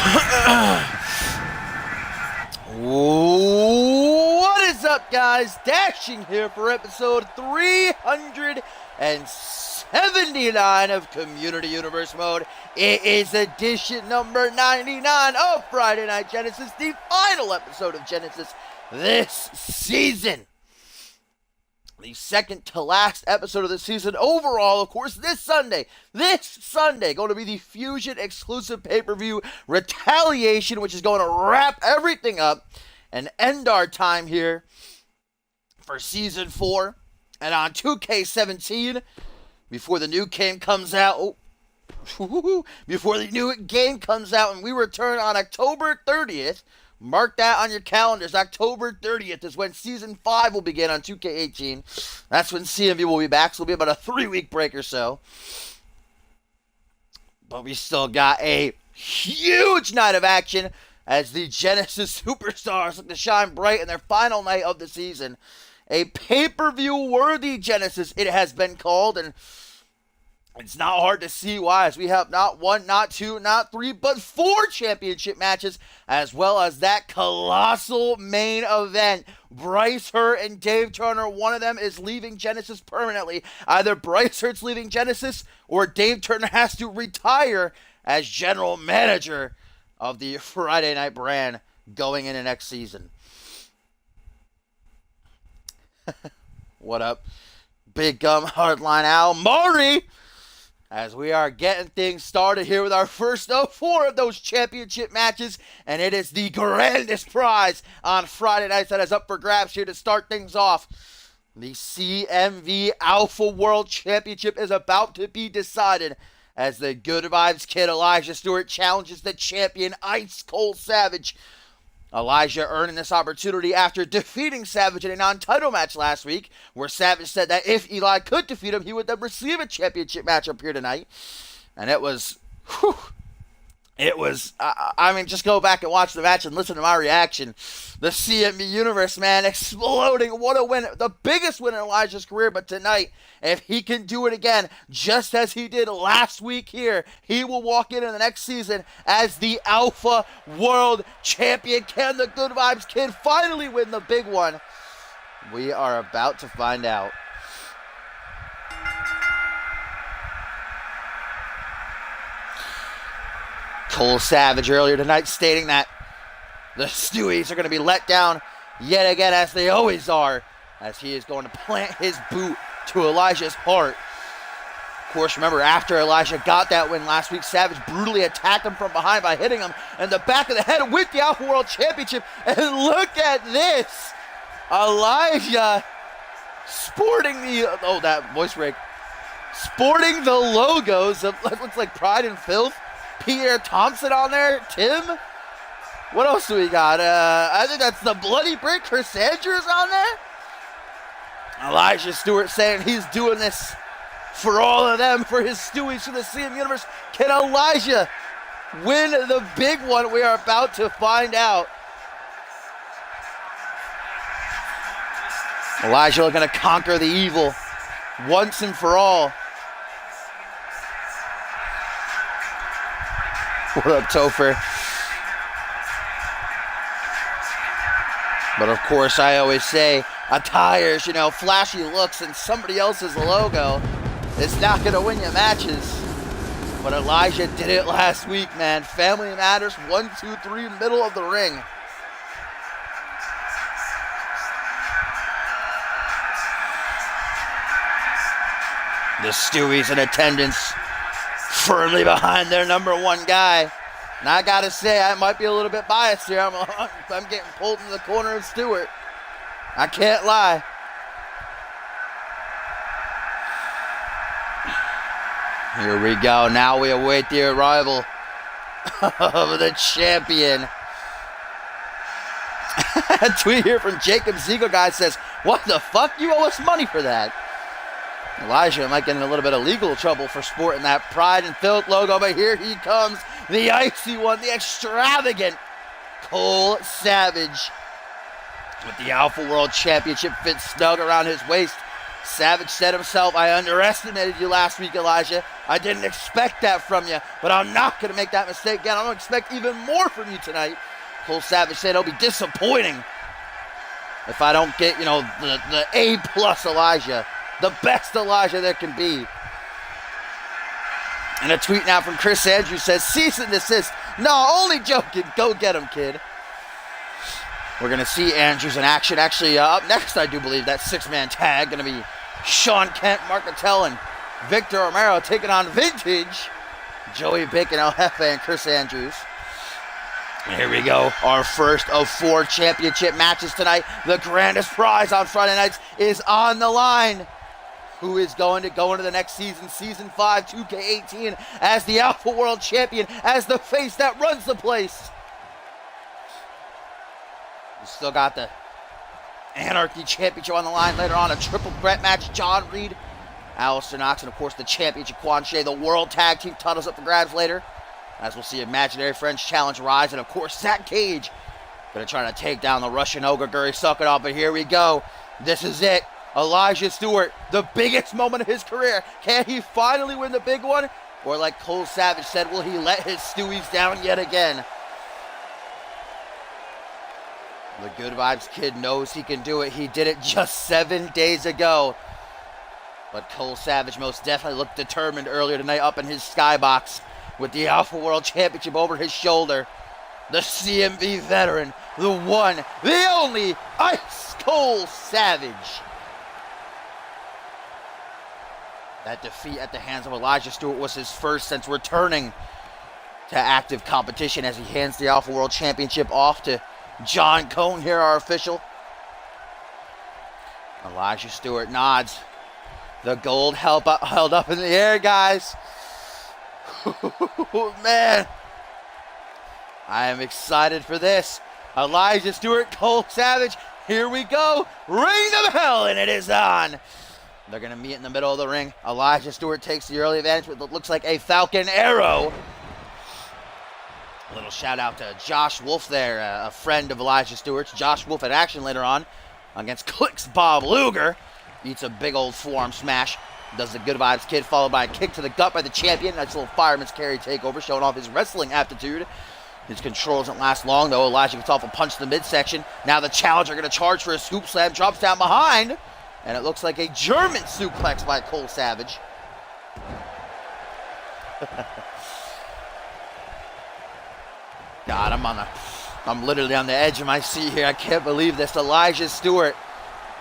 What is up, guys? Dashing here for episode 379 of Community Universe Mode. It is edition number 99 of Friday Night Genesis, the final episode of Genesis this season. The second to last episode of the season overall, of course, this Sunday, going to be the Fusion exclusive pay-per-view Retaliation, which is going to wrap everything up and end our time here for Season 4. And on 2K17, before the new game comes out, and we return on October 30th, mark that on your calendars. October 30th is when Season 5 will begin on 2K18. That's when CMV will be back, so it'll be about a 3-week break or so. But we still got a huge night of action as the Genesis Superstars look to shine bright in their final night of the season. A pay-per-view worthy Genesis, it has been called, and it's not hard to see why, as we have not one, not two, not three, but 4 championship matches, as well as that colossal main event. Bryce Hurt and Dave Turner, one of them is leaving Genesis permanently. Either Bryce Hurt's leaving Genesis, or Dave Turner has to retire as general manager of the Friday Night brand going into next season. What up? Big Gum Hardline Al Maury! As we are getting things started here with our first of 4 of those championship matches. And it is the grandest prize on Friday nights that is up for grabs here to start things off. The CMV Alpha World Championship is about to be decided as the Good Vibes Kid Elijah Stewart challenges the champion Ice Cold Savage. Elijah earning this opportunity after defeating Savage in a non-title match last week, where Savage said that if Eli could defeat him, he would then receive a championship match up here tonight. And it was, just go back and watch the match and listen to my reaction. The CMV Universe, man, exploding. What a win. The biggest win in Elijah's career, but tonight, if he can do it again, just as he did last week here, he will walk into the next season as the Alpha World Champion. Can the Good Vibes Kid finally win the big one? We are about to find out. Cole Savage earlier tonight stating that the Stewies are going to be let down yet again, as they always are, as he is going to plant his boot to Elijah's heart. Of course, remember, after Elijah got that win last week, Savage brutally attacked him from behind by hitting him in the back of the head with the Alpha World Championship. And look at this. Elijah sporting the, that voice break, sporting the logos of, looks like Pride and Filth. Pierre Thompson on there. Tim. What else do we got? I think that's the Bloody Brick. Chris Andrews on there. Elijah Stewart saying he's doing this for all of them, for his Stewies, for the CM Universe. Can Elijah win the big one? We are about to find out. Elijah looking to conquer the evil once and for all. What up, Topher? But of course, I always say, attires, flashy looks and somebody else's logo is not going to win you matches. But Elijah did it last week, man. Family Matters, 1, 2, 3, middle of the ring. The Stewies in attendance, firmly behind their number 1 guy. And I gotta say, I might be a little bit biased here. I'm getting pulled into the corner of Stewart. I can't lie. Here we go. Now we await the arrival of the champion. A tweet here from Jacob Ziegler guy says, "What the fuck? You owe us money for that." Elijah might get in a little bit of legal trouble for sporting that Pride and Filth logo, but here he comes, the icy one, the extravagant Cole Savage, with the Alpha World Championship fit snug around his waist. Savage said himself, I underestimated you last week, Elijah. I didn't expect that from you, but I'm not going to make that mistake again. I don't expect even more from you tonight. Cole Savage said it'll be disappointing if I don't get, the A+ Elijah, the best Elijah there can be. And a tweet now from Chris Andrews says, cease and desist. No, only joking. Go get him, kid. We're going to see Andrews in action. Actually, up next, I do believe, that 6-man tag. Going to be Sean Kent, Mark Martel, and Victor Romero taking on Vintage, Joey Bacon, El Jefe, and Chris Andrews. And here we go. Our first of 4 championship matches tonight. The grandest prize on Friday nights is on the line. Who is going to go into the next season, Season 5, 2K18, as the Alpha World Champion, as the face that runs the place? We still got the Anarchy Championship on the line later on, a triple threat match. John Reed, Alistair Knox, and of course the championship, Quan Shea. The World Tag Team titles up for grabs later, as we'll see Imaginary Friends challenge rise, and of course Zach Cage going to try to take down the Russian Ogre Guri Sukhanov. But here we go. This is it. Elijah Stewart, the biggest moment of his career. Can he finally win the big one? Or like Cole Savage said, will he let his Stewies down yet again? The Good Vibes Kid knows he can do it. He did it just 7 days ago. But Cole Savage most definitely looked determined earlier tonight up in his skybox with the Alpha World Championship over his shoulder. The CMV veteran, the one, the only, Ice Cole Savage. That defeat at the hands of Elijah Stewart was his first since returning to active competition, as he hands the Alpha World Championship off to John Cone here, our official. Elijah Stewart nods. The gold held up in the air, guys. Man, I am excited for this. Elijah Stewart, Cole Savage, here we go. Ring the bell, and it is on. They're going to meet in the middle of the ring. Elijah Stewart takes the early advantage with what looks like a Falcon Arrow. A little shout out to Josh Wolf there, a friend of Elijah Stewart's. Josh Wolf in action later on against Click's Bob Luger. Eats a big old forearm smash. Does the Good Vibes Kid, followed by a kick to the gut by the champion. Nice little fireman's carry takeover, showing off his wrestling aptitude. His control doesn't last long, though. Elijah gets off a punch to the midsection. Now the challenger going to charge for a scoop slam. Drops down behind. And it looks like a German suplex by Cole Savage. God, I'm literally on the edge of my seat here. I can't believe this. Elijah Stewart,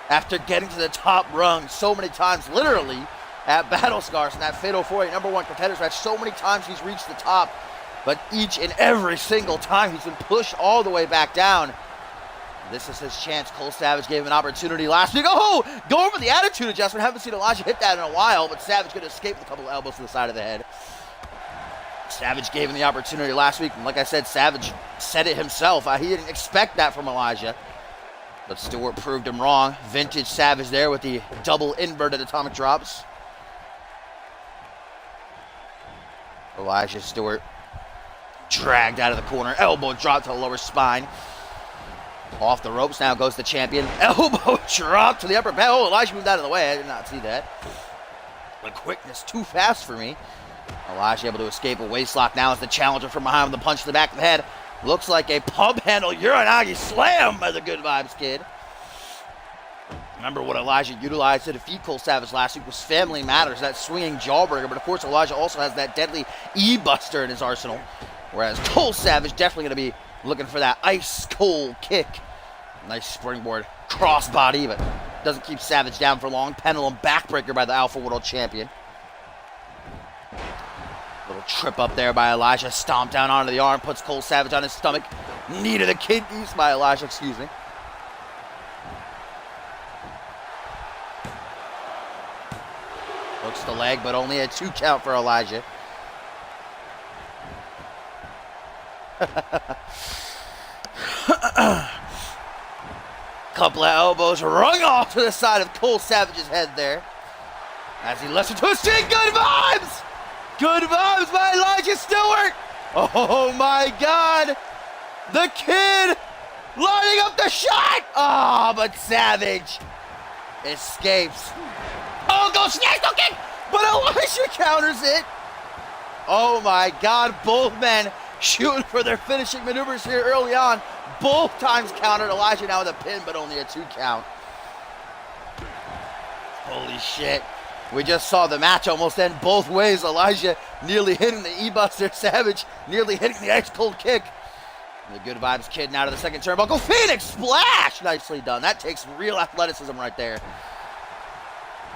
after getting to the top rung so many times, literally, at Battle Scars in that Fatal 4-8 #1 contenders match, so many times he's reached the top, but each and every single time he's been pushed all the way back down. This is his chance. Cole Savage gave him an opportunity last week. Oh, going for the attitude adjustment. Haven't seen Elijah hit that in a while, but Savage could escape with a couple of elbows to the side of the head. Savage gave him the opportunity last week, and like I said, Savage said it himself. He didn't expect that from Elijah, but Stewart proved him wrong. Vintage Savage there with the double inverted atomic drops. Elijah Stewart dragged out of the corner. Elbow drop to the lower spine. Off the ropes now goes the champion. Elbow drop to the upper back. Oh, Elijah moved out of the way. I did not see that. The quickness too fast for me. Elijah able to escape a waist lock now as the challenger from behind with the punch to the back of the head. Looks like a pump handle Uranagi slam by the Good Vibes Kid. Remember what Elijah utilized to defeat Cole Savage last week was Family Matters, that swinging jawbreaker. But of course, Elijah also has that deadly E-Buster in his arsenal. Whereas Cole Savage definitely going to be looking for that ice cold kick. Nice springboard crossbody, but doesn't keep Savage down for long. Pendulum backbreaker by the Alpha World Champion. Little trip up there by Elijah. Stomp down onto the arm. Puts Cole Savage on his stomach. Knee to the kidneys by Elijah, excuse me. Hooks the leg, but only a 2 count for Elijah. Couple of elbows rung off to the side of Cole Savage's head there. As he lifts into a stick. Good vibes! Good vibes by Elijah Stewart! Oh my God! The kid lining up the shot! Oh, but Savage escapes. Oh, goes snake kick, but Elijah counters it. Oh my God, both men shooting for their finishing maneuvers here early on. Both times countered. Elijah now with a pin, but only a 2 count. Holy shit. We just saw the match almost end both ways. Elijah nearly hitting the E-Buster. Savage nearly hitting the ice-cold kick. The Good Vibes Kid now to the second turnbuckle. Phoenix splash! Nicely done. That takes real athleticism right there.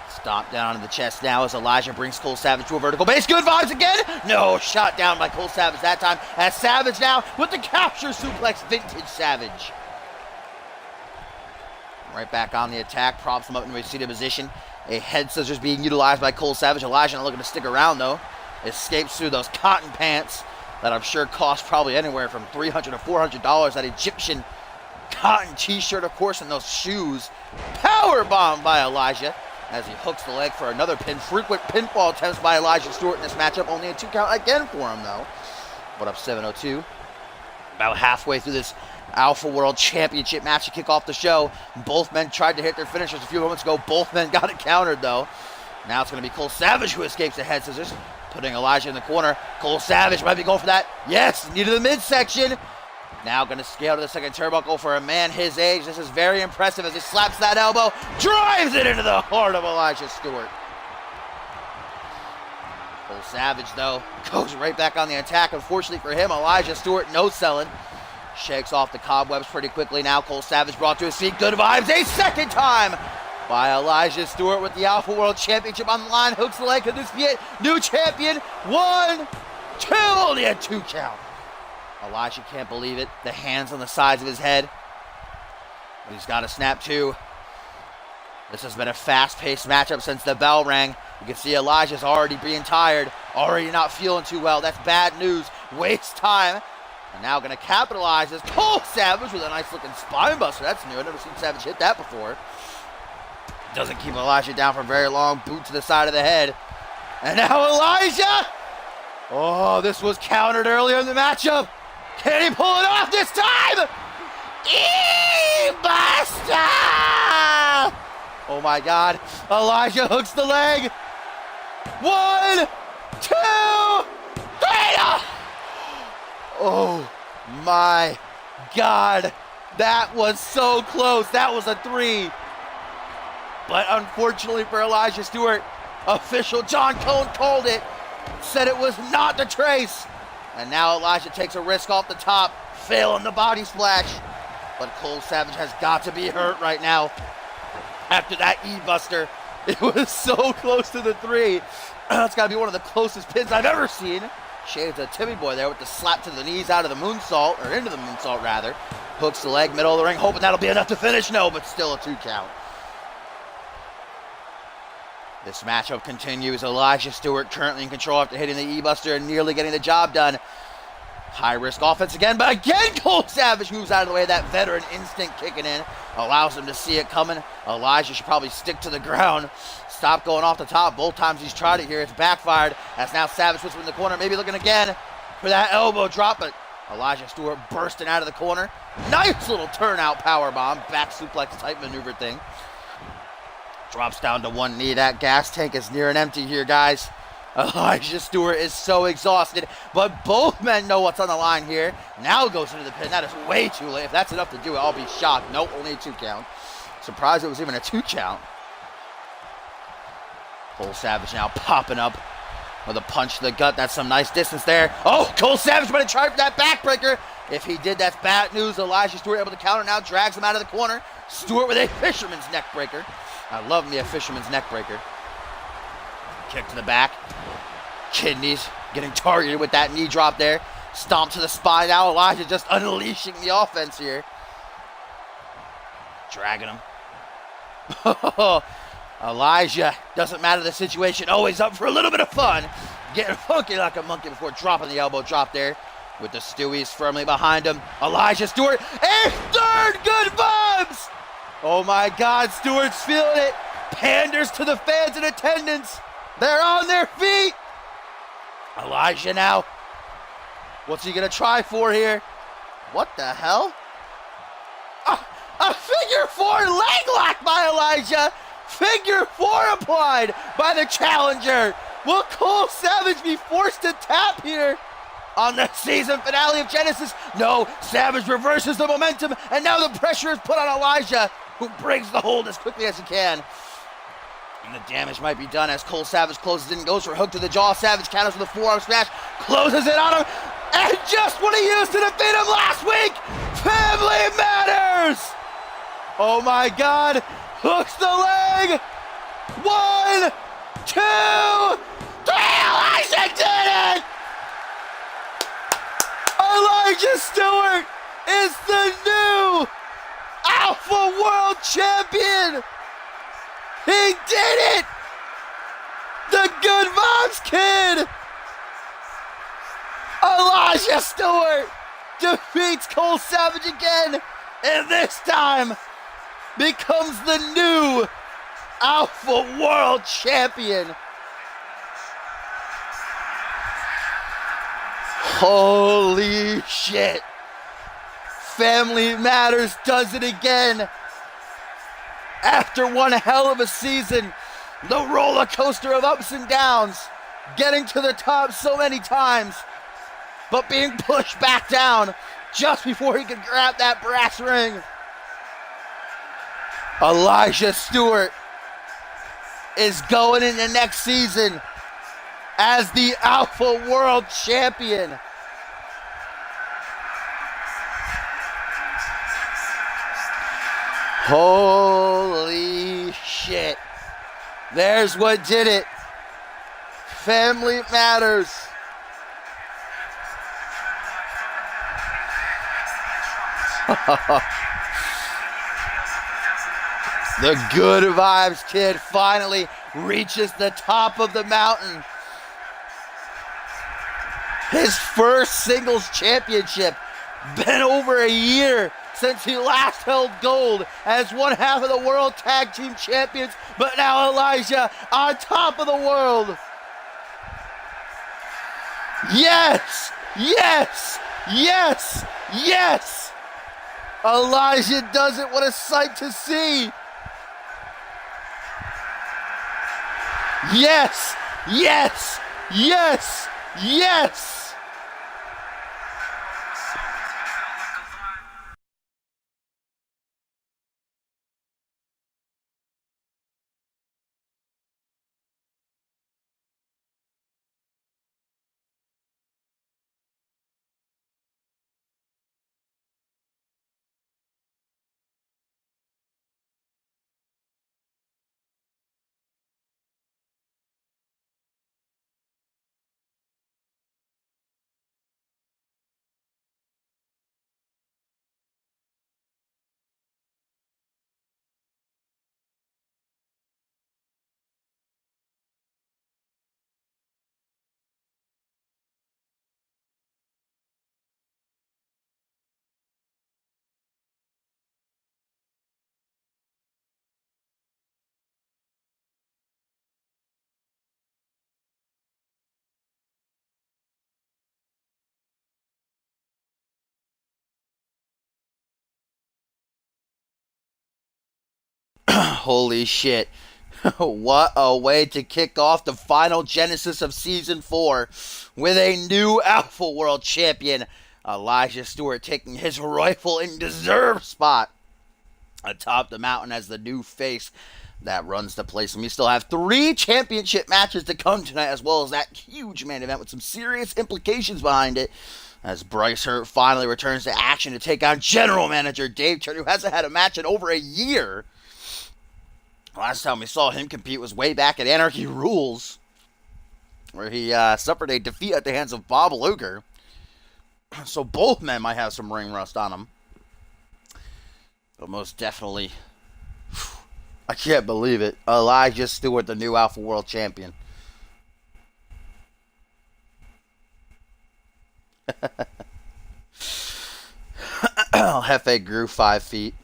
Stomp down to the chest now as Elijah brings Cole Savage to a vertical base. Good Vibes again. No, shot down by Cole Savage that time. As Savage now with the capture suplex. Vintage Savage. Right back on the attack. Props him up into a seated position. A head scissors being utilized by Cole Savage. Elijah not looking to stick around though. Escapes through those cotton pants that I'm sure cost probably anywhere from $300 to $400. That Egyptian cotton t-shirt, of course, and those shoes. Power bomb by Elijah as he hooks the leg for another pin. Frequent pinfall attempts by Elijah Stewart in this matchup. Only a 2 count again for him though. But up 7:02. About halfway through this Alpha World Championship match to kick off the show. Both men tried to hit their finishers a few moments ago. Both men got it countered though. Now it's going to be Cole Savage who escapes the head scissors, putting Elijah in the corner. Cole Savage might be going for that. Yes, knee to the midsection. Now going to scale to the second turnbuckle for a man his age. This is very impressive as he slaps that elbow, drives it into the heart of Elijah Stewart. Cole Savage though goes right back on the attack. Unfortunately for him, Elijah Stewart no selling. Shakes off the cobwebs pretty quickly now. Cole Savage brought to his feet. Good Vibes a second time by Elijah Stewart with the Alpha World Championship on the line. Hooks the leg. Could this be it? New champion. 1, 2. Only a 2 count. Elijah can't believe it. The hands on the sides of his head. He's got a snap too. This has been a fast-paced matchup since the bell rang. You can see Elijah's already being tired. Already not feeling too well. That's bad news. Waste time. And now going to capitalize this. Cole Savage with a nice looking spine buster. That's new. I've never seen Savage hit that before. Doesn't keep Elijah down for very long. Boot to the side of the head. And now Elijah. Oh, this was countered earlier in the matchup. Can he pull it off this time? E-Buster! Oh my God. Elijah hooks the leg. 1, 2, 3. Oh my God. That was so close. That was a 3. But unfortunately for Elijah Stewart, official John Cone called it. Said it was not the trace. And now Elijah takes a risk off the top, failing the body splash. But Cole Savage has got to be hurt right now. After that E-Buster, it was so close to the 3. It's got to be one of the closest pins I've ever seen. Shades of Timmy Boy there with the slap to the knees out of the moonsault, or into the moonsault rather. Hooks the leg, middle of the ring, hoping that'll be enough to finish. No, but still a 2 count. This matchup continues. Elijah Stewart currently in control after hitting the E-Buster and nearly getting the job done. High-risk offense again, but again Cole Savage moves out of the way. That veteran instinct kicking in allows him to see it coming. Elijah should probably stick to the ground. Stop going off the top. Both times he's tried it here, it's backfired. As now Savage puts him in the corner, maybe looking again for that elbow drop, but Elijah Stewart bursting out of the corner. Nice little turnout powerbomb, back suplex type maneuver thing. Drops down to one knee. That gas tank is near and empty here, guys. Elijah Stewart is so exhausted, but both men know what's on the line here. Now goes into the pin. That is way too late. If that's enough to do it, I'll be shocked. Nope, only a 2 count. Surprised it was even a 2 count. Cole Savage now popping up with a punch to the gut. That's some nice distance there. Oh, Cole Savage might have tried for that backbreaker. If he did, that's bad news. Elijah Stewart able to counter now, drags him out of the corner. Stewart with a fisherman's neck breaker. I love me a fisherman's neck breaker. Kick to the back. Kidneys getting targeted with that knee drop there. Stomp to the spine. Now Elijah just unleashing the offense here. Dragging him. Elijah, doesn't matter the situation, always up for a little bit of fun. Getting funky like a monkey before dropping the elbow drop there. With the Stewies firmly behind him. Elijah Stewart, a third Good Vibes! Oh my God, Stewart's feeling it. Panders to the fans in attendance. They're on their feet. Elijah now. What's he going to try for here? What the hell? A figure 4 leg lock by Elijah. Figure 4 applied by the challenger. Will Cole Savage be forced to tap here on the season finale of Genesis? No, Savage reverses the momentum, and now the pressure is put on Elijah, who breaks the hold as quickly as he can. And the damage might be done as Cole Savage closes in, goes for a hook to the jaw. Savage counters with a forearm smash, closes it on him, and just what he used to defeat him last week! Family matters! Oh my God! Hooks the leg! 1, 2, 3! Elijah did it! Elijah Stewart is the new Alpha World Champion! He did it! The Good Vibes Kid! Elijah Stewart defeats Cole Savage again, and this time becomes the new Alpha World Champion. Holy shit. Family Matters does it again. After one hell of a season, the roller coaster of ups and downs, getting to the top so many times, but being pushed back down just before he could grab that brass ring. Elijah Stewart is going into next season as the Alpha World Champion. Holy shit. There's what did it. Family Matters. The Good Vibes Kid finally reaches the top of the mountain. His first singles championship. Been over a year since he last held gold as one half of the World Tag Team Champions, but now Elijah on top of the world. Yes! Yes! Yes! Yes! Elijah does it. What a sight to see. Yes! Yes! Yes! Yes! Holy shit. What a way to kick off the final Genesis of Season 4 with a new Alpha World Champion. Elijah Stewart taking his rightful and deserved spot atop the mountain as the new face that runs the place. And we still have 3 championship matches to come tonight, as well as that huge main event with some serious implications behind it, as Bryce Hurt finally returns to action to take on General Manager Dave Turner, who hasn't had a match in over a year. Last time we saw him compete was way back at Anarchy Rules, where he suffered a defeat at the hands of Bob Luger. So both men might have some ring rust on them. But most definitely, I can't believe it. Elijah Stewart, the new Alpha World Champion. Hefe grew 5 feet.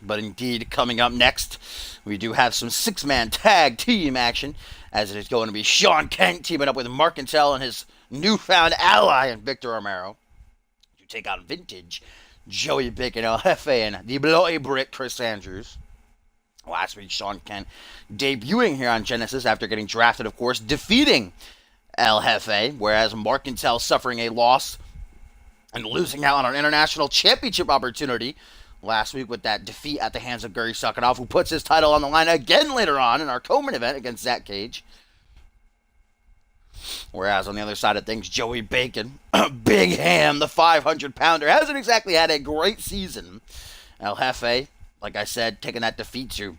But indeed, coming up next, we do have some 6-man tag team action, as it is going to be Sean Kent teaming up with Mark Cantel and his newfound ally in Victor Romero to take on Vintage Joey Bacon, El Jefe, and the Bloody Brick, Chris Andrews. Last week, Sean Kent debuting here on Genesis after getting drafted, of course, defeating El Jefe, whereas Mark Intel suffering a loss and losing out on an international championship opportunity last week with that defeat at the hands of Gary Sakhanov, who puts his title on the line again later on in our co-main event against Zach Cage. Whereas on the other side of things, Joey Bacon, Big Ham, the 500-pounder, hasn't exactly had a great season. El Jefe, like I said, taking that defeat to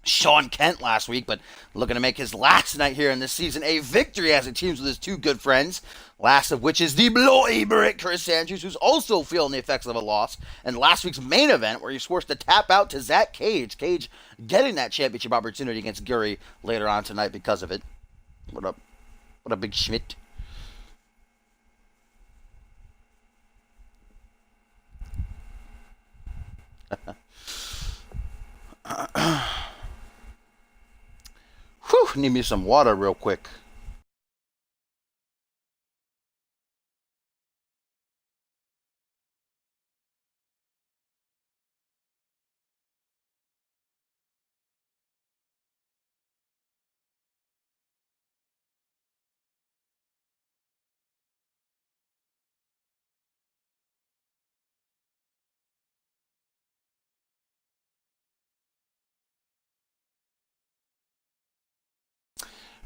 Sean Kent last week, but looking to make his last night here in this season a victory as he teams with his two good friends, last of which is the Bloody Brick Chris Andrews, who's also feeling the effects of a loss. And last week's main event, where he's forced to tap out to Zach Cage. Cage getting that championship opportunity against Gary later on tonight because of it. What up? What a big Schmidt. Whew, need me some water real quick.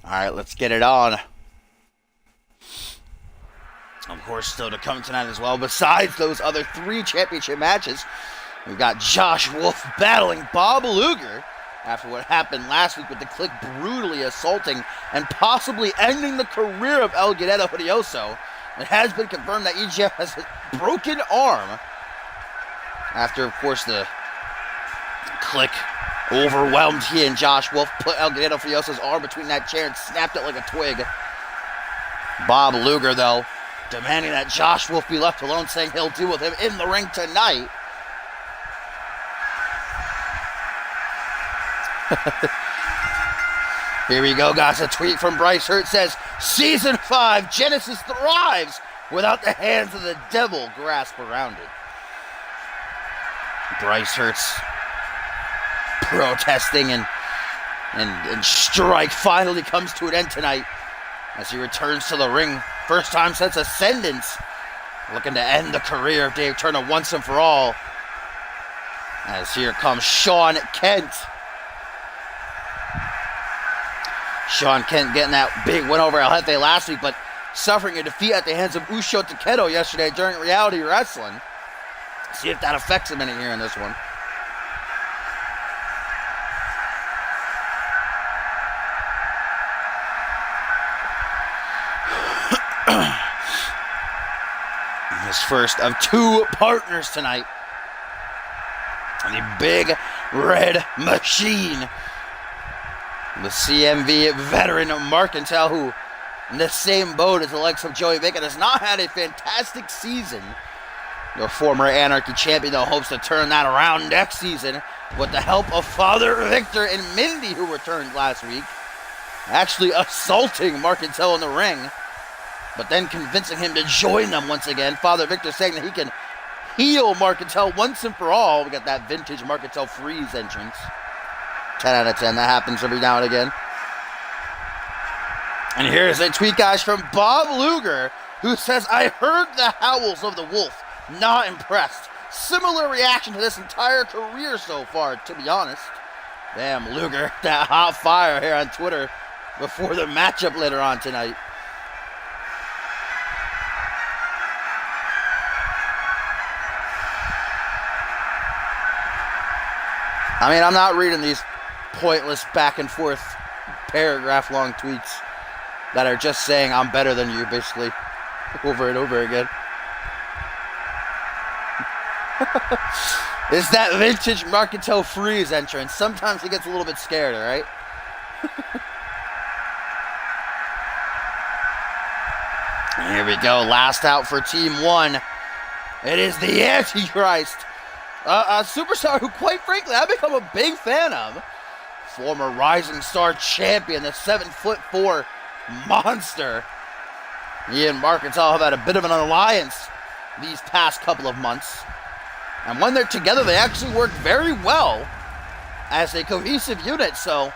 All right, let's get it on. Of course, still to come tonight as well. Besides those other 3 championship matches, we've got Josh Wolf battling Bob Luger after what happened last week with the Click brutally assaulting and possibly ending the career of El Guerrero Furioso. It has been confirmed that EGF has a broken arm after, of course, the Click overwhelmed he and Josh Wolf, put El Guerrero Furioso's arm between that chair and snapped it like a twig. Bob Luger, though, demanding that Josh Wolf be left alone, saying he'll deal with him in the ring tonight. Here we go, guys. A tweet from Bryce Hurt says, Season 5, Genesis thrives without the hands of the devil grasp around it. Bryce Hurt's protesting and strike finally comes to an end tonight as he returns to the ring. First time since Ascendance, looking to end the career of Dave Turner once and for all. As here comes Sean Kent. Sean Kent getting that big win over El Jefe last week, but suffering a defeat at the hands of Usho Takedo yesterday during Reality Wrestling. See if that affects him any here in this one. His first of 2 partners tonight. The Big Red Machine. The CMV veteran Mark Intel, who in the same boat as the likes of Joey Bacon, has not had a fantastic season. The former Anarchy champion, though, hopes to turn that around next season with the help of Father Victor and Mindy, who returned last week. Actually assaulting Mark Intel in the ring, but then convincing him to join them once again. Father Victor saying that he can heal Mark Intel once and for all. We got that vintage Mark Intel freeze entrance. 10 out of 10. That happens every now and again. And here's a tweet, guys, from Bob Luger, who says, I heard the howls of the wolf. Not impressed. Similar reaction to this entire career so far, to be honest. Damn, Luger, that hot fire here on Twitter before the matchup later on tonight. I mean, I'm not reading these pointless back and forth paragraph long tweets that are just saying I'm better than you, basically, over and over again. It's that vintage Mark Intel freeze entrance. Sometimes he gets a little bit scared, all right? Here we go. Last out for Team 1. It is the Antichrist. A superstar who, quite frankly, I've become a big fan of. Former Rising Star champion, the 7'4" monster. He and Mark Intel have had a bit of an alliance these past couple of months. And when they're together, they actually work very well as a cohesive unit. So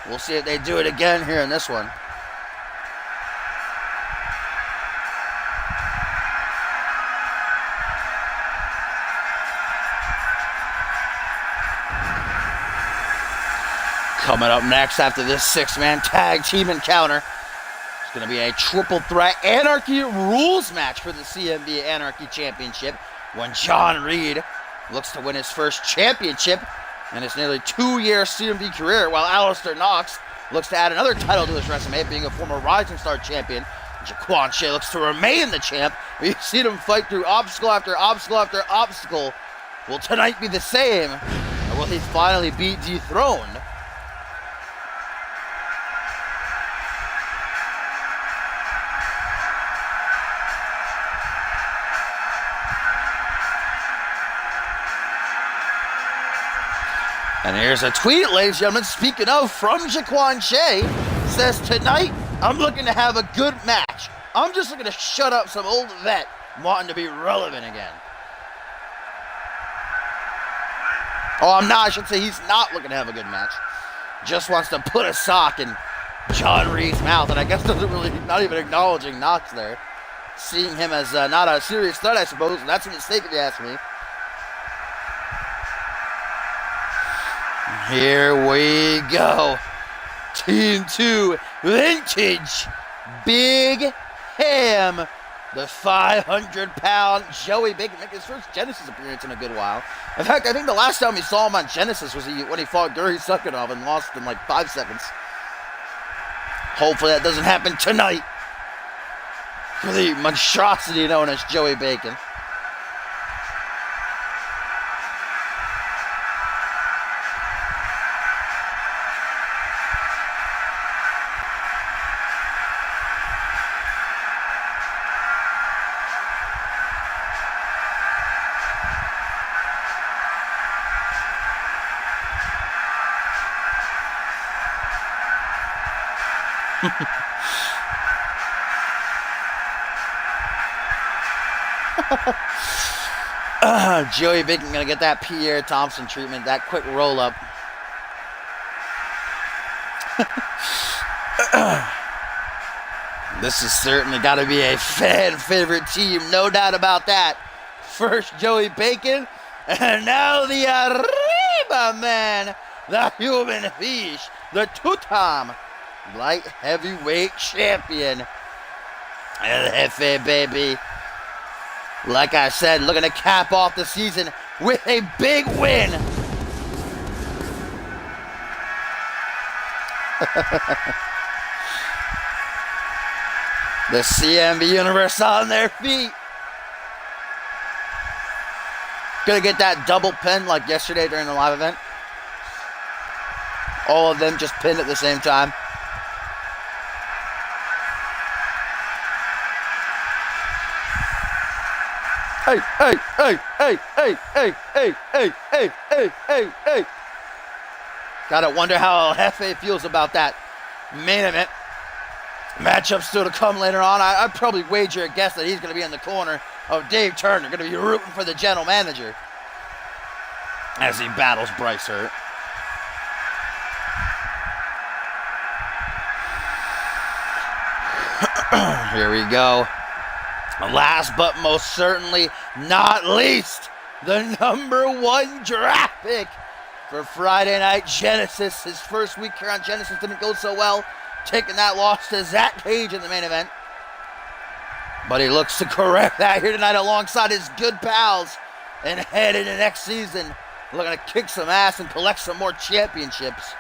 we'll see if they do it again here in this one. Coming up next after this 6-man tag team encounter, it's going to be a triple threat Anarchy rules match for the CMV Anarchy Championship when John Reed looks to win his first championship in his nearly 2-year CMV career, while Alistair Knox looks to add another title to his resume, being a former Rising Star champion. Jaquan Shea looks to remain the champ. We've seen him fight through obstacle after obstacle after obstacle. Will tonight be the same, or will he finally be dethroned? And here's a tweet, ladies and gentlemen, speaking of, from Jaquan Shea, says, tonight, I'm looking to have a good match. I'm just looking to shut up some old vet wanting to be relevant again. Oh, I'm not. I should say he's not looking to have a good match. Just wants to put a sock in John Reed's mouth, and I guess doesn't really, not even acknowledging Knox there. Seeing him as not a serious threat, I suppose, and that's a mistake if you ask me. Here we go. Team 2 Vintage Big Ham. The 500-pound Joey Bacon making his first Genesis appearance in a good while. In fact, I think the last time we saw him on Genesis was when he fought Guri Sukanov and lost in like 5 seconds. Hopefully that doesn't happen tonight for the monstrosity known as Joey Bacon. Joey Bacon gonna get that Pierre Thompson treatment, that quick roll up. This has certainly got to be a fan favorite team, no doubt about that. First Joey Bacon, and now the Arriba Man, the human fish, the two-time light heavyweight champion. El Jefe, baby. Like I said, looking to cap off the season with a big win. The CMV Universe on their feet. Gonna get that double pin like yesterday during the live event. All of them just pinned at the same time. Hey, hey, hey, hey, hey, hey, hey, hey, hey, hey, hey, hey. Gotta wonder how El Jefe feels about that main event. Matchup still to come later on. I'd probably wager a guess that he's going to be in the corner of Dave Turner. Going to be rooting for the general manager as he battles Bryce Hurt. Here we go. Last but most certainly not least, the #1 draft pick for Friday Night Genesis. His first week here on Genesis didn't go so well, taking that loss to Zach Cage in the main event. But he looks to correct that here tonight alongside his good pals and head into next season, looking to kick some ass and collect some more championships.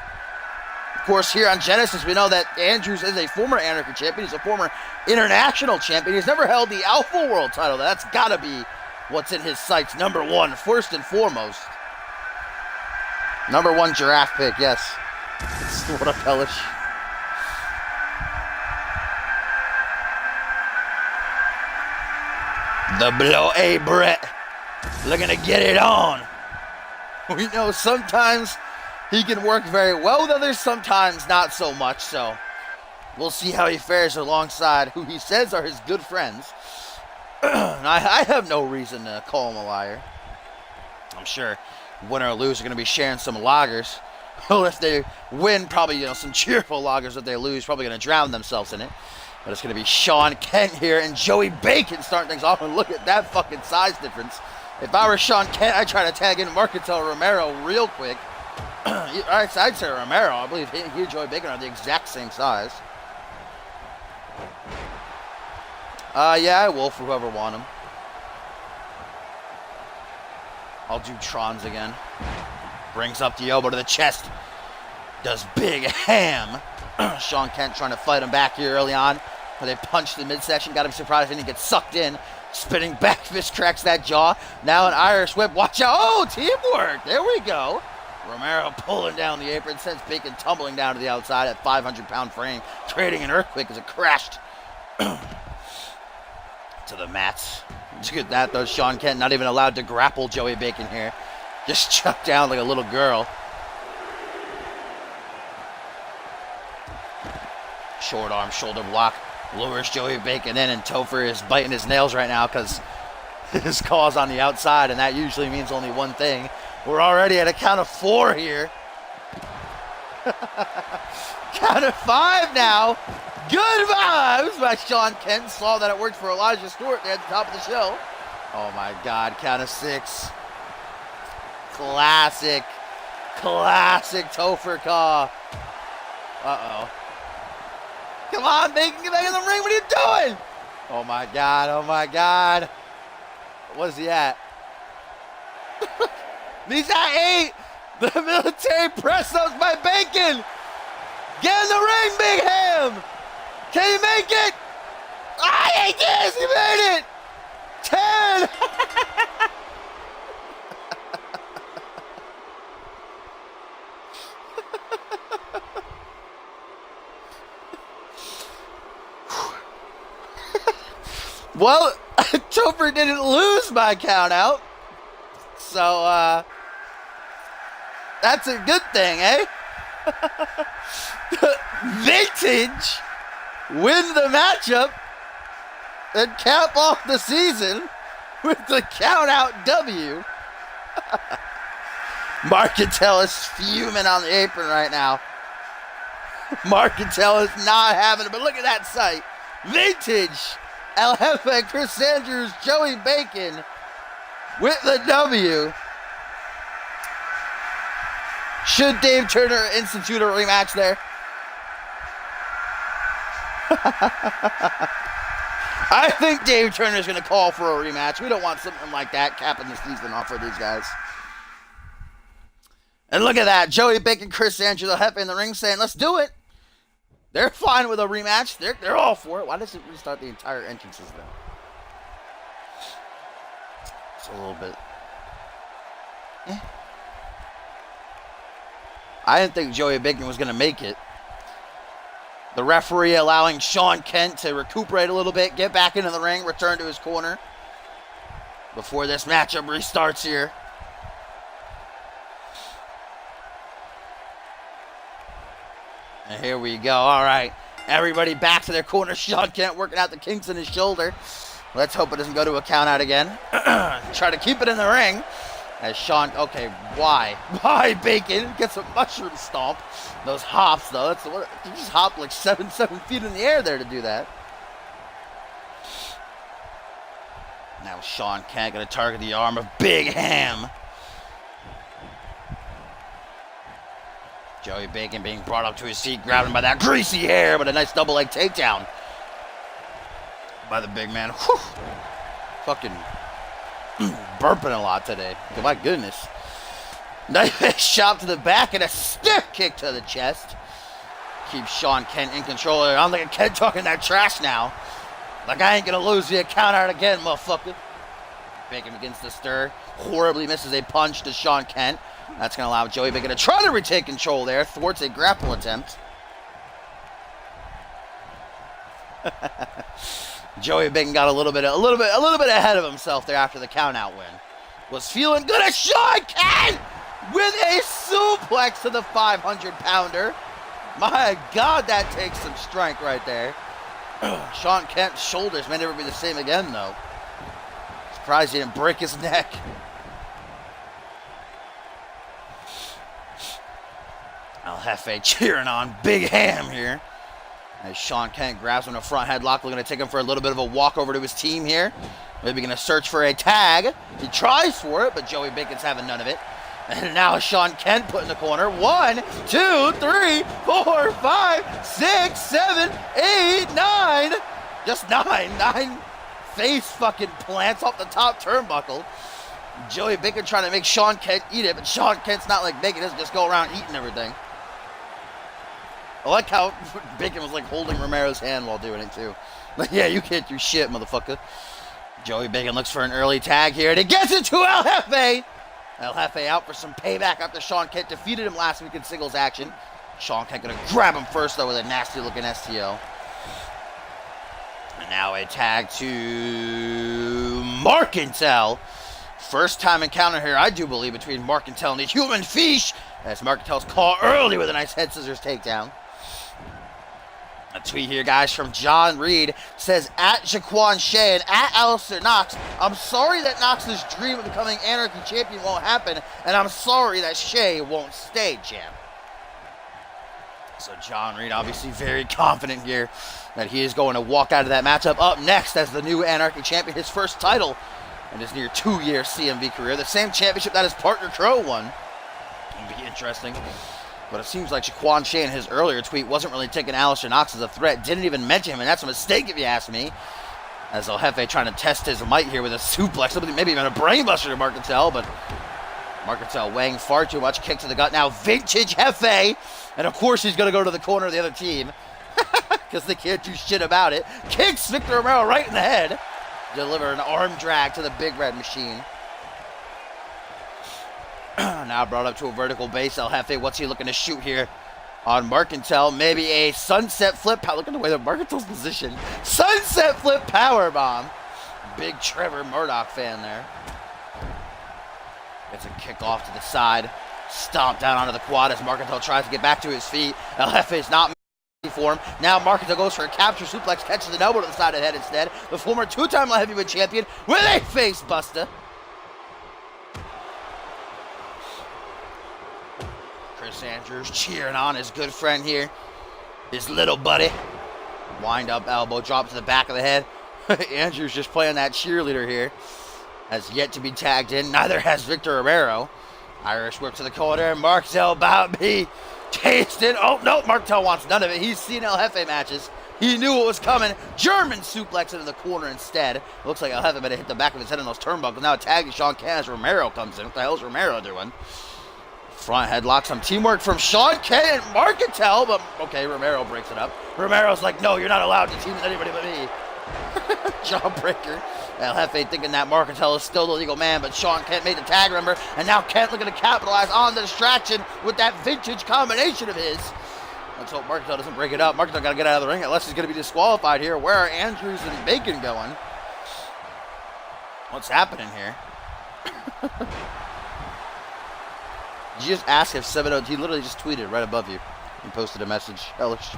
Of course, here on Genesis, we know that Andrews is a former Anarchy champion. He's a former international champion. He's never held the Alpha World title. That's got to be what's in his sights. #1, first and foremost. #1 giraffe pick, yes. What up, Hellish? The Blow A Brett looking to get it on. We know sometimes he can work very well with others, sometimes not so much, so we'll see how he fares alongside who he says are his good friends. I have no reason to call him a liar. I'm sure winner or loser are going to be sharing some lagers. Well, if they win, probably, some cheerful lagers. If they lose, probably going to drown themselves in it. But it's going to be Sean Kent here and Joey Bacon starting things off. And look at that fucking size difference. If I were Sean Kent, I'd try to tag in Marquintel Romero real quick. I'd say Romero. I believe he and Joey Bacon are the exact same size. Yeah, I will for whoever want him. I'll do Trons again. Brings up the elbow to the chest. Does big ham. Sean Kent trying to fight him back here early on. But they punched the midsection. Got him surprised and he gets sucked in. Spinning back fist cracks that jaw. Now an Irish whip. Watch out. Oh, teamwork. There we go. Romero pulling down the apron. Sends Bacon tumbling down to the outside at 500-pound frame. Creating an earthquake as it crashed to the mats. Look at that, though. Sean Kent not even allowed to grapple Joey Bacon here. Just chucked down like a little girl. Short arm shoulder block. Lures Joey Bacon in, and Topher is biting his nails right now because his call's on the outside, and that usually means only one thing. We're already at a count of 4 here. Count of 5 now. Good vibes by Sean Kent. Saw that it worked for Elijah Stewart there at the top of the show. Oh my God, count of 6. Classic Topher call. Uh-oh. Come on, Bacon, get back in the ring. What are you doing? Oh my God. What's he at? He's at 8. The military press-ups by Bacon. Get in the ring, Big Ham. Can you make it? Ah, he did. He made it. 10. Well, Topher didn't lose my count out. So, that's a good thing, eh? Vintage win the matchup and cap off the season with the count out W. Marquintel is fuming on the apron right now. Marquintel is not having it, but look at that sight. Vintage El Jefe, Chris Andrews, Joey Bacon with the W. Should Dave Turner institute a rematch there? I think Dave Turner is going to call for a rematch. We don't want something like that capping the season off for these guys. And look at that. Joey Bacon, Chris Andrews, El Jefe in the ring saying, let's do it. They're fine with a rematch. They're all for it. Why does it restart the entire entrances though? It's a little bit. I didn't think Joey Bacon was going to make it. The referee allowing Sean Kent to recuperate a little bit, get back into the ring, return to his corner before this matchup restarts here. And here we go. All right. Everybody back to their corner. Sean Kent working out the kinks in his shoulder. Let's hope it doesn't go to a count out again. Try to keep it in the ring. As Sean, okay, why? Why Bacon gets a mushroom stomp? Those hops, though. You just hop like 7 feet in the air there to do that. Now Sean Kent going to target the arm of Big Ham. Joey Bacon being brought up to his feet, grabbing by that greasy hair, but a nice double leg takedown by the big man. Whew. Fucking burping a lot today. My goodness. Nice shot to the back and a stiff kick to the chest. Keeps Sean Kent in control. I'm like a Kent talking that trash now. Like I ain't gonna lose you a count out again, motherfucker. Bacon begins to stir. Horribly misses a punch to Sean Kent. That's going to allow Joey Bacon to try to retake control there. Thwarts a grapple attempt. Joey Bacon got a little bit ahead of himself there after the countout win. Was feeling good as Sean Kent with a suplex to the 500-pounder. My God, that takes some strength right there. Sean Kent's shoulders may never be the same again, though. Surprised he didn't break his neck. El Jefe cheering on Big Ham here. As Sean Kent grabs him in a front headlock, looking to take him for a little bit of a walk over to his team here. Maybe going to search for a tag. He tries for it, but Joey Bacon's having none of it. And now Sean Kent put in the corner. 1, 2, 3, 4, 5, 6, 7, 8, 9. Just 9. 9 face fucking plants off the top turnbuckle. Joey Bacon trying to make Sean Kent eat it, but Sean Kent's not like Bacon. He doesn't just go around eating everything. I like how Bacon was like holding Romero's hand while doing it too. Like, yeah, you can't do shit, motherfucker. Joey Bacon looks for an early tag here, and he gets it to El Jefe. El Jefe out for some payback after Sean Kent defeated him last week in singles action. Sean Kent gonna grab him first, though, with a nasty-looking STO. And now a tag to Marcantel. First time encounter here, I do believe, between Marcantel and the Human Fish, as Marcantel's caught early with a nice head scissors takedown. A tweet here, guys, from John Reed says, at Jaquan Shea and at Alistair Knox, I'm sorry that Knox's dream of becoming Anarchy Champion won't happen, and I'm sorry that Shea won't stay champ. So John Reed obviously very confident here that he is going to walk out of that matchup up next as the new Anarchy Champion, his first title in his near 2-year CMV career. The same championship that his partner Crow won. It'll be interesting. But it seems like Jaquan Shea in his earlier tweet wasn't really taking Alistair Knox as a threat. Didn't even mention him, and that's a mistake if you ask me. As El Jefe trying to test his might here with a suplex. Maybe even a brainbuster to Marcantel, but Marcantel weighing far too much. Kick to the gut now. Vintage Jefe. And of course he's going to go to the corner of the other team. Because they can't do shit about it. Kicks Victor Romero right in the head. Deliver an arm drag to the Big Red Machine. Now brought up to a vertical base. El Jefe, what's he looking to shoot here on Marcantel? Maybe a sunset flip. Look at the way that Marcantel's position. Sunset flip power bomb. Big Trevor Murdoch fan there. Gets a kick off to the side. Stomp down onto the quad as Marcantel tries to get back to his feet. El Jefe's not for him. Now Marcantel goes for a capture suplex, catches an elbow to the side of the head instead. The former 2-time light heavyweight champion with a face buster. Chris Andrews cheering on his good friend here. His little buddy. Wind up elbow drop to the back of the head. Andrews just playing that cheerleader here. Has yet to be tagged in. Neither has Victor Romero. Irish whip to the corner. Marcantel about to be tasted. Oh, no, Marcantel wants none of it. He's seen El Jefe matches. He knew what was coming. German suplex into the corner instead. Looks like El Jefe better hit the back of his head on those turnbuckles. Now a tag to Sean Kent as Romero comes in. What the hell is Romero doing? Front headlock, some teamwork from Sean Kent and Marcantel, but okay, Romero breaks it up. Romero's like, no, you're not allowed to team with anybody but me. Jawbreaker. El Jefe thinking that Marcantel is still the legal man, but Sean Kent made the tag, remember, and now Kent looking to capitalize on the distraction with that vintage combination of his. Let's hope Marcantel doesn't break it up. Marcantel got to get out of the ring unless he's going to be disqualified here. Where are Andrews and Bacon going? What's happening here? Did you just ask if 7-0? He literally just tweeted right above you. He posted a message. Hellish.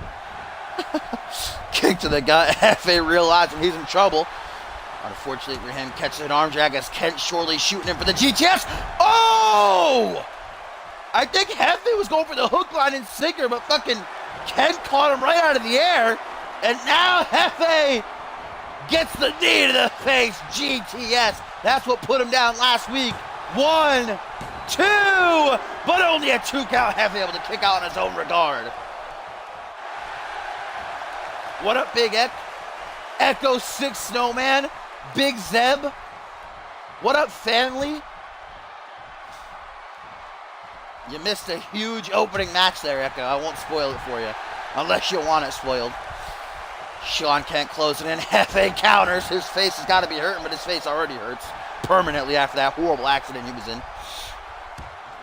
Kick to the gut. Jefe realizes he's in trouble. Unfortunately for him, catches an arm drag as Kent shortly shooting him for the GTS. Oh! I think Jefe was going for the hook, line, and sinker, but fucking Kent caught him right out of the air. And now Jefe gets the knee to the face. GTS. That's what put him down last week. 1, 2, but only a 2 count. Jefe able to kick out in his own regard. What up, Big Ek? Echo 6 Snowman. Big Zeb. What up, family? You missed a huge opening match there, Echo. I won't spoil it for you, unless you want it spoiled. Sean Kent closing in. Jefe counters. His face has got to be hurting, but his face already hurts permanently after that horrible accident he was in.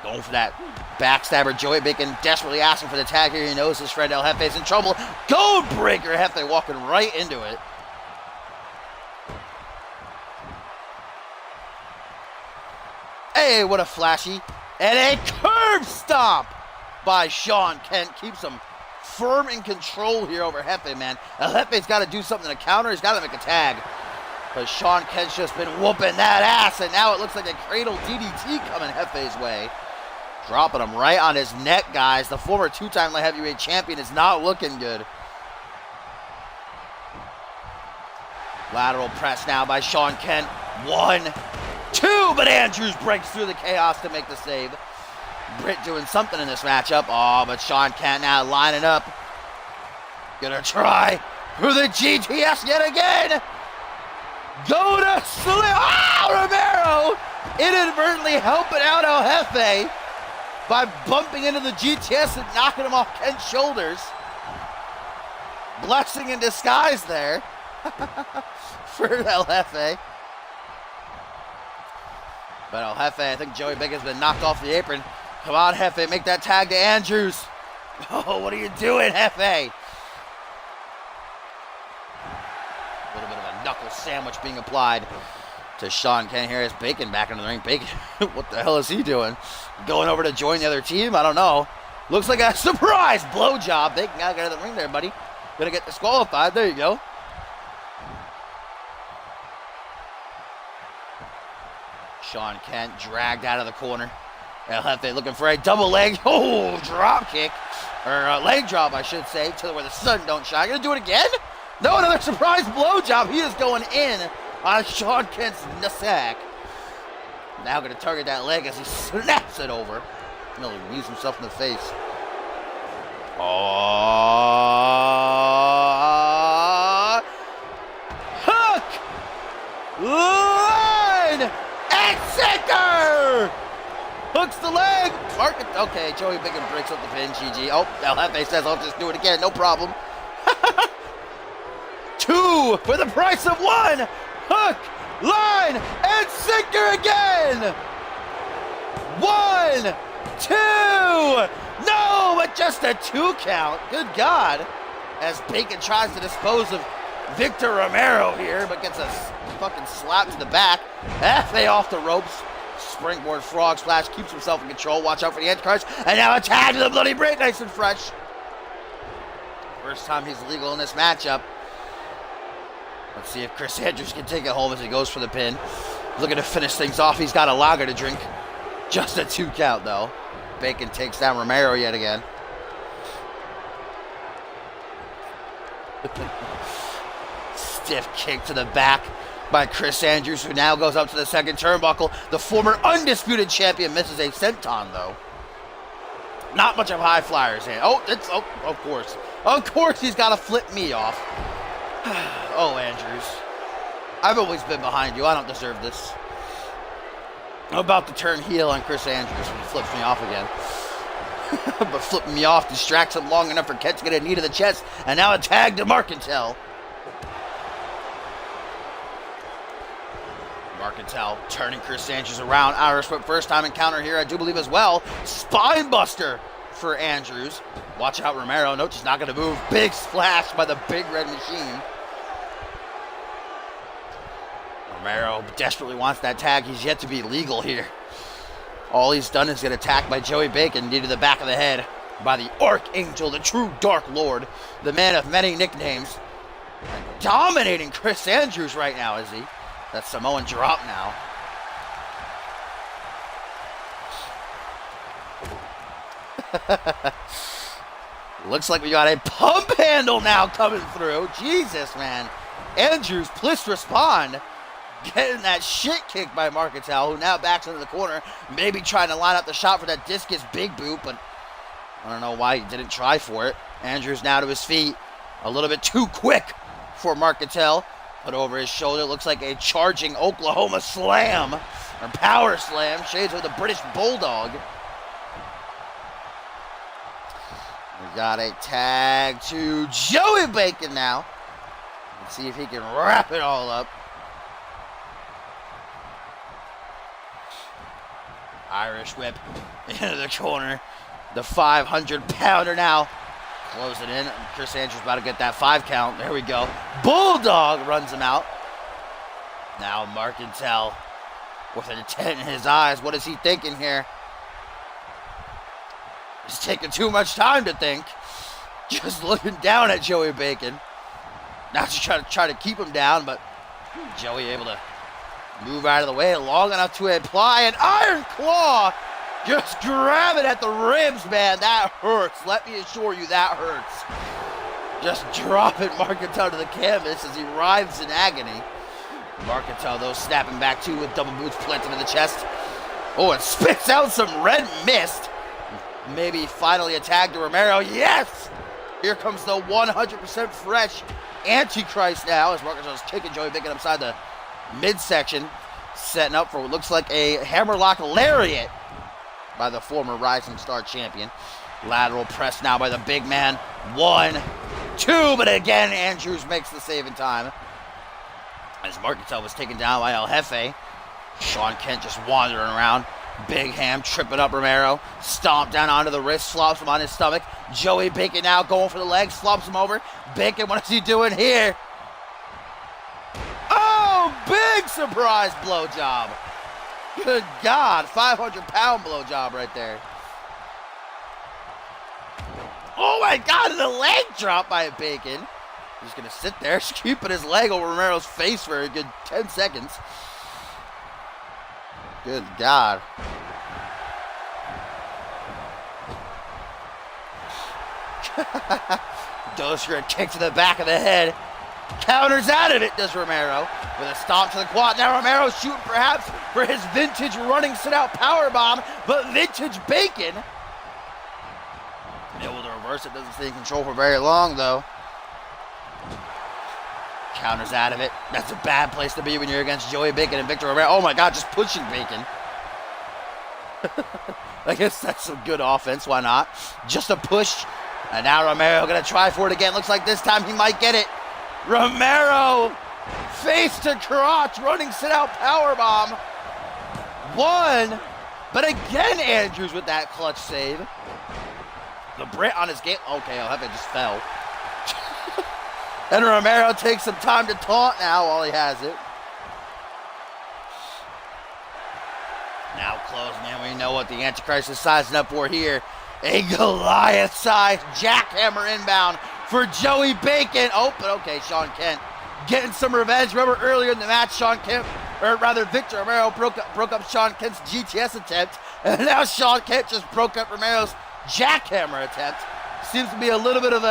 Going for that backstabber. Joey Bacon desperately asking for the tag here. He knows his friend El Jefe's in trouble. Gold breaker. Jefe walking right into it. Hey, what a flashy. And a curb stomp by Sean Kent. Keeps him firm in control here over Jefe, man. El Jefe's got to do something to counter. He's got to make a tag. Because Sean Kent's just been whooping that ass. And now it looks like a cradle DDT coming Jefe's way. Dropping him right on his neck, guys. The former two-time light heavyweight champion is not looking good. Lateral press now by Sean Kent. 1, 2, but Andrews breaks through the chaos to make the save. Britt doing something in this matchup. Oh, but Sean Kent now lining up. Gonna try for the GTS yet again. Go to Slim. Oh, Romero inadvertently helping out El Jefe by bumping into the GTS and knocking him off Kent's shoulders. Blessing in disguise there for El Jefe. But El Jefe, I think Joey Bacon's been knocked off the apron. Come on, Jefe, make that tag to Andrews. Oh, what are you doing, Jefe? A little bit of a knuckle sandwich being applied to Sean Kent here as Bacon back into the ring. Bacon, what the hell is he doing? Going over to join the other team? I don't know. Looks like a surprise blowjob. Bacon got to get out of the ring there, buddy. Gonna get disqualified. There you go. Sean Kent dragged out of the corner. El Jefe looking for a double leg. Oh, drop kick. Or leg drop, I should say, to where the sun don't shine. Gonna do it again? No, another surprise blowjob. He is going in on Sean Kent's nutsack. Now gonna target that leg as he snaps it over. Really knees himself in the face. Oh, hook, line, and sinker. Hooks the leg. Okay, Joey Bacon breaks up the pin. GG. Oh, El Jefe says I'll just do it again. No problem. 2 for the price of 1. Hook, line, and sinker again. 1, 2. No, but just a 2 count. Good God. As Bacon tries to dispose of Victor Romero here, but gets a fucking slap to the back. Jefe off the ropes. Springboard frog splash, keeps himself in control. Watch out for the edge cards. And now a tag to the Bloody Britt, nice and fresh. First time he's legal in this matchup. Let's see if Chris Andrews can take it home as he goes for the pin. Looking to finish things off. He's got a lager to drink. Just a 2 count, though. Bacon takes down Romero yet again. Stiff kick to the back by Chris Andrews, who now goes up to the second turnbuckle. The former undisputed champion misses a senton, though. Not much of high flyers here. Oh, of course. Of course he's got to flip me off. Oh, Andrews. I've always been behind you. I don't deserve this. I'm about to turn heel on Chris Andrews when he flips me off again. But flipping me off distracts him long enough for Kent to get a knee to the chest. And now a tag to Marcantel. Marcantel turning Chris Andrews around. Irish whip first time encounter here, I do believe as well. Spine buster for Andrews. Watch out, Romero. No, just not going to move. Big splash by the big red machine. Romero desperately wants that tag. He's yet to be legal here. All he's done is get attacked by Joey Bacon, knee to the back of the head by the Archangel, the true Dark Lord, the man of many nicknames. And dominating Chris Andrews right now, is he? That Samoan drop now. Looks like we got a pump handle now coming through. Jesus, man. Andrews, please respond. Getting that shit kicked by Marcantel, who now backs into the corner. Maybe trying to line up the shot for that discus big boot, but I don't know why he didn't try for it. Andrews now to his feet. A little bit too quick for Marcantel. Put over his shoulder. Looks like a charging Oklahoma slam. Or power slam. Shades of the British Bulldog. We got a tag to Joey Bacon now. Let's see if he can wrap it all up. Irish whip into the corner. The 500-pounder now. Close it in. Chris Andrews about to get that 5 count. There we go. Bulldog runs him out. Now Marcantel with an intent in his eyes. What is he thinking here? He's taking too much time to think. Just looking down at Joey Bacon. Not to try to keep him down, but Joey able to move out of the way long enough to apply an iron claw. Just grab it at the ribs, man. That hurts. Let me assure you, that hurts. Just dropping Marcantel to the canvas as he writhes in agony. Marcantel, though, snapping back too with double boots planted in the chest. Oh, and spits out some red mist. Maybe finally a tag to Romero. Yes! Here comes the 100% fresh Antichrist now as Marcantel is kicking Joey Bacon upside the midsection, setting up for what looks like a hammerlock lariat by the former Rising Star champion. Lateral press now by the big man. 1, 2, but again, Andrews makes the save in time. As Marcantel was taken down by El Jefe, Sean Kent just wandering around. Big Ham tripping up Romero. Stomp down onto the wrist, flops him on his stomach. Joey Bacon now going for the legs, flops him over. Bacon, what is he doing here? Oh, big surprise blowjob. Good God, 500-pound blowjob right there. Oh my God, the leg drop by Bacon. He's gonna sit there, keeping his leg over Romero's face for a good 10 seconds. Good God. Dozier a kick to the back of the head. Counters out of it, does Romero. With a stomp to the quad. Now Romero shooting perhaps for his vintage running sit-out powerbomb, but vintage Bacon able to reverse it. Doesn't stay in control for very long, though. Counters out of it. That's a bad place to be when you're against Joey Bacon and Victor Romero. Oh my God, just pushing Bacon. I guess that's some good offense. Why not? Just a push. And now Romero going to try for it again. Looks like this time he might get it. Romero, face to crotch, running sit-out powerbomb. 1, but again Andrews with that clutch save. The Brit on his game. Okay, El Jefe just fell. And Romero takes some time to taunt now while he has it. Now close, man. We know what the Antichrist is sizing up for here. A Goliath-sized jackhammer inbound for Joey Bacon. Oh, but okay, Sean Kent getting some revenge. Remember earlier in the match, Sean Kent, or rather Victor Romero broke up Sean Kent's GTS attempt. And now Sean Kent just broke up Romero's jackhammer attempt. Seems to be a little bit of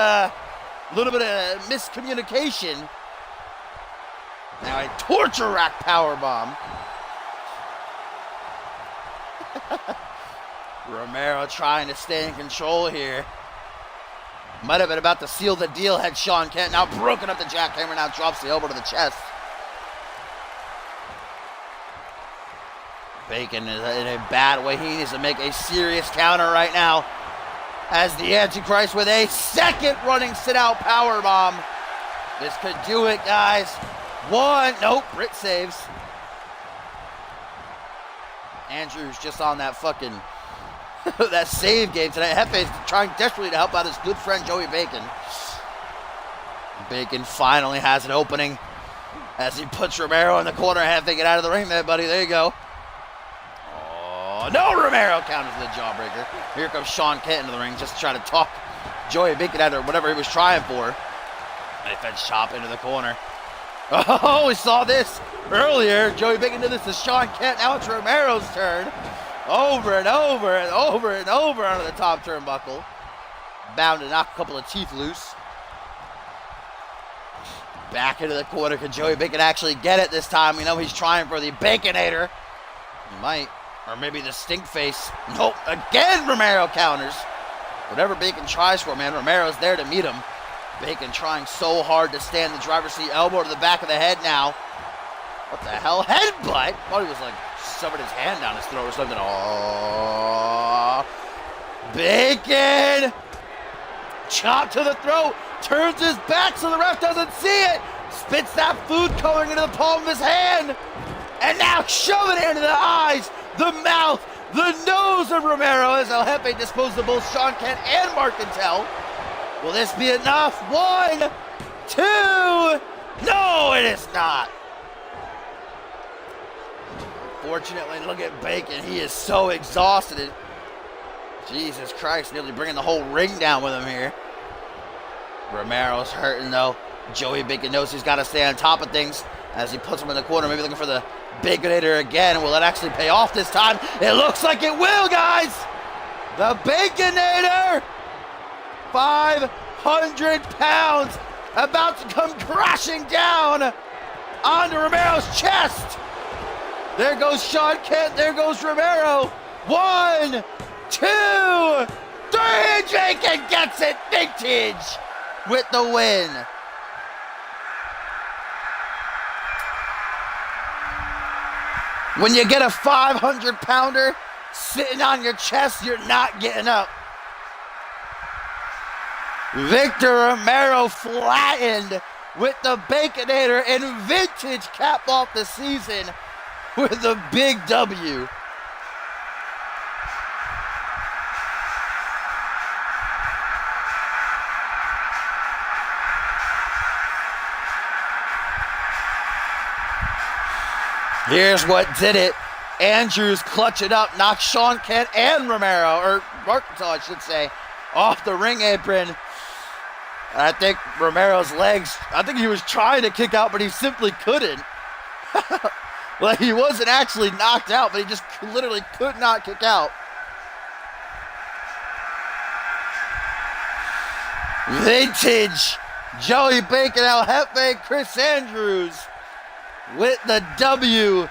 miscommunication. Now a torture rack powerbomb. Romero trying to stay in control here. Might have been about to seal the deal had Sean Kent now broken up the jackhammer, now drops the elbow to the chest. Bacon is in a bad way. He needs to make a serious counter right now. As the Antichrist with a second running sit-out powerbomb. This could do it, guys. 1, nope, Britt saves. Andrews just on that fucking, that save game tonight. Jefe is trying desperately to help out his good friend Joey Bacon. Bacon finally has an opening as he puts Romero in the corner. Jefe, get out of the ring there, buddy. There you go. No, Romero counters the jawbreaker. Here comes Sean Kent into the ring just to try to talk Joey Bacon out of whatever he was trying for. And he fed chop into the corner. Oh, we saw this earlier. Joey Bacon did this to Sean Kent. Now it's Romero's turn. Over and over and over and over onto the top turnbuckle. Bound to knock a couple of teeth loose. Back into the corner. Can Joey Bacon actually get it this time? We know he's trying for the Baconator. He might. Or maybe the stink face. Nope. Again, Romero counters. Whatever Bacon tries for, man, Romero's there to meet him. Bacon trying so hard to stay in the driver's seat. Elbow to the back of the head now. What the hell? Headbutt? Thought he was like shoving his hand down his throat or something. Oh. Bacon. Chop to the throat. Turns his back so the ref doesn't see it. Spits that food coloring into the palm of his hand. And now shoving it into the eyes, the mouth, the nose of Romero as El Jefe disposed of both Sean Kent and Marcantel. Will this be enough? 1, 2. No, it is not. Fortunately, look at Bacon. He is so exhausted. Jesus Christ, nearly bringing the whole ring down with him here. Romero's hurting, though. Joey Bacon knows he's got to stay on top of things. as he puts him in the corner, maybe looking for the Baconator again. Will it actually pay off this time? It looks like it will, guys! The Baconator, 500 pounds, about to come crashing down onto Romero's chest. There goes Sean Kent, there goes Romero. 1, 2, 3, Jenkins gets it, Vintage with the win. When you get a 500-pounder sitting on your chest, you're not getting up. Victor Romero flattened with the Baconator, and Vintage cap off the season with a big W. Here's what did it. Andrews clutch it up, knocked Sean Kent and Romero, or Arkansas I should say, off the ring apron. I think Romero's legs, I think he was trying to kick out, but he simply couldn't. Like, he wasn't actually knocked out, but he just literally could not kick out. Vintage Joey Bacon, El Jefe, Chris Andrews with the W.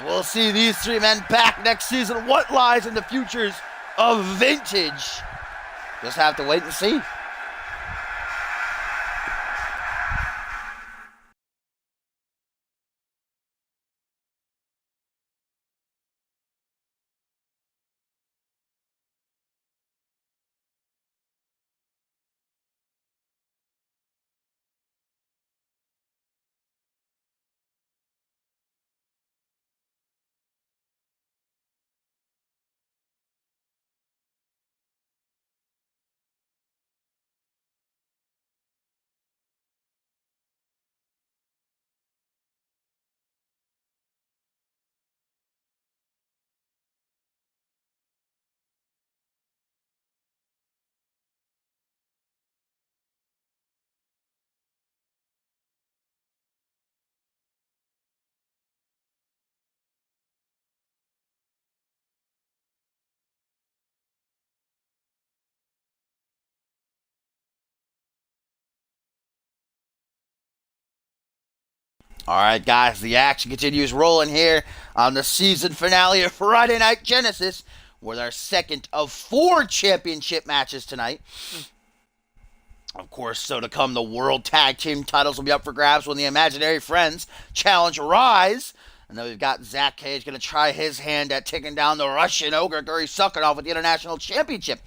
We'll see these three men back next season. What lies in the futures of Vintage? Just have to wait and see. All right, guys, the action continues rolling here on the season finale of Friday Night Genesis with our second of 4 championship matches tonight. Of course, so to come, the World Tag Team titles will be up for grabs when the Imaginary Friends challenge Rise. And then we've got Zach Cage going to try his hand at taking down the Russian Ogre, Guri Sukhanov, with the International Championship.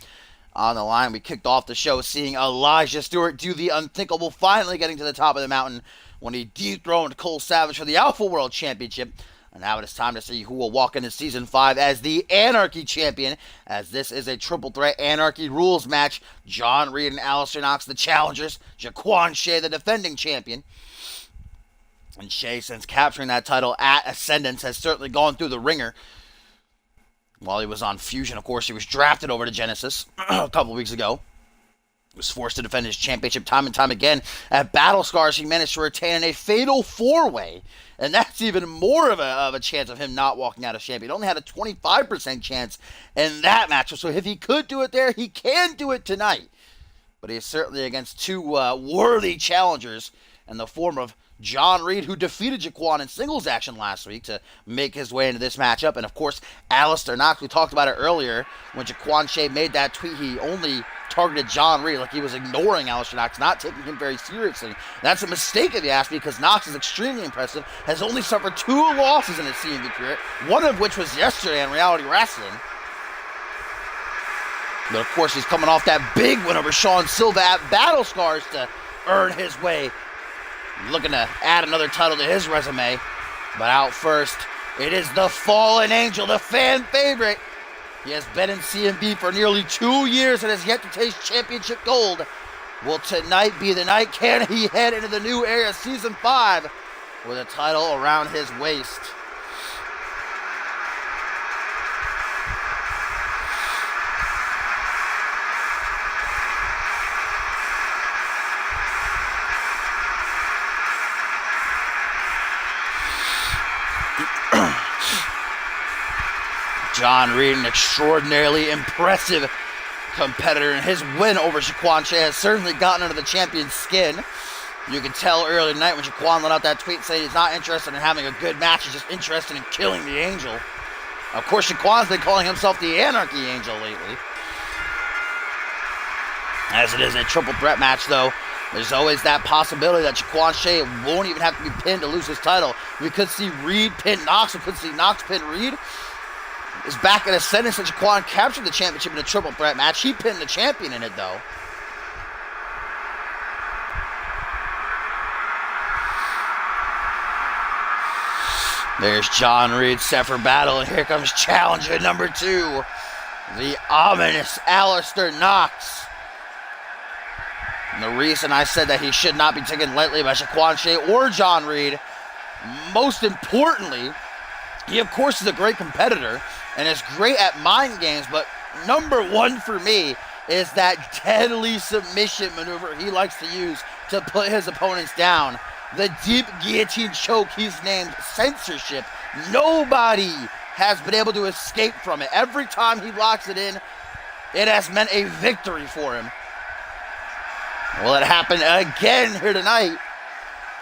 On the line, we kicked off the show seeing Elijah Stewart do the unthinkable, finally getting to the top of the mountain when he dethroned Cole Savage for the Alpha World Championship. And now it is time to see who will walk into Season 5 as the Anarchy Champion, as this is a triple threat Anarchy Rules match. John Reed and Alistair Knox, the challengers. Jaquan Shea, the defending champion. And Shea, since capturing that title at Ascendance, has certainly gone through the ringer. While he was on Fusion, of course, he was drafted over to Genesis a couple weeks ago. He was forced to defend his championship time and time again. At Battle Scars, he managed to retain in a fatal 4-way. And that's even more of a chance of him not walking out as champion. He only had a 25% chance in that match. So if he could do it there, he can do it tonight. But he's certainly against two worthy challengers in the form of John Reed, who defeated Jaquan in singles action last week to make his way into this matchup. And, of course, Alistair Knox. We talked about it earlier. When Jaquan Shea made that tweet, he only targeted John Reed, like he was ignoring Alistair Knox, not taking him very seriously. That's a mistake if you ask me, because Knox is extremely impressive, has only suffered 2 losses in his CMV career, one of which was yesterday in Reality Wrestling. But, of course, he's coming off that big win over Sean Silva at Battle Scars to earn his way, looking to add another title to his resume. But out first, it is the Fallen Angel, the fan favorite. He has been in CMB for nearly 2 years and has yet to taste championship gold. Will tonight be the night? Can he head into the new era, Season 5, with a title around his waist? John Reed, an extraordinarily impressive competitor, and his win over Jaquan Shea has certainly gotten under the champion's skin. You can tell earlier tonight when Jaquan let out that tweet saying he's not interested in having a good match, he's just interested in killing the Angel. Of course, Jaquan's been calling himself the Anarchy Angel lately. As it is a triple threat match, though, there's always that possibility that Jaquan Shea won't even have to be pinned to lose his title. We could see Reed pin Knox, we could see Knox pin Reed. Is back in a sentence that Jaquan captured the championship in a triple threat match. He pinned the champion in it, though. There's John Reed set for battle, and here comes challenger number 2, the ominous Alistair Knox. And the reason I said that he should not be taken lightly by Jaquan Shea or John Reed, most importantly, he of course is a great competitor and is great at mind games, but number 1 for me is that deadly submission maneuver he likes to use to put his opponents down. The deep guillotine choke he's named censorship. Nobody has been able to escape from it. Every time he locks it in, it has meant a victory for him. Will it happen again here tonight?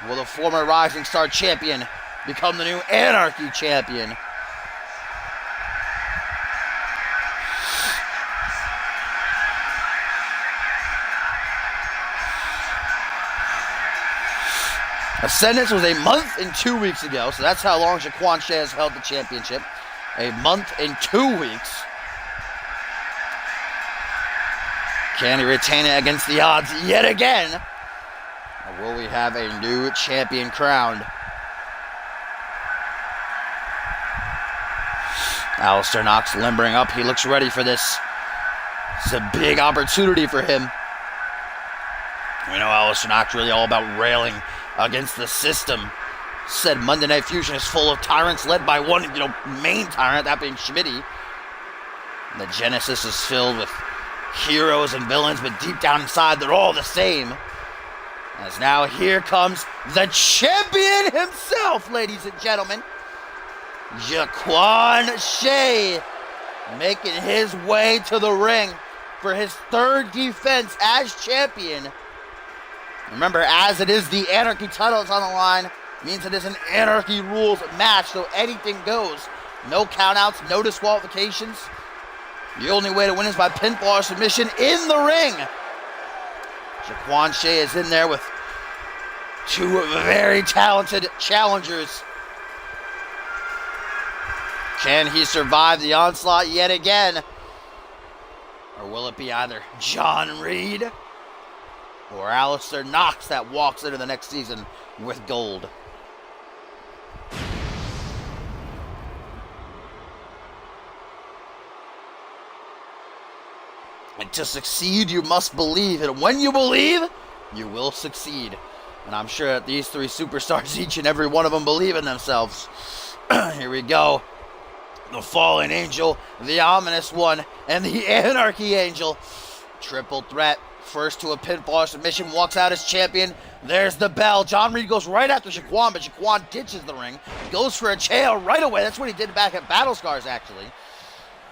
Will the former Rising Star champion become the new Anarchy champion? Ascendance was a month and 2 weeks ago, so that's how long Jaquan Shea has held the championship. A month and 2 weeks. Can he retain it against the odds yet again? Or will we have a new champion crowned? Alistair Knox limbering up. He looks ready for this. It's a big opportunity for him. We know Alistair Knox really all about railing against the system. Said Monday Night Fusion is full of tyrants led by one, main tyrant, that being Schmitty. The Genesis is filled with heroes and villains, but deep down inside, they're all the same. As now here comes the champion himself, ladies and gentlemen. Jaquan Shea making his way to the ring for his 3rd defense as champion. Remember, as it is the Anarchy title that's on the line, means it is an Anarchy rules match, so anything goes. No countouts, no disqualifications. The only way to win is by pinfall or submission in the ring. Jaquan Shea is in there with 2 very talented challengers. Can he survive the onslaught yet again? Or will it be either John Reed or Alistair Knox that walks into the next season with gold? And to succeed, you must believe. And when you believe, you will succeed. And I'm sure that these 3 superstars, each and every one of them, believe in themselves. Here we go. The Fallen Angel, the Ominous One, and the Anarchy Angel. Triple threat. First to a pinfall submission, walks out as champion. There's the bell. John Reed goes right after Jaquan, but Jaquan ditches the ring. Goes for a chair right away. That's what he did back at Battle Scars, actually.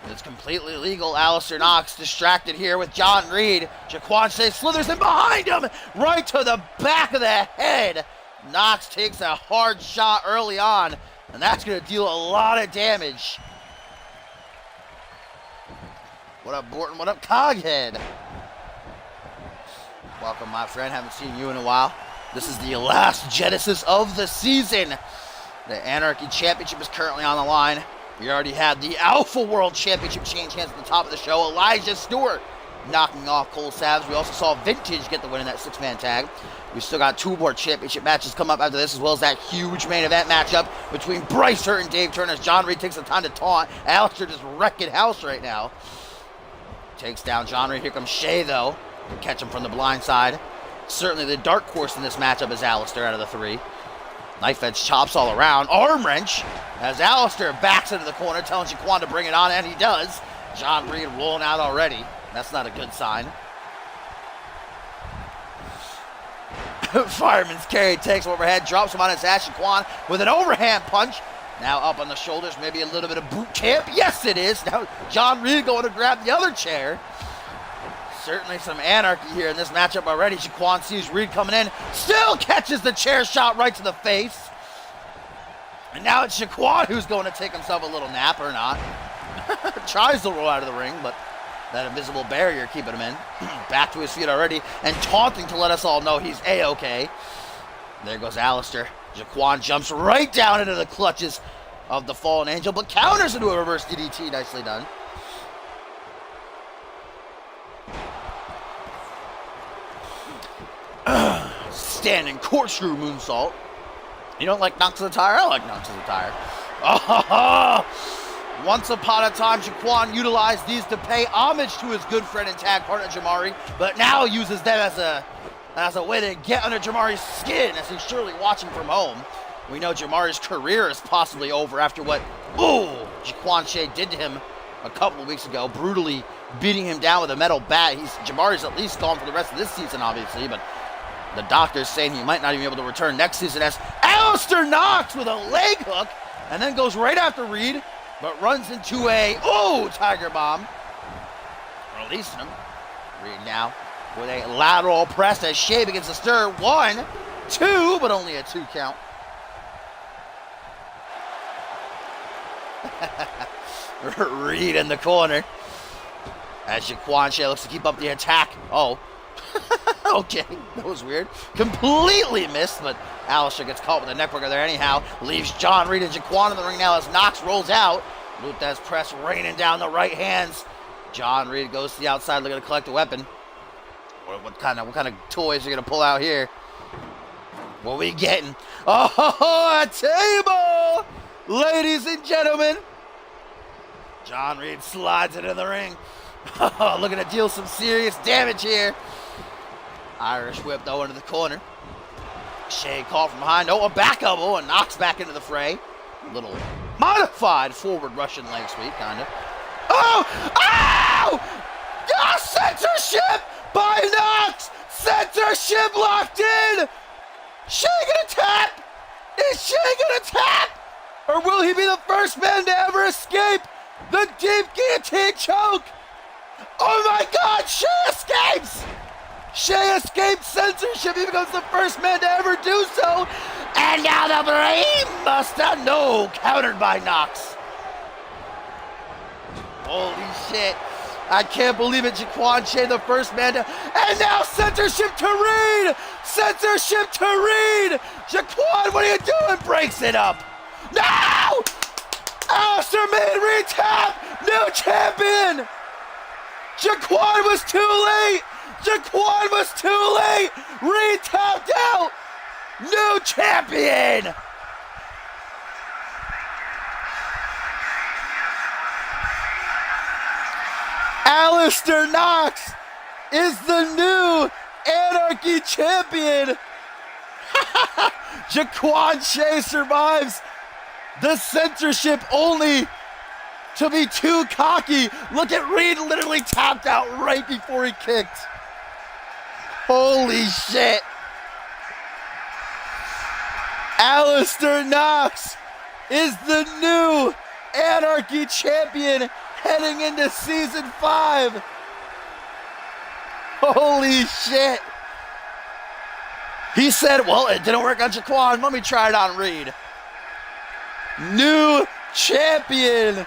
It's completely legal. Alistair Knox distracted here with John Reed. Jaquan Shea slithers in behind him, right to the back of the head. Knox takes a hard shot early on, and that's going to deal a lot of damage. What up, Borton? What up, Coghead? Welcome, my friend. Haven't seen you in a while. This is the last Genesis of the season. The Anarchy Championship is currently on the line. We already had the Alpha World Championship change hands at the top of the show. Elijah Stewart knocking off Cole Savage. We also saw Vintage get the win in that 6-man tag. We still got 2 more championship matches come up after this, as well as that huge main event matchup between Bryce Hurt and Dave Turner, as John Reed takes the time to taunt. Alistair just wrecking house right now. Takes down John Reed. Here comes Shea, though, to catch him from the blind side. Certainly the dark horse in this matchup is Alistair out of the 3. Knife edge chops all around. Arm wrench as Alistair backs into the corner, telling Jaquan to bring it on, and he does. John Reed rolling out already. That's not a good sign. Fireman's carry takes overhead, drops him on his ass. Jaquan with an overhand punch. Now up on the shoulders, maybe a little bit of boot camp. Yes, it is. Now John Reed going to grab the other chair. Certainly some anarchy here in this matchup already. Jaquan sees Reed coming in, still catches the chair shot right to the face. And now it's Jaquan who's going to take himself a little nap, or not. Tries to roll out of the ring, but that invisible barrier keeping him in. Back to his feet already, and taunting to let us all know he's A-okay. There goes Alistair. Jaquan jumps right down into the clutches of the Fallen Angel, but counters into a reverse DDT. Nicely done. Standing corkscrew moonsault. You don't like Knox to the tire? I like Knox to the tire. Oh, once upon a time, Jaquan utilized these to pay homage to his good friend and tag partner Jamari, but now uses them as a way to get under Jamari's skin, as he's surely watching from home. We know Jamari's career is possibly over after what Jaquan Shea did to him a couple of weeks ago, brutally beating him down with a metal bat. Jamari's at least gone for the rest of this season, obviously, but the doctor's saying he might not even be able to return next season, as Alistair Knox with a leg hook, and then goes right after Reed, but runs into a, Tiger Bomb. Releasing him. Reed now with a lateral press as Shea begins to stir. 1, 2, but only a 2 count. Reed in the corner as Jaquan Shea looks to keep up the attack. Okay, that was weird. Completely missed, but Alistair gets caught with a neckbreaker there anyhow. Leaves John Reed and Jaquan in the ring now as Knox rolls out. Luthez press raining down the right hands. John Reed goes to the outside looking to collect a weapon. What kind of toys are going to pull out here? What are we getting? A table! Ladies and gentlemen. John Reed slides it in the ring. Looking to deal some serious damage here. Irish whip though into the corner. Shea caught from behind. A back elbow and knocks back into the fray. A little modified forward Russian leg sweep, kind of. Censorship by Knox! Censorship locked in! Shea gonna tap? Is Shea gonna tap? Or will he be the first man to ever escape the deep guillotine choke? Oh my God, Shea escapes! Shea escaped censorship. He becomes the first man to ever do so. And now the Brain Buster, no, countered by Knox. Holy shit. I can't believe it. Jaquan Shea, the first man to, and now censorship to Reed. Censorship to Reed. Jaquan, what are you doing? Breaks it up. No! Alistair made Reed tap. New champion. Jaquan was too late. Jaquan was too late. Reed tapped out. New champion. Alistair Knox is the new Anarchy champion. Jaquan Shea survives the censorship only to be too cocky. Look at Reed, literally tapped out right before he kicked. Holy shit. Alistair Knox is the new Anarchy champion heading into season 5. Holy shit. He said, well, it didn't work on Jaquan. Let me try it on Reed. New champion.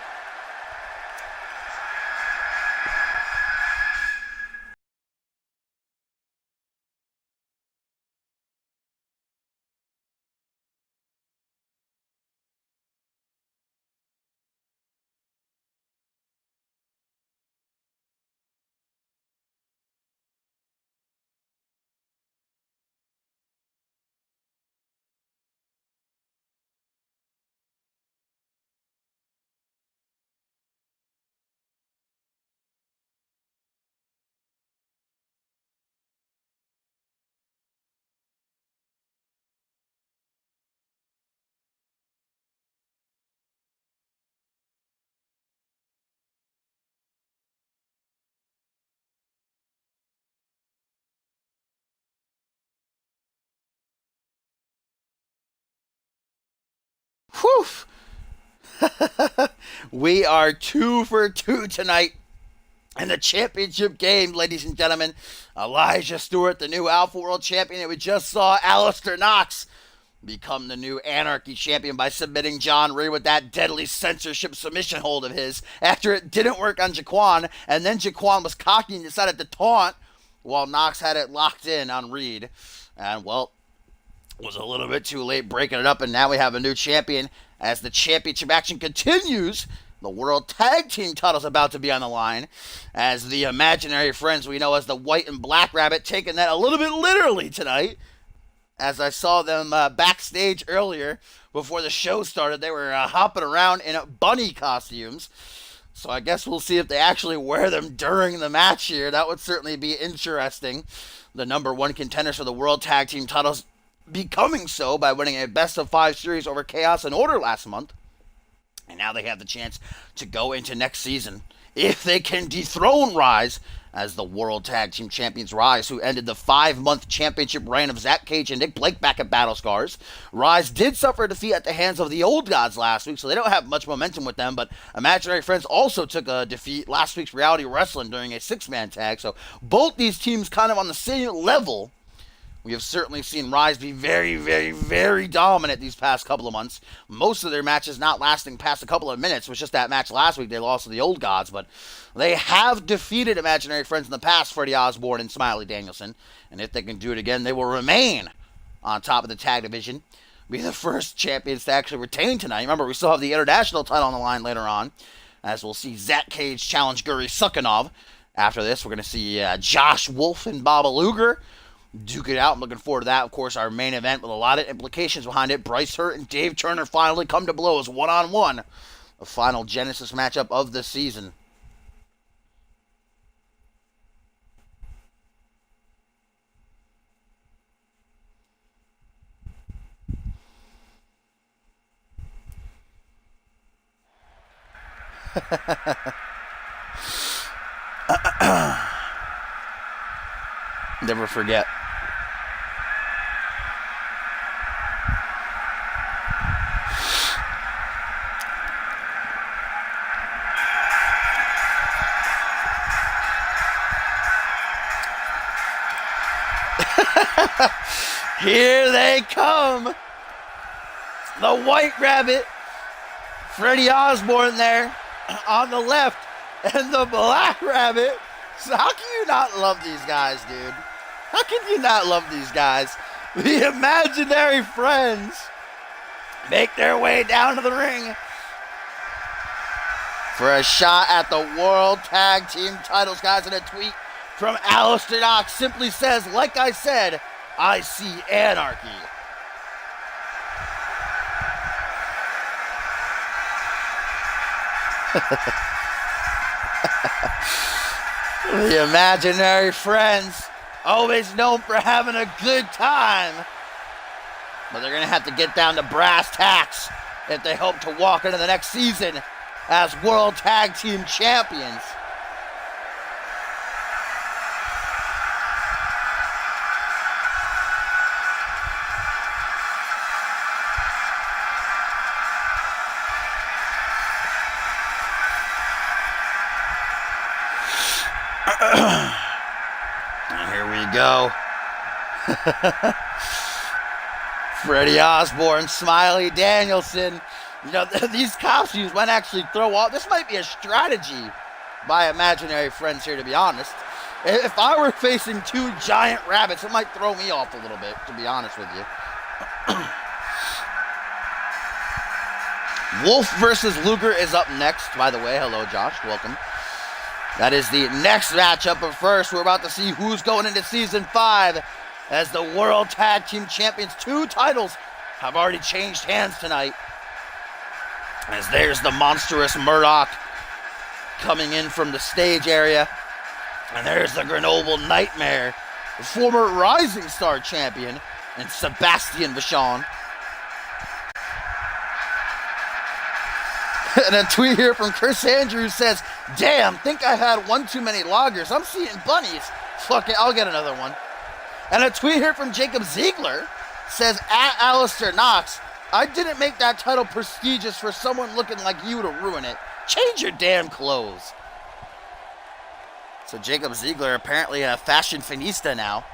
Whew. We are 2 for 2 tonight in the championship game, ladies and gentlemen. Elijah Stewart, the new Alpha World Champion, and we just saw Alistair Knox become the new Anarchy Champion by submitting John Reed with that deadly censorship submission hold of his after it didn't work on Jaquan, and then Jaquan was cocky and decided to taunt while Knox had it locked in on Reed. And, well, was a little bit too late breaking it up, and now we have a new champion as the championship action continues. The World Tag Team title's about to be on the line as the imaginary friends we know as the White and Black Rabbit taking that a little bit literally tonight. As I saw them backstage earlier before the show started, they were hopping around in bunny costumes. So I guess we'll see if they actually wear them during the match here. That would certainly be interesting. The number one contenders for the World Tag Team titles becoming so by winning a best-of-5 series over Chaos and Order last month. And now they have the chance to go into next season if they can dethrone Rise as the World Tag Team Champions. Rise, who ended the 5-month championship reign of Zach Cage and Nick Blake back at Battle Scars. Rise did suffer a defeat at the hands of the Old Gods last week, so they don't have much momentum with them, but Imaginary Friends also took a defeat last week's Reality Wrestling during a 6-man tag, so both these teams kind of on the same level. We have certainly seen Rise be very, very, very dominant these past couple of months. Most of their matches not lasting past a couple of minutes. It was just that match last week they lost to the Old Gods, but they have defeated Imaginary Friends in the past, Freddie Osborne and Smiley Danielson. And if they can do it again, they will remain on top of the tag division. Be the first champions to actually retain tonight. Remember, we still have the international title on the line later on, as we'll see Zach Cage challenge Guri Sukhanov. After this, we're going to see Josh Wolf and Baba Luger duke it out. I'm looking forward to that. Of course, our main event with a lot of implications behind it. Bryce Hurt and Dave Turner finally come to blows one-on-one. The final Genesis matchup of the season. Never forget. Here they come. The White Rabbit. Freddie Osborne there on the left. And the Black Rabbit. So how can you not love these guys, dude? How can you not love these guys? The imaginary friends make their way down to the ring for a shot at the World Tag Team titles, guys. And a tweet from Alistair Knox simply says, like I said, I see anarchy. The imaginary friends, always known for having a good time. But they're going to have to get down to brass tacks if they hope to walk into the next season as World Tag Team Champions. Here we go. Freddie Osborne, Smiley Danielson. You know, these costumes might actually throw off. This might be a strategy by imaginary friends here, to be honest. If I were facing two giant rabbits, it might throw me off a little bit, to be honest with you. Wolf versus Luger is up next, by the way. Hello, Josh. Welcome. That is the next matchup, but first we're about to see who's going into Season 5 as the World Tag Team Champions. 2 titles have already changed hands tonight. As there's the monstrous Murdoch coming in from the stage area. And there's the Grenoble Nightmare, the former Rising Star champion, and Sebastian Vachon. And a tweet here from Chris Andrews says, damn, think I had one too many loggers. I'm seeing bunnies. Fuck it, I'll get another one. And a tweet here from Jacob Ziegler says, at Alistair Knox, I didn't make that title prestigious for someone looking like you to ruin it. Change your damn clothes. So Jacob Ziegler, apparently a fashion finista now,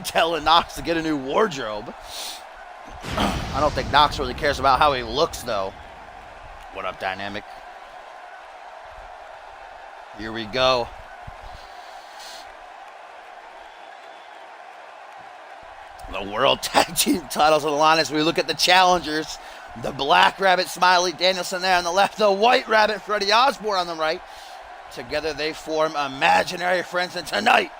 telling Knox to get a new wardrobe. I don't think Knox really cares about how he looks, though. What up, Dynamic? Here we go. The World Tag Team titles on the line as we look at the challengers. The Black Rabbit, Smiley Danielson there on the left. The White Rabbit, Freddie Osborne on the right. Together they form imaginary friends, and tonight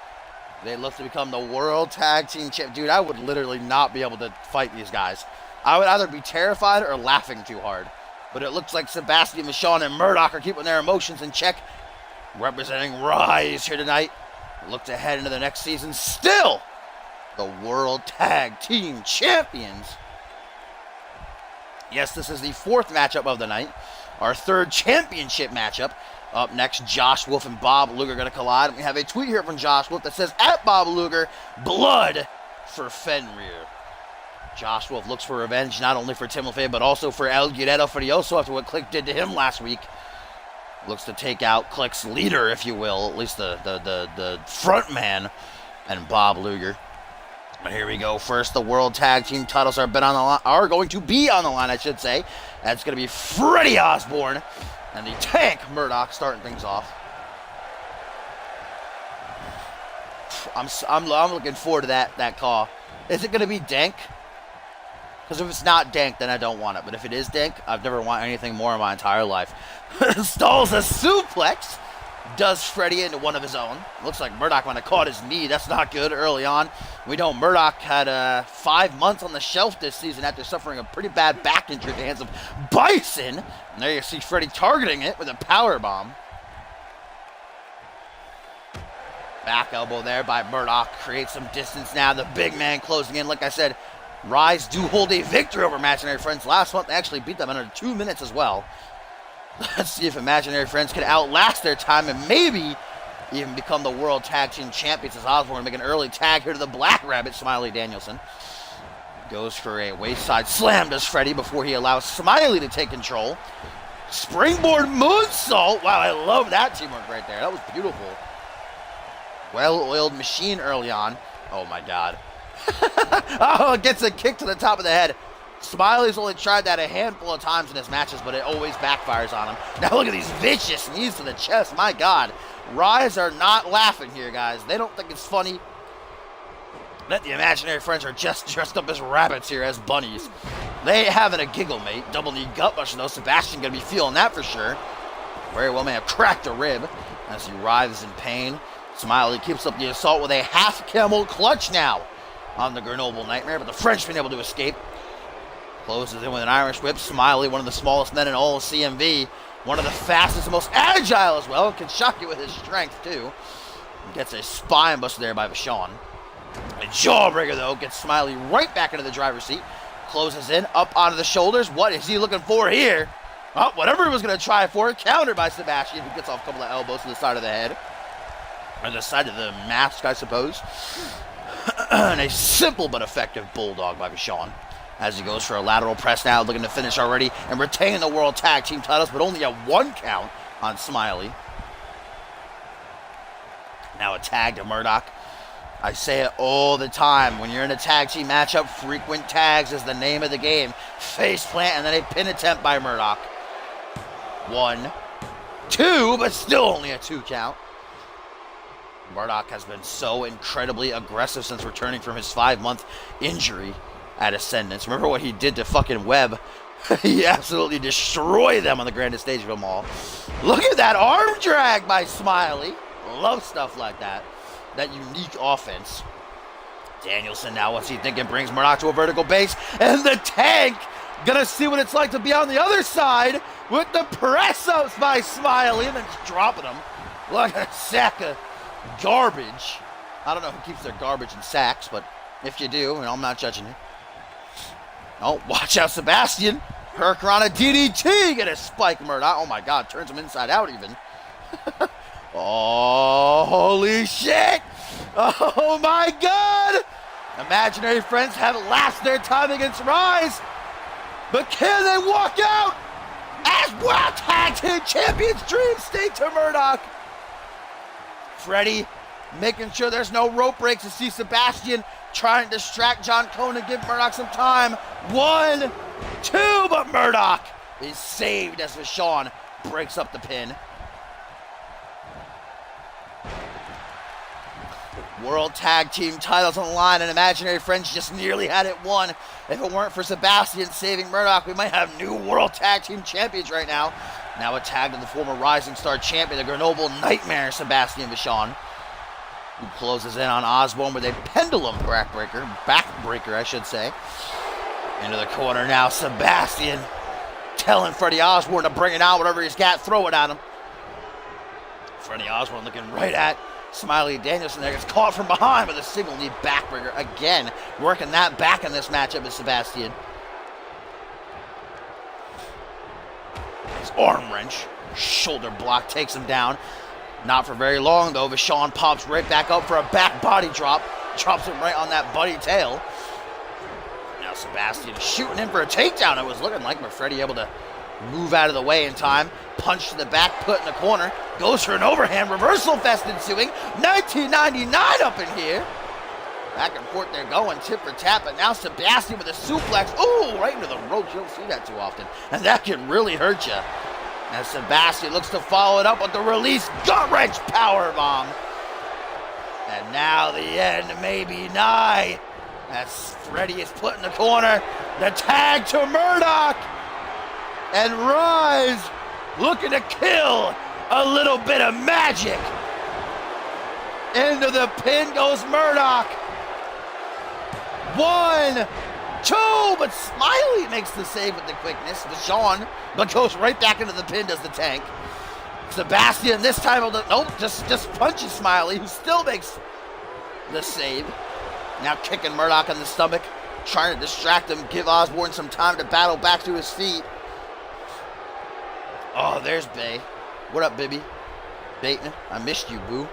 they look to become the World Tag Team Champ. Dude, I would literally not be able to fight these guys. I would either be terrified or laughing too hard. But it looks like Sebastian, Michon, and Murdoch are keeping their emotions in check. Representing Rise here tonight. Look to head into the next season. Still the World Tag Team Champions. Yes, this is the fourth matchup of the night. Our third championship matchup. Up next, Josh Wolf and Bob Luger are going to collide. We have a tweet here from Josh Wolf that says, at Bob Luger, blood for Fenrir. Josh Wolf looks for revenge not only for Tim LaFay, but also for El Guerrero Furioso after what Click did to him last week. Looks to take out Click's leader, if you will, at least the front man, and Bob Luger. But here we go. First, the World Tag Team titles are going to be on the line, I should say. That's going to be Freddie Osborne and the Tank Murdoch starting things off. I'm looking forward to that call. Is it going to be Dank? Because if it's not Dank, then I don't want it. But if it is Dank, I've never wanted anything more in my entire life. Stalls a suplex. Does Freddie into one of his own. Looks like Murdoch might have caught his knee. That's not good early on. We know Murdoch had 5 months on the shelf this season after suffering a pretty bad back injury at the hands of Bison. And there you see Freddie targeting it with a power bomb. Back elbow there by Murdoch. Creates some distance now. The big man closing in. Like I said, Rise do hold a victory over Imaginary Friends. Last month, they actually beat them under 2 minutes as well. Let's see if Imaginary Friends can outlast their time and maybe even become the World Tag Team Champions, as Osborne make an early tag here to the Black Rabbit, Smiley Danielson. Goes for a wayside slam, does Freddie, before he allows Smiley to take control. Springboard moonsault. Wow, I love that teamwork right there. That was beautiful. Well-oiled machine early on. Oh, my God. Oh, it gets a kick to the top of the head. Smiley's only tried that a handful of times in his matches, but it always backfires on him. Now look at these vicious knees to the chest. My God. Rise are not laughing here, guys. They don't think it's funny that the Imaginary Friends are just dressed up as rabbits here, as bunnies. They ain't having a giggle, mate. Double knee gut buster, though. Sebastian going to be feeling that for sure. Very well may have cracked a rib as he writhes in pain. Smiley keeps up the assault with a half camel clutch now on the Grenoble Nightmare, but the Frenchman able to escape. Closes in with an Irish whip. Smiley, one of the smallest men in all of CMV. One of the fastest and most agile as well. Can shock you with his strength, too. Gets a spine buster there by Vachon. A jawbreaker, though, gets Smiley right back into the driver's seat. Closes in, up onto the shoulders. What is he looking for here? Oh, whatever he was going to try for, countered by Sebastian, who gets off a couple of elbows to the side of the head. Or the side of the mask, I suppose. And a simple but effective bulldog by Vachon. As he goes for a lateral press now, looking to finish already and retain the World Tag Team titles, but only a 1 count on Smiley. Now a tag to Murdoch. I say it all the time. When you're in a tag team matchup, frequent tags is the name of the game. Face plant and then a pin attempt by Murdoch. 1, 2, but still only a 2 count. Murdoch has been so incredibly aggressive since returning from his 5-month injury at Ascendance. Remember what he did to fucking Webb? He absolutely destroyed them on the grandest stage of them all. Look at that arm drag by Smiley. Love stuff like that. That unique offense. Danielson now, what's he thinking? Brings Murdoch to a vertical base. And the Tank gonna see what it's like to be on the other side with the press-ups by Smiley. And then just dropping him like a sack of garbage. I don't know who keeps their garbage in sacks, but if you do, I'm not judging you. Oh, watch out, Sebastian. Hurricane DDT. Get a spike Murdoch. Oh, my God. Turns him inside out even. Oh, holy shit. Oh, my God. Imaginary Friends have lapsed their time against Rise. But can they walk out as World Tag Team Champions? Dreams stay to Murdoch. Freddie making sure there's no rope breaks to see Sebastian trying to distract John Cone and give Murdoch some time. 1, 2, but Murdoch is saved as Vachon breaks up the pin. World Tag Team titles on the line, and Imaginary Friends just nearly had it won. If it weren't for Sebastian saving Murdoch, we might have new World Tag Team Champions right now. Now a tag to the former Rising Star Champion, the Grenoble Nightmare, Sebastian Vachon, who closes in on Osborne with a pendulum backbreaker, I should say. Into the corner now, Sebastian telling Freddie Osborne to bring it out, whatever he's got, throw it at him. Freddie Osborne looking right at Smiley Danielson there, gets caught from behind with a single knee backbreaker. Again, working that back in this matchup is Sebastian. His arm wrench, shoulder block takes him down. Not for very long though. Vachon pops right back up for a back body drop. Drops him right on that buddy tail. Now Sebastian is shooting in for a takedown. It was looking like, but Freddie able to move out of the way in time. Punch to the back, put in the corner. Goes for an overhand reversal fest ensuing. 1999 up in here. Back and forth they're going, tip for tap. But now Sebastian with a suplex. Ooh, right into the ropes. You don't see that too often. And that can really hurt you. As Sebastian looks to follow it up with the release gut wrench powerbomb. And now the end may be nigh. As Freddie is put in the corner. The tag to Murdoch. And Rise looking to kill a little bit of magic. Into the pin goes Murdoch. 1, 2, but Smiley makes the save with the quickness. Vachon, but goes right back into the pin, does the tank. Sebastian this time, just punches Smiley, who still makes the save. Now kicking Murdoch in the stomach, trying to distract him, give Osborne some time to battle back to his feet. Oh, there's Bay. What up, Bibby? Bateman, I missed you, boo.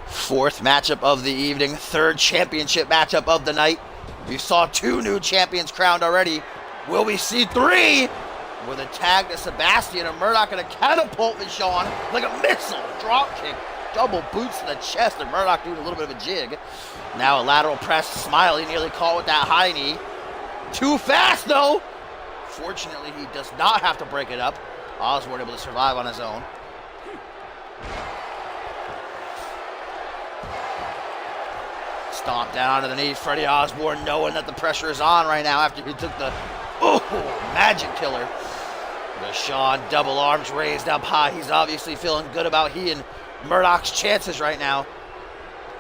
Fourth matchup of the evening, third championship matchup of the night. We saw 2 new champions crowned already. Will we see 3? With a tag to Sebastian and Murdoch and a catapult Vachon like a missile. Drop kick, double boots to the chest, and Murdoch doing a little bit of a jig. Now a lateral press, Smiley nearly caught with that high knee. Too fast though. Fortunately, he does not have to break it up. Osborne able to survive on his own. Stomp down onto the knee. Freddie Osborne knowing that the pressure is on right now after he took the magic killer. Vachon, double arms raised up high. He's obviously feeling good about he and Murdoch's chances right now.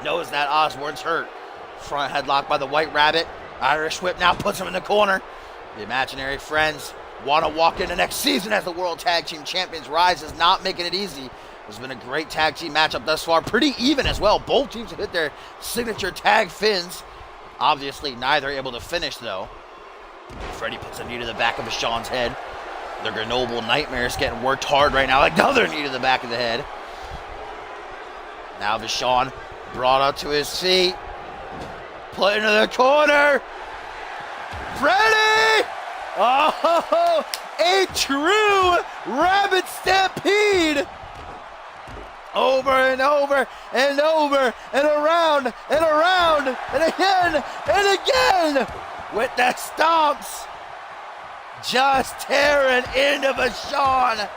Knows that Osborne's hurt. Front headlock by the White Rabbit. Irish whip now puts him in the corner. The Imaginary Friends want to walk into next season as the World Tag Team Champions. Rise is not making it easy. It's been a great tag team matchup thus far. Pretty even as well. Both teams have hit their signature tag fins. Obviously, neither able to finish, though. Freddie puts a knee to the back of Vachon's head. The Grenoble Nightmares getting worked hard right now. Another knee to the back of the head. Now Vachon brought up to his feet. Put into the corner. Freddie! Oh, a true rabbit stampede! Over and over and over and around and around and again and again with the stomps. Just tearing into Vachon.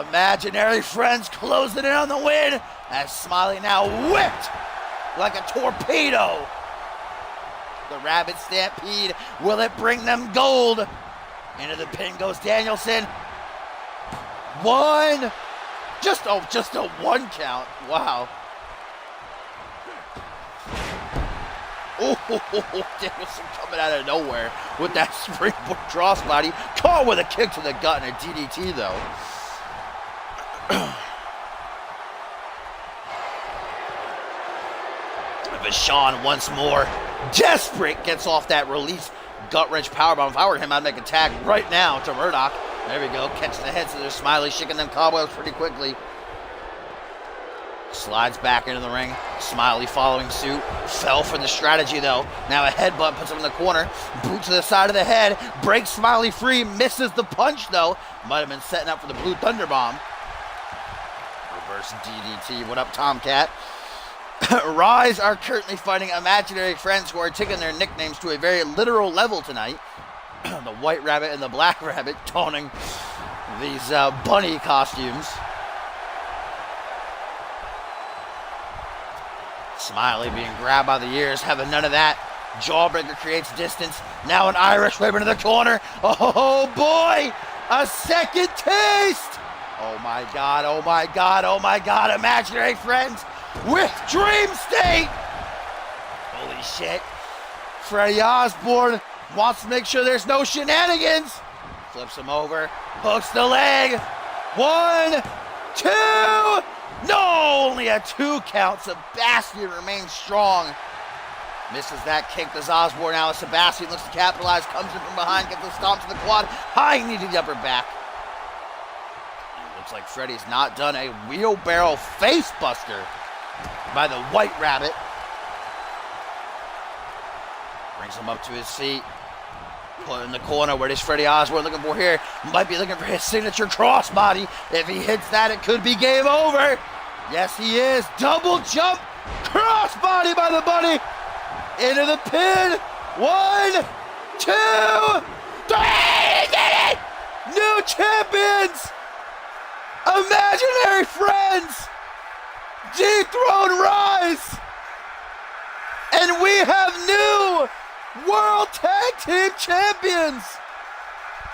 Imaginary Friends closing in on the win as Smiley now whipped like a torpedo. The Rabbit Stampede, will it bring them gold? Into the pin goes Danielson. 1, just a 1 count. Wow. Oh, Danielson coming out of nowhere with that springboard crossbody. Caught with a kick to the gut and a DDT though. Vachon once more, desperate, gets off that release gut wrench powerbomb. If I were him, I'd make a tag right now to Murdoch. There we go, catch the heads of their Smiley, shaking them cobwebs pretty quickly. Slides back into the ring. Smiley following suit. Fell for the strategy though. Now a headbutt puts him in the corner. Boot to the side of the head. Breaks Smiley free. Misses the punch though. Might have been setting up for the Blue Thunder Bomb. Reverse DDT. What up, Tomcat? Rise are currently fighting imaginary friends who are taking their nicknames to a very literal level tonight. The White Rabbit and the Black Rabbit donning these bunny costumes. Smiley being grabbed by the ears, having none of that. Jawbreaker creates distance. Now an Irish whip into the corner. Oh boy! A second taste! Oh my god, oh my god, oh my god. Imaginary friends with Dream State! Holy shit. Freddie Osborne wants to make sure there's no shenanigans. Flips him over. Hooks the leg. 1, 2. No, only a 2 count. Sebastian remains strong. Misses that kick to Osborne. Now Sebastian looks to capitalize. Comes in from behind. Gets a stomp to the quad. High knee to the upper back. And it looks like Freddie's not done a wheelbarrow face buster by the White Rabbit. Brings him up to his feet. Put in the corner. Where is Freddie Osborne looking for here? Might be looking for his signature crossbody. If he hits that, it could be game over. Yes, he is. Double jump. Crossbody by the bunny. Into the pin. 1, 2, 3. He did it! New champions. Imaginary friends. Dethrone Rise. And we have new World Tag Team Champions!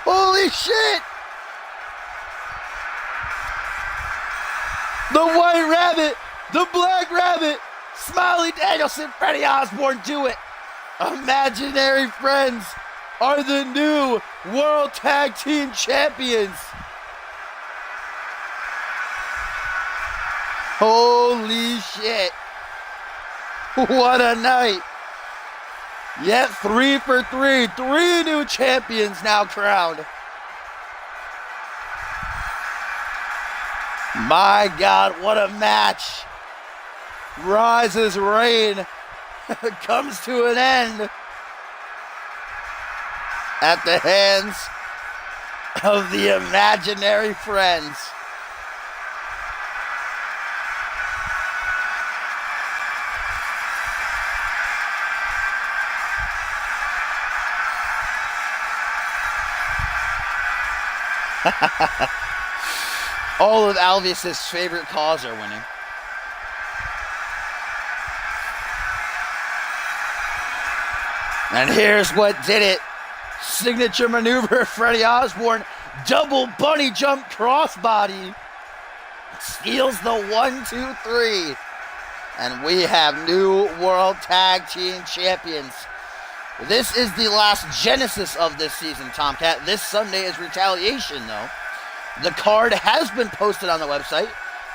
Holy shit! The White Rabbit, the Black Rabbit, Smiley Danielson, Freddie Osborne do it! Imaginary friends are the new World Tag Team Champions! Holy shit! What a night! Yet 3 for 3. 3 new champions now crowned. My God, what a match. Rise's reign comes to an end at the hands of the imaginary friends. All of Alvius's favorite cause are winning. And here's what did it. Signature maneuver, Freddie Osborne. Double bunny jump crossbody. Steals the 1, 2, 3. And we have new World Tag Team Champions. This is the last genesis of this season, Tomcat. This Sunday is Retaliation, though. The card has been posted on the website,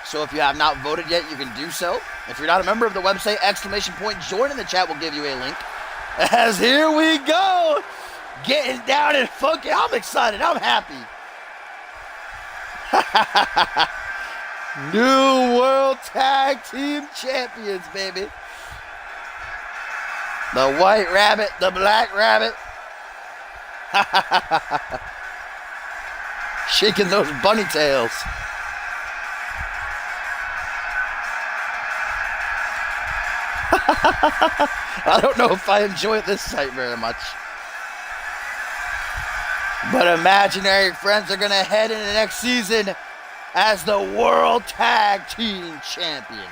so if you have not voted yet, you can do so. If you're not a member of the website, !join in the chat will give you a link. As here we go, getting down and funky. I'm excited. I'm happy. New World Tag Team Champions, baby. The White Rabbit, the Black Rabbit. Shaking those bunny tails. I don't know if I enjoy this sight very much. But imaginary friends are going to head into next season as the World Tag Team Champions.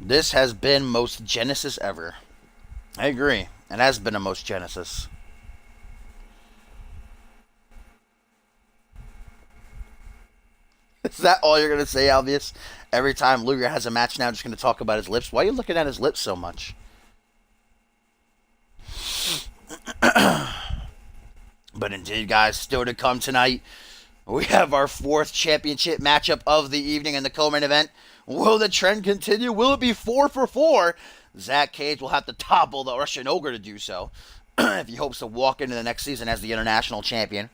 This has been most Genesis ever. I agree. It has been a most Genesis. Is that all you're going to say, Albius? Every time Luger has a match now, just going to talk about his lips? Why are you looking at his lips so much? But indeed, guys, still to come tonight, we have our 4th championship matchup of the evening in the co-main event. Will the trend continue? Will it be 4 for 4? Zach Cage will have to topple the Russian Ogre to do so if he hopes to walk into the next season as the international champion.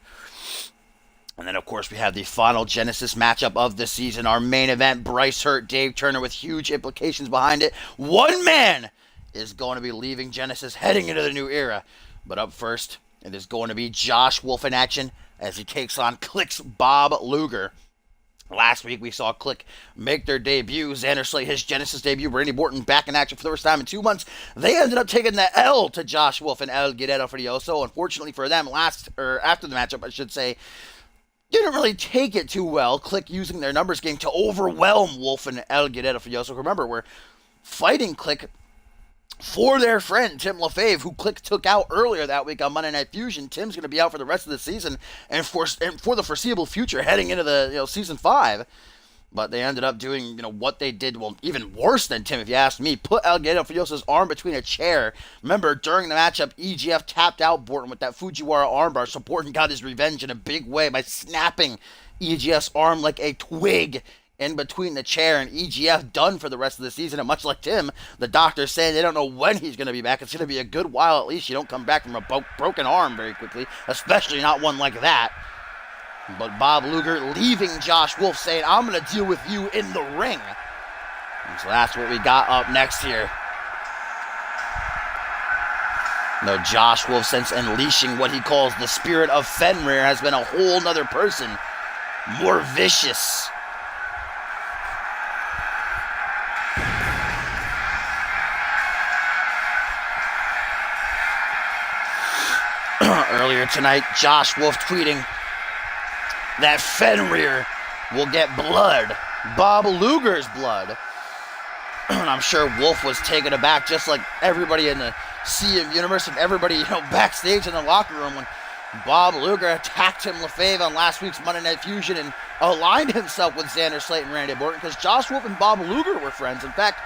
And then, of course, we have the final Genesis matchup of the season. Our main event, Bryce Hurt, Dave Turner, with huge implications behind it. One man is going to be leaving Genesis, heading into the new era. But up first, it is going to be Josh Wolf in action as he takes on Click's Bob Luger. Last week, we saw Click make their debut. Xander Slate, his Genesis debut. Randy Orton back in action for the first time in 2 months. They ended up taking the L to Josh Wolf and El Guerrero Furioso. Unfortunately for them, after the matchup, I should say, didn't really take it too well. Click using their numbers game to overwhelm Wolf and El Guerrero Furioso. Remember, we're fighting Click for their friend Tim LaFave, who Click took out earlier that week on Monday Night Fusion. Tim's going to be out for the rest of the season and for the foreseeable future, heading into the season 5. But they ended up doing what they did, well, even worse than Tim, if you ask me. Put El Guerrero Furioso's arm between a chair. Remember, during the matchup, EGF tapped out Borton with that Fujiwara armbar, so Borton got his revenge in a big way by snapping EGF's arm like a twig in between the chair, and EGF done for the rest of the season. And much like Tim, the doctor's saying they don't know when he's going to be back. It's going to be a good while at least. You don't come back from a broken arm very quickly, especially not one like that. But Bob Luger leaving Josh Wolf, saying, I'm going to deal with you in the ring. And so that's what we got up next here. No, Josh Wolf, since unleashing what he calls the spirit of Fenrir, has been a whole nother person. More vicious. Earlier tonight, Josh Wolf tweeting that Fenrir will get blood, Bob Luger's blood. And I'm sure Wolf was taken aback, just like everybody in the CM universe and everybody backstage in the locker room, when Bob Luger attacked Tim LaFave on last week's Monday Night Fusion and aligned himself with Xander Slate and Randy Orton, because Josh Wolf and Bob Luger were friends. In fact,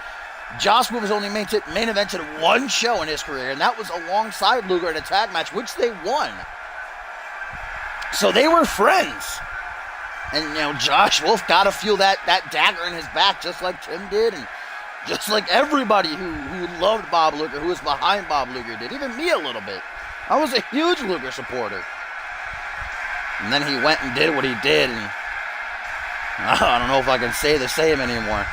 Josh Wolf has only main evented one show in his career, and that was alongside Luger in a tag match, which they won. So they were friends. And, Josh Wolf got to feel that dagger in his back, just like Tim did, and just like everybody who loved Bob Luger, who was behind Bob Luger did. Even me a little bit. I was a huge Luger supporter. And then he went and did what he did, and I don't know if I can say the same anymore.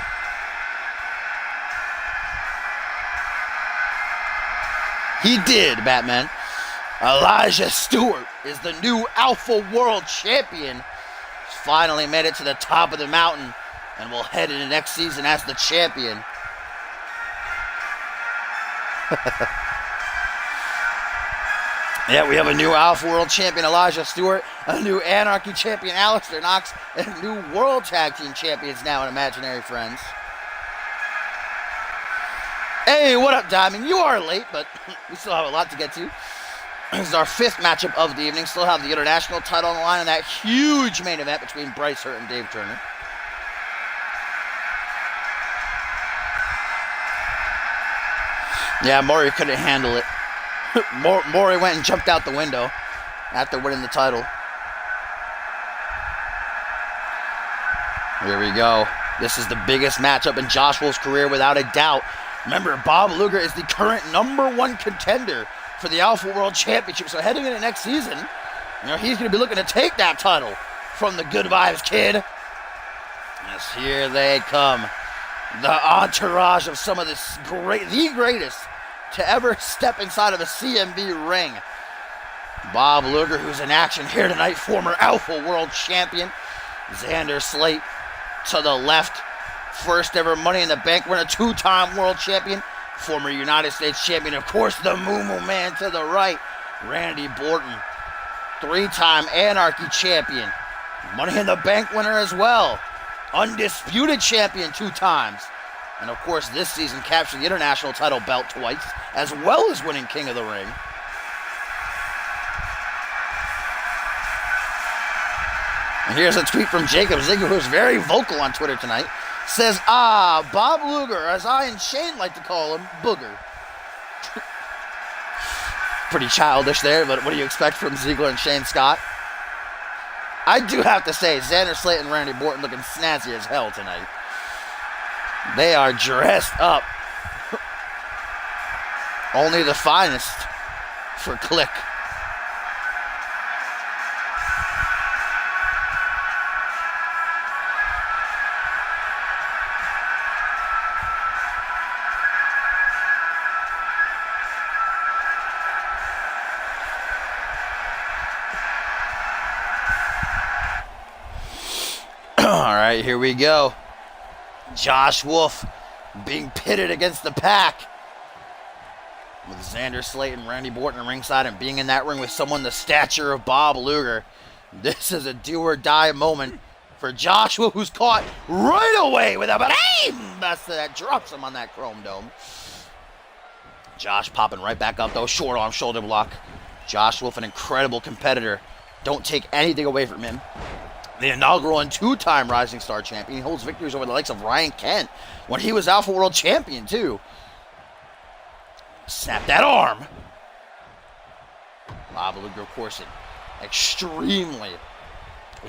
He did, Batman. Elijah Stewart is the new Alpha World Champion. He's finally made it to the top of the mountain and will head into next season as the champion. Yeah, we have a new Alpha World Champion, Elijah Stewart, a new Anarchy Champion, Alistair Knox, and new World Tag Team Champions now in Imaginary Friends. Hey, what up, Diamond? You are late, but we still have a lot to get to. This is our 5th matchup of the evening. Still have the international title on the line in that huge main event between Bryce Hurt and Dave Turner. Yeah, Maury couldn't handle it. Maury went and jumped out the window after winning the title. Here we go. This is the biggest matchup in Josh Wolf's career without a doubt. Remember, Bob Luger is the current #1 contender for the Alpha World Championship. So heading into next season, he's going to be looking to take that title from the Good Vibes Kid. Yes, here they come. The entourage of some of the greatest to ever step inside of a CMV ring. Bob Luger, who's in action here tonight, former Alpha World Champion. Xander Slate to the left. First ever Money in the Bank winner, 2-time world champion, former United States champion, of course, the Moo Moo Man to the right, Randy Orton, 3-time Anarchy champion, Money in the Bank winner as well, undisputed champion 2 times, And of course, this season captured the international title belt twice, as well as winning King of the Ring. And here's a tweet from Jacob Ziegler, who's very vocal on Twitter tonight. Says, Bob Luger, as I and Shane like to call him, Booger. Pretty childish there, but what do you expect from Ziegler and Shane Scott? I do have to say, Xander Slayton and Randy Orton looking snazzy as hell tonight. They are dressed up. Only the finest for Click. Alright, here we go. Josh Wolf being pitted against the pack. With Xander Slayton, Randy Orton ringside, and being in that ring with someone the stature of Bob Luger. This is a do-or-die moment for Josh Wolf, who's caught right away with a bang! That drops him on that chrome dome. Josh popping right back up, though. Short arm shoulder block. Josh Wolf, an incredible competitor. Don't take anything away from him. The inaugural and two-time Rising Star champion. He holds victories over the likes of Ryan Kent when he was Alpha World champion, too. Snap that arm. Bob Luger, of course, an extremely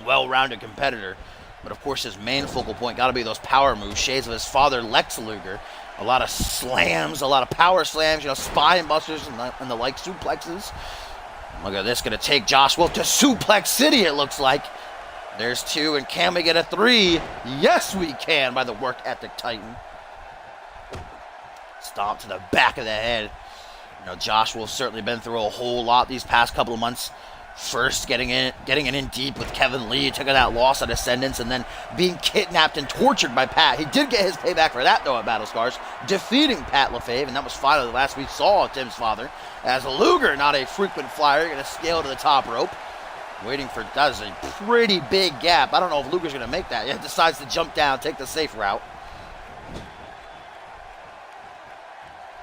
well-rounded competitor. But, of course, his main focal point got to be those power moves. Shades of his father, Lex Luger. A lot of slams, a lot of power slams, spine busters and the like, suplexes. Look at this, going to take Josh Wolf to Suplex City, it looks like. There's two, and can we get a three? Yes, we can, by the work ethic titan. Stomp to the back of the head. Josh Wolf's certainly been through a whole lot these past couple of months. First, getting it in deep with Kevin Lee, taking that loss at Ascendance, and then being kidnapped and tortured by Pat. He did get his payback for that, though, at Battle Scars, defeating Pat LaFave, and that was finally the last we saw of Tim's father. As Luger, not a frequent flyer, going to scale to the top rope. Waiting for, that is a pretty big gap. I don't know if Luger's going to make that. He decides to jump down, take the safe route.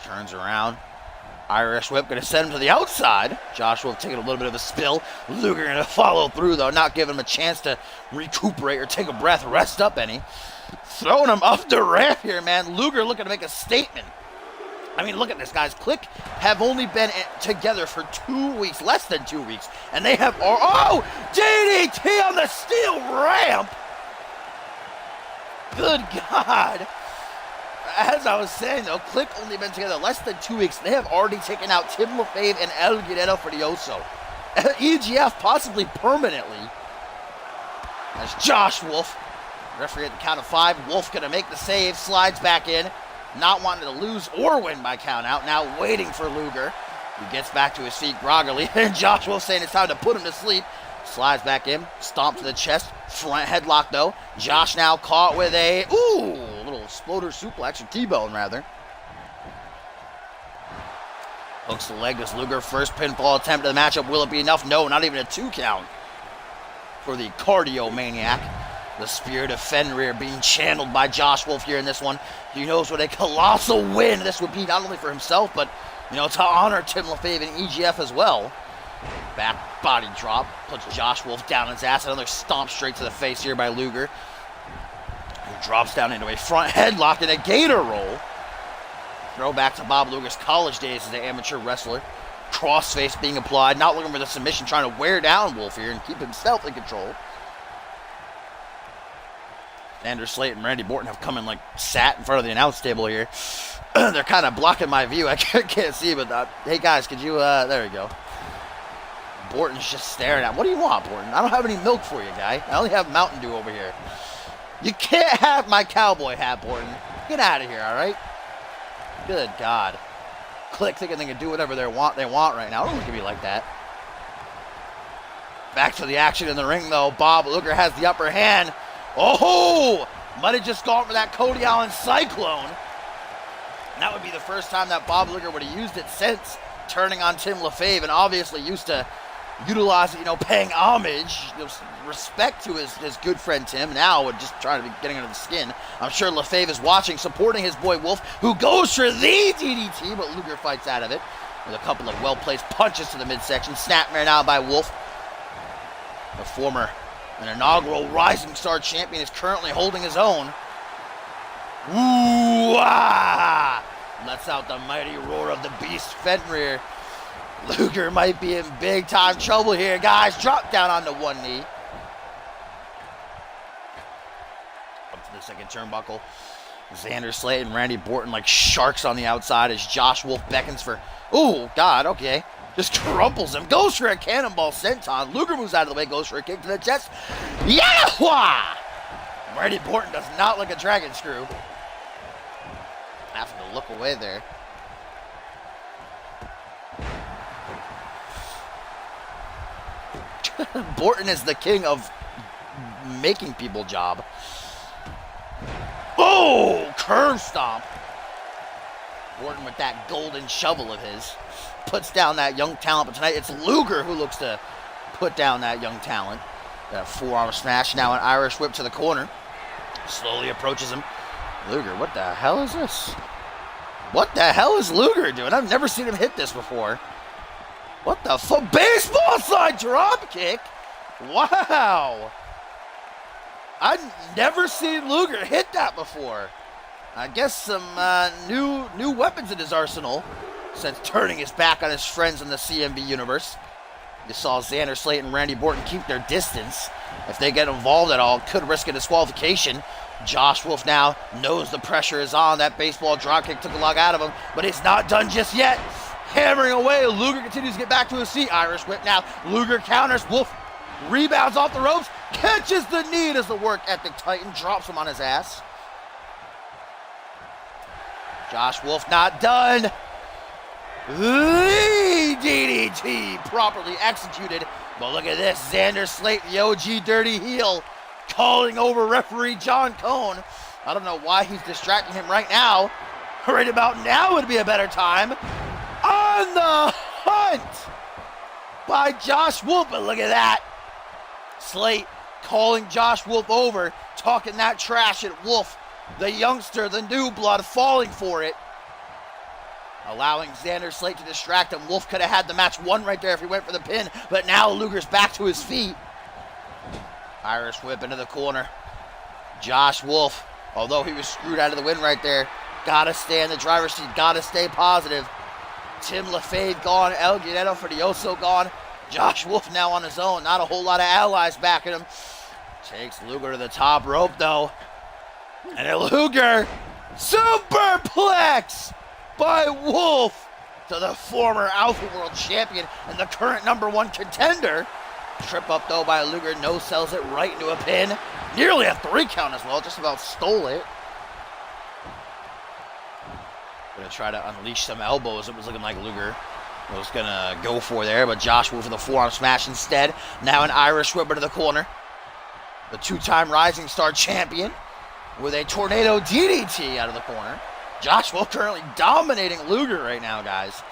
Turns around. Irish whip going to send him to the outside. Josh Wolf taking a little bit of a spill. Luger going to follow through, though, not giving him a chance to recuperate or take a breath, rest up any. Throwing him off the ramp here, man. Luger looking to make a statement. I mean, look at this, guys. Click have only been together for 2 weeks, less than 2 weeks, and they have, DDT on the steel ramp! Good God. As I was saying, though, Click only been together less than 2 weeks. They have already taken out Tim LaFave and El Guerrero Furioso. EGF possibly permanently. As Josh Wolf, referee at the count of 5. Wolf going to make the save, slides back in. Not wanting to lose or win by count out. Now waiting for Luger. He gets back to his feet groggily. And Josh Wolf saying it's time to put him to sleep. Slides back in. Stomp to the chest. Front headlock though. Josh now caught with a little exploder suplex, or T-bone rather. Hooks the leg as Luger. First pinfall attempt of the matchup. Will it be enough? No, not even a 2 count for the cardio maniac. The spirit of Fenrir being channeled by Josh Wolf here in this one. He knows what a colossal win this would be, not only for himself, but, to honor Tim LaFave and EGF as well. Back body drop. Puts Josh Wolf down his ass. Another stomp straight to the face here by Luger. Who drops down into a front headlock and a gator roll. Throwback to Bob Luger's college days as an amateur wrestler. Crossface being applied. Not looking for the submission. Trying to wear down Wolf here and keep himself in control. Xander Slayton and Randy Orton have come and sat in front of the announce table here. They're kind of blocking my view. I can't see, but hey guys, could you, there we go. Borton's just staring at, what do you want, Borton? I don't have any milk for you, guy. I only have Mountain Dew over here. You can't have my cowboy hat, Borton. Get out of here, all right? Good God. Click thinking they can do whatever they want right now. Don't look at me like that. Back to the action in the ring, though. Bob Luger has the upper hand. Oh! Might have just gone for that Cody Allen Cyclone. And that would be the first time that Bob Luger would have used it since turning on Tim LaFave, and obviously used to utilizing, paying homage, respect to his good friend Tim. Now just trying to be getting under the skin. I'm sure Lefebvre is watching, supporting his boy Wolf, who goes for the DDT, but Luger fights out of it with a couple of well-placed punches to the midsection. Snapmare now by Wolf. The former and inaugural Rising Star champion is currently holding his own. Ooh-ah! Lets out the mighty roar of the beast Fenrir. Luger might be in big time trouble here, guys. Drop down onto one knee. Up to the second turnbuckle. Xander Slate and Randy Borton like sharks on the outside as Josh Wolf beckons for... Oh, God, okay. Just crumples him. Goes for a cannonball senton. Luger moves out of the way. Goes for a kick to the chest. Yahweh! Randy Borton does not like a dragon screw. Having to look away there. Borton is the king of making people job. Oh, curve stomp. Borton with that golden shovel of his puts down that young talent, but tonight it's Luger who looks to put down that young talent. That forearm smash, now an Irish whip to the corner. Slowly approaches him. Luger, what the hell is this? What the hell is Luger doing? I've never seen him hit this before. What the fuck? Baseball side drop kick? Wow. I've never seen Luger hit that before. I guess some new weapons in his arsenal since turning his back on his friends in the CMV universe. You saw Xander Slate and Randy Borton keep their distance. If they get involved at all, could risk a disqualification. Josh Wolf now knows the pressure is on. That baseball drop kick took a lot out of him, but he's not done just yet. Hammering away, Luger continues to get back to his seat. Irish whip now. Luger counters. Wolf rebounds off the ropes. Catches the knee as the work ethic titan drops him on his ass. Josh Wolf not done. The DDT properly executed. But look at this. Xander Slate, the OG dirty heel, calling over referee John Cone. I don't know why he's distracting him right now. Right about now would be a better time. On the hunt by Josh Wolf. But look at that. Slate calling Josh Wolf over, talking that trash at Wolf. The youngster, the new blood, falling for it. Allowing Xander Slate to distract him. Wolf could have had the match won right there if he went for the pin. But now Luger's back to his feet. Irish whip into the corner. Josh Wolf, although he was screwed out of the win right there, gotta stay in the driver's seat, gotta stay positive. Tim Lefebvre gone, El Guerrero Furioso gone. Josh Wolf now on his own, not a whole lot of allies backing him. Takes Luger to the top rope though. And a Luger superplex by Wolf to the former Alpha World Champion and the current #1 contender. Trip up though by Luger, no sells it right into a pin. Nearly a 3 count as well, just about stole it. Gonna try to unleash some elbows. It was looking like Luger was gonna go for there, but Josh went for the forearm smash instead. Now an Irish whip into the corner. The 2-time Rising Star champion with a tornado DDT out of the corner. Josh Wolf currently dominating Luger right now, guys.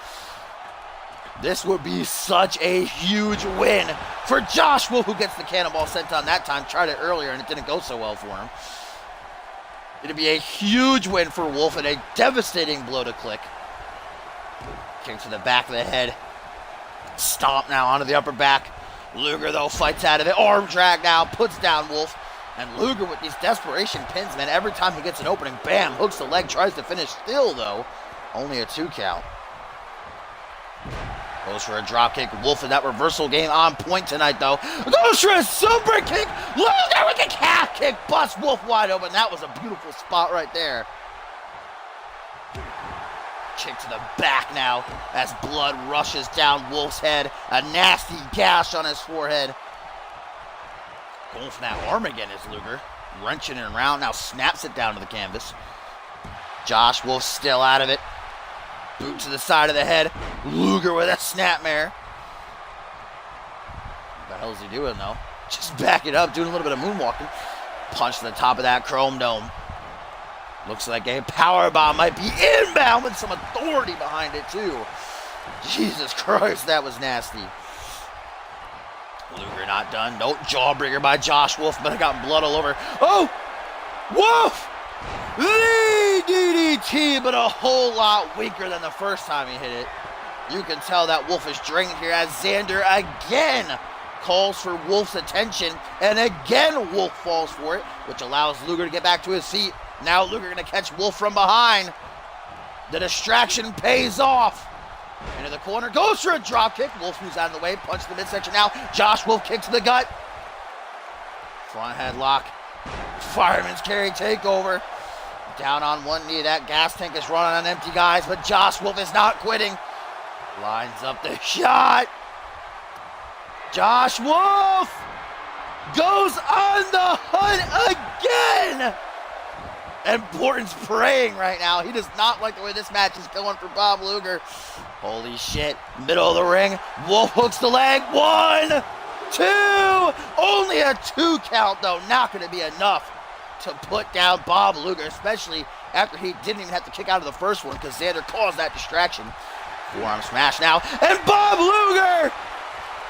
This would be such a huge win for Josh Wolf, who gets the cannonball senton that time. Tried it earlier and it didn't go so well for him. It'd be a huge win for Wolf and a devastating blow to Click. Kick to the back of the head. Stomp now onto the upper back. Luger, though, fights out of it. Arm drag now, puts down Wolf. And Luger with these desperation pins, man. Every time he gets an opening, bam, hooks the leg, tries to finish. Still, though, only a 2 count. Goes for a drop kick. Wolf in that reversal game on point tonight, though. Goes for a super kick. Luger with the calf kick. Busts Wolf wide open. That was a beautiful spot right there. Kick to the back now as blood rushes down Wolf's head. A nasty gash on his forehead. Going for that arm again is Luger. Wrenching it around. Now snaps it down to the canvas. Josh Wolf still out of it. Boot to the side of the head. Luger with a snapmare. What the hell is he doing, though? Just back it up, doing a little bit of moonwalking. Punch to the top of that chrome dome. Looks like a powerbomb might be inbound with some authority behind it, too. Jesus Christ, that was nasty. Luger not done. Nope, jawbreaker by Josh Wolf, but I got blood all over. Oh! Wolf! The DDT, but a whole lot weaker than the first time he hit it. You can tell that Wolf is drained here as Xander again calls for Wolf's attention, and again Wolf falls for it, which allows Luger to get back to his feet. Now Luger going to catch Wolf from behind. The distraction pays off. Into the corner, goes for a drop kick. Wolf moves out of the way, punch to the midsection now. Josh Wolf kick to the gut. Front headlock. Fireman's carry takeover. Down on one knee. That gas tank is running on empty, guys, but Josh Wolf is not quitting. Lines up the shot. Josh Wolf goes on the hunt again. And Borton's praying right now. He does not like the way this match is going for Bob Luger. Holy shit. Middle of the ring. Wolf hooks the leg. 1, 2. Only a 2 count, though. Not going to be enough to put down Bob Luger, especially after he didn't even have to kick out of the first one because Xander caused that distraction. Forearm smash now. And Bob Luger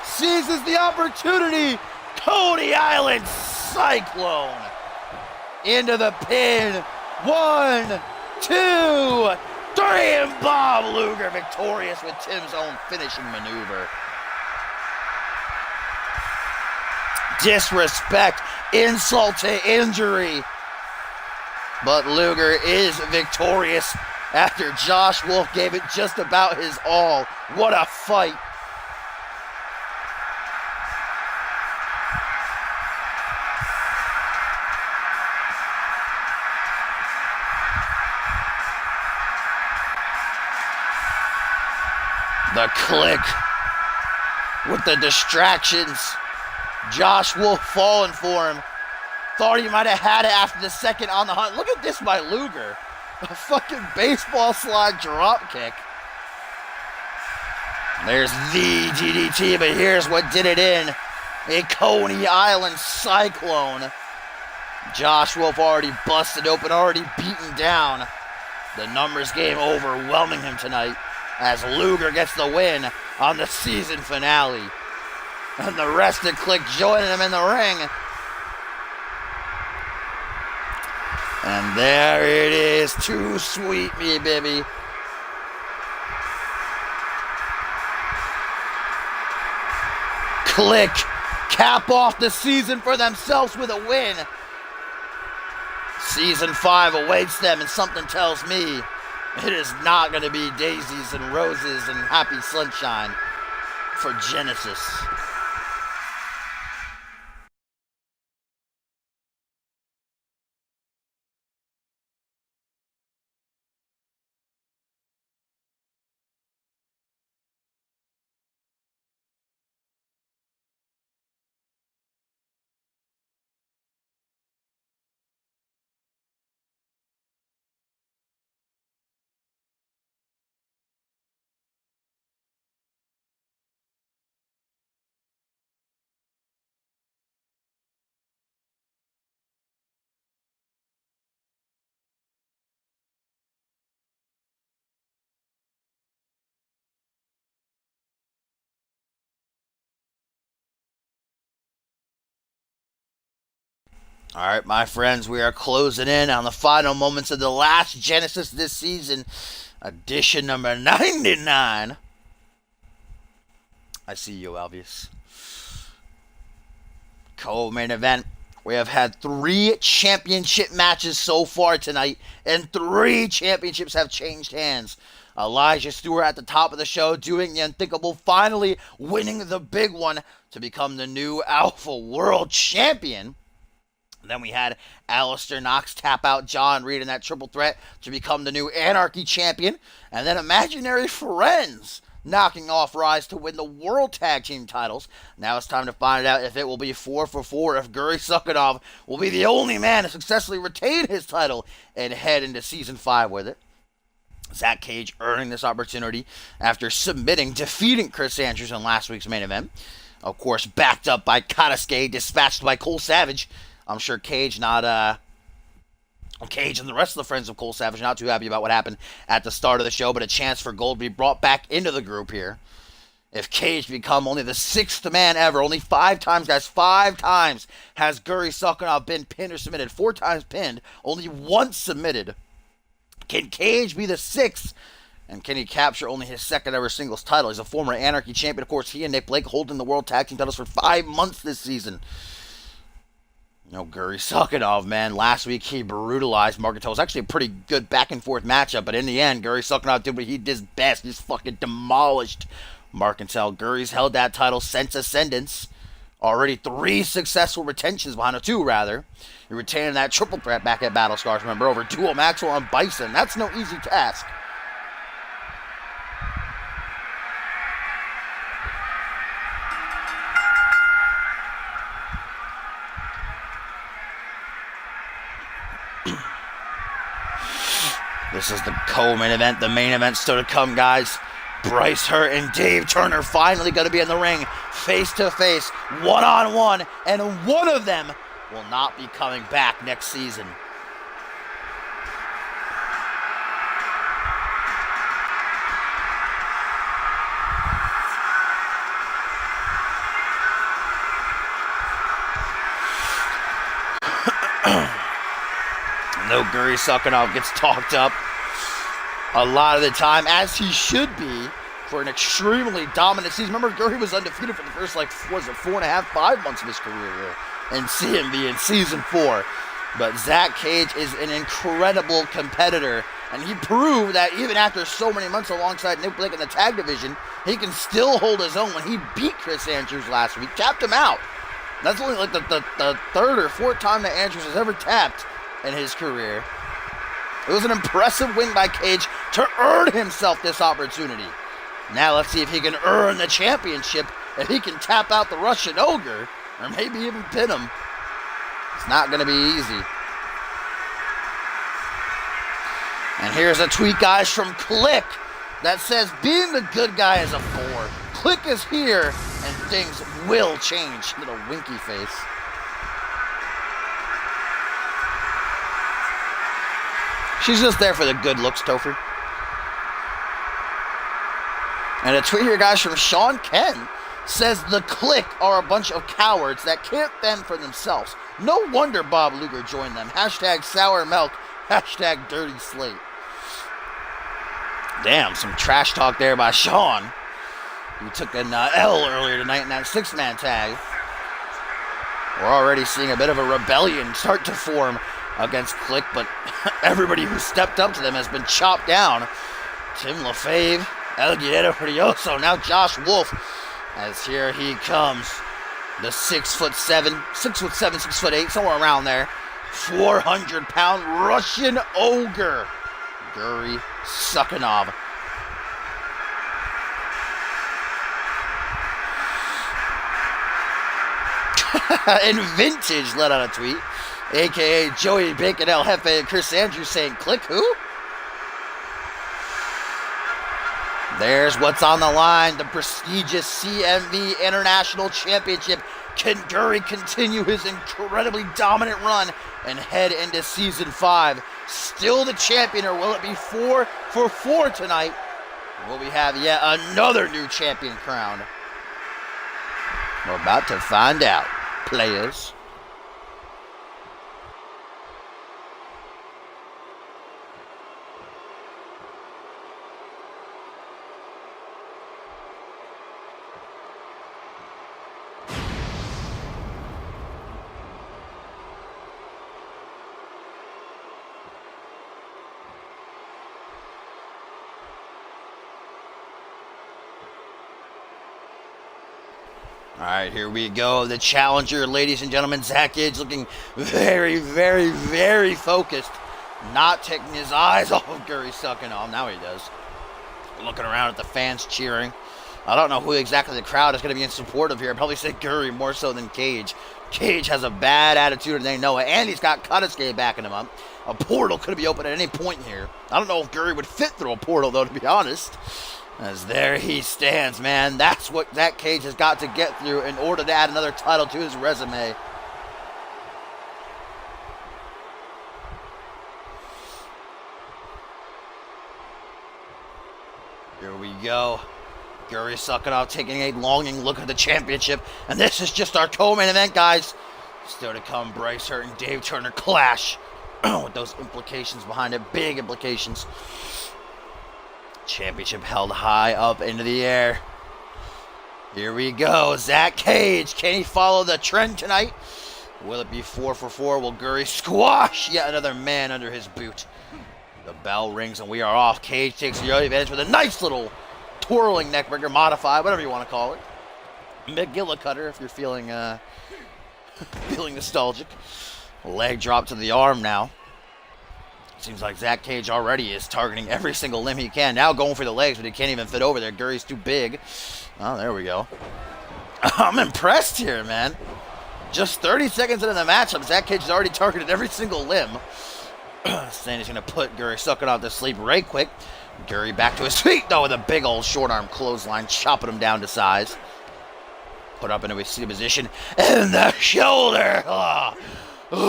seizes the opportunity. Coney Island Cyclone into the pin. 1, 2, 3, and Bob Luger victorious with Tim's own finishing maneuver. Disrespect, insult to injury. But Luger is victorious after Josh Wolf gave it just about his all. What a fight. The Click with the distractions. Josh Wolf falling for him. Thought he might have had it after the second on the hunt. Look at this by Luger. A fucking baseball slide drop kick. There's the DDT, but here's what did it in. A Coney Island Cyclone. Josh Wolf already busted open, already beaten down. The numbers game overwhelming him tonight as Luger gets the win on the season finale. And the rest of Click joining him in the ring. And there it is. Too sweet, me baby. Click cap off the season for themselves with a win. Season 5 awaits them, and something tells me it is not going to be daisies and roses and happy sunshine for Genesis. All right, my friends, we are closing in on the final moments of the last Genesis this season, edition number 99. I see you, Albius. Co-main event. We have had 3 championship matches so far tonight, and 3 championships have changed hands. Elijah Stewart at the top of the show doing the unthinkable, finally winning the big one to become the new Alpha World Champion. Then we had Alistair Knox tap out John Reed in that triple threat to become the new Anarchy Champion. And then Imaginary Friends knocking off Rise to win the World Tag Team titles. Now it's time to find out if it will be 4 for 4, if Guri Sukhanov will be the only man to successfully retain his title and head into Season 5 with it. Zach Cage earning this opportunity after defeating Chris Andrews in last week's main event. Of course, backed up by Katasuke, dispatched by Cole Savage. I'm sure Cage and the rest of the friends of Cole Savage not too happy about what happened at the start of the show, but a chance for Gold to be brought back into the group here. if Cage become only the 6th man ever. Only 5 times, guys. 5 times has Guri Sakhanov been pinned or submitted. 4 times pinned, only once submitted. Can Cage be the 6th? And can he capture only his 2nd ever singles title? He's a former Anarchy champion. Of course, he and Nick Blake holding the World Tag Team titles for 5 months this season. No, Guri Sakhanov, man. Last week he brutalized Marketell. It was actually a pretty good back and forth matchup, but in the end, Guri Sakhanov did what he did best. He just fucking demolished Marketell. Guri's held that title since Ascendance. Already 3 successful retentions behind him, 2 rather. He retained that triple threat back at Battle Scars, remember, over Dual Maxwell and Bison. That's no easy task. This is the co-main event. The main event still to come, guys. Bryce Hurt and Dave Turner finally going to be in the ring, face-to-face, one-on-one, and one of them will not be coming back next season. No, Guri Sakhanov gets talked up a lot of the time, as he should be, for an extremely dominant season. Remember, Guri was undefeated for the first, 4.5, 5 months of his career here in CMV in Season 4. But Zach Cage is an incredible competitor, and he proved that even after so many months alongside Nick Blake in the tag division, he can still hold his own when he beat Chris Andrews last week, tapped him out. That's only like the 3rd or 4th time that Andrews has ever tapped in his career. It was an impressive win by Cage to earn himself this opportunity. Now let's see if he can earn the championship, if he can tap out the Russian Ogre, or maybe even pin him. It's not going to be easy. And here's a tweet, guys, from Click that says, being the good guy is a 4. Click is here, and things will change. Little winky face. She's just there for the good looks, Topher. And a tweet here, guys, from Sean Ken says the Click are a bunch of cowards that can't fend for themselves. No wonder Bob Luger joined them. Hashtag sour milk. Hashtag dirty slate. Damn, some trash talk there by Sean, who took an L earlier tonight in that 6-man tag. We're already seeing a bit of a rebellion start to form against Click, but everybody who stepped up to them has been chopped down. Tim LaFave, El Guerrero Furioso, now Josh Wolf, as here he comes. The 6'7", 6'8", somewhere around there, 400-pound Russian Ogre, Guri Sakhanov. And Vintage let out a tweet, a.k.a. Joey Bacon, El Jefe, and Chris Andrews saying, Click who? There's what's on the line, the prestigious CMV International Championship. Can Guri continue his incredibly dominant run and head into Season 5? Still the champion, or will it be 4 for 4 tonight? Will we have yet another new champion crowned? We're about to find out, players. All right, here we go. The challenger, ladies and gentlemen, Zach Cage, looking very, very, very focused. Not taking his eyes off of Guri Sakhanov. Now he does. Looking around at the fans cheering. I don't know who exactly the crowd is going to be in support of here. I'd probably say Guri more so than Cage. Cage has a bad attitude and they know it. And he's got Kanosuke backing him up. A portal could be open at any point here. I don't know if Guri would fit through a portal, though, to be honest. As there he stands, man. That's what Zach Cage has got to get through in order to add another title to his resume. Here we go. Guri Suckanov taking a longing look at the championship. And this is just our co-main event, guys. Still to come, Bryce Hurt and Dave Turner clash. With those implications behind it. Big implications. Championship held high up into the air. Here we go. Zach Cage. Can he follow the trend tonight? Will it be 4 for 4? Will Guri squash yet another man under his boot? The bell rings and we are off. Cage takes the early advantage with a nice little twirling neckbreaker, modified, whatever you want to call it. McGillicudder if you're feeling feeling nostalgic. Leg drop to the arm now. Seems like Zach Cage already is targeting every single limb he can. Now going for the legs, but he can't even fit over there. Guri's too big. Oh, there we go. I'm impressed here, man. Just 30 seconds into the matchup, Zach Cage has already targeted every single limb. Saying he's going to put Guri Suckanov to sleep right quick. Guri back to his feet, though, with a big old short arm clothesline, chopping him down to size. Put up into a seated position. And the shoulder. When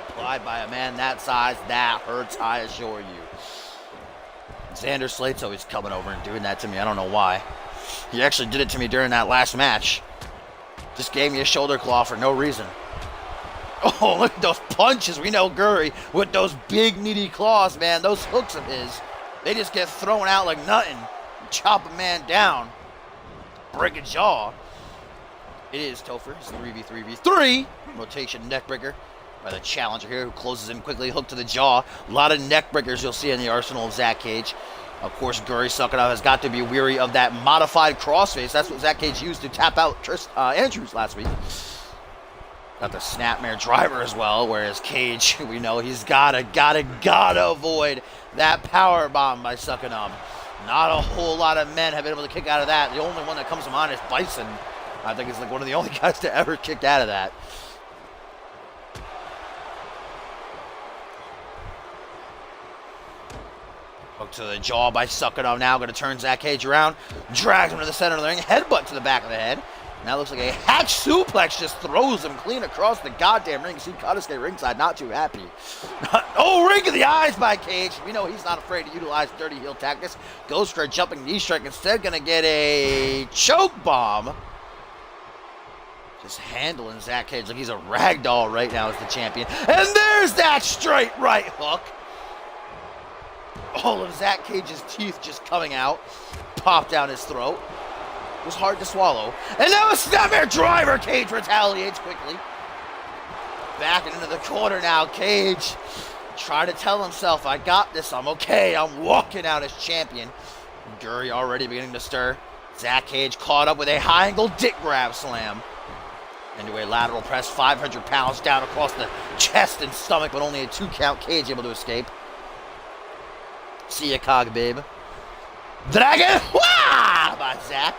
applied by a man that size, that hurts, I assure you. Xander Slate's always coming over and doing that to me. I don't know why. He actually did it to me during that last match. Just gave me a shoulder claw for no reason. Oh, look at those punches. We know Guri with those big, meaty claws, man. Those hooks of his, they just get thrown out like nothing. Chop a man down. Break a jaw. It is Topher. It's 3v3v3. Rotation neckbreaker by the challenger here, who closes in quickly. Hook to the jaw. A lot of neckbreakers you'll see in the arsenal of Zach Cage. Of course, Guri Suckanov has got to be weary of that modified crossface. That's what Zach Cage used to tap out Andrews last week. Got the snapmare driver as well, whereas Cage, we know he's gotta avoid that power bomb by Suckanov. Not a whole lot of men have been able to kick out of that. The only one that comes to mind is Bison. I think he's like one of the only guys to ever kick out of that. Hook to the jaw by Suckanov now. Going to turn Zach Cage around. Drags him to the center of the ring. Headbutt to the back of the head. Now looks like a hatch suplex just throws him clean across the goddamn ring. See Kadaske ringside, not too happy. Oh, ring of the eyes by Cage. We know he's not afraid to utilize dirty heel tactics. Goes for a jumping knee strike. Instead, going to get a choke bomb. Just handling Zach Cage like he's a rag doll right now as the champion. And there's that straight right hook. All of Zach Cage's teeth just coming out. Popped down his throat. It was hard to swallow. And now a snapmare driver. Cage retaliates quickly. Backing into the corner now. Cage trying to tell himself, I got this. I'm okay. I'm walking out as champion. Guri already beginning to stir. Zach Cage caught up with a high angle dick grab slam. Into a lateral press, 500 pounds down across the chest and stomach, but only a 2 count. Cage able to escape. See ya, Cog, babe. Dragon! Wah! By Zach.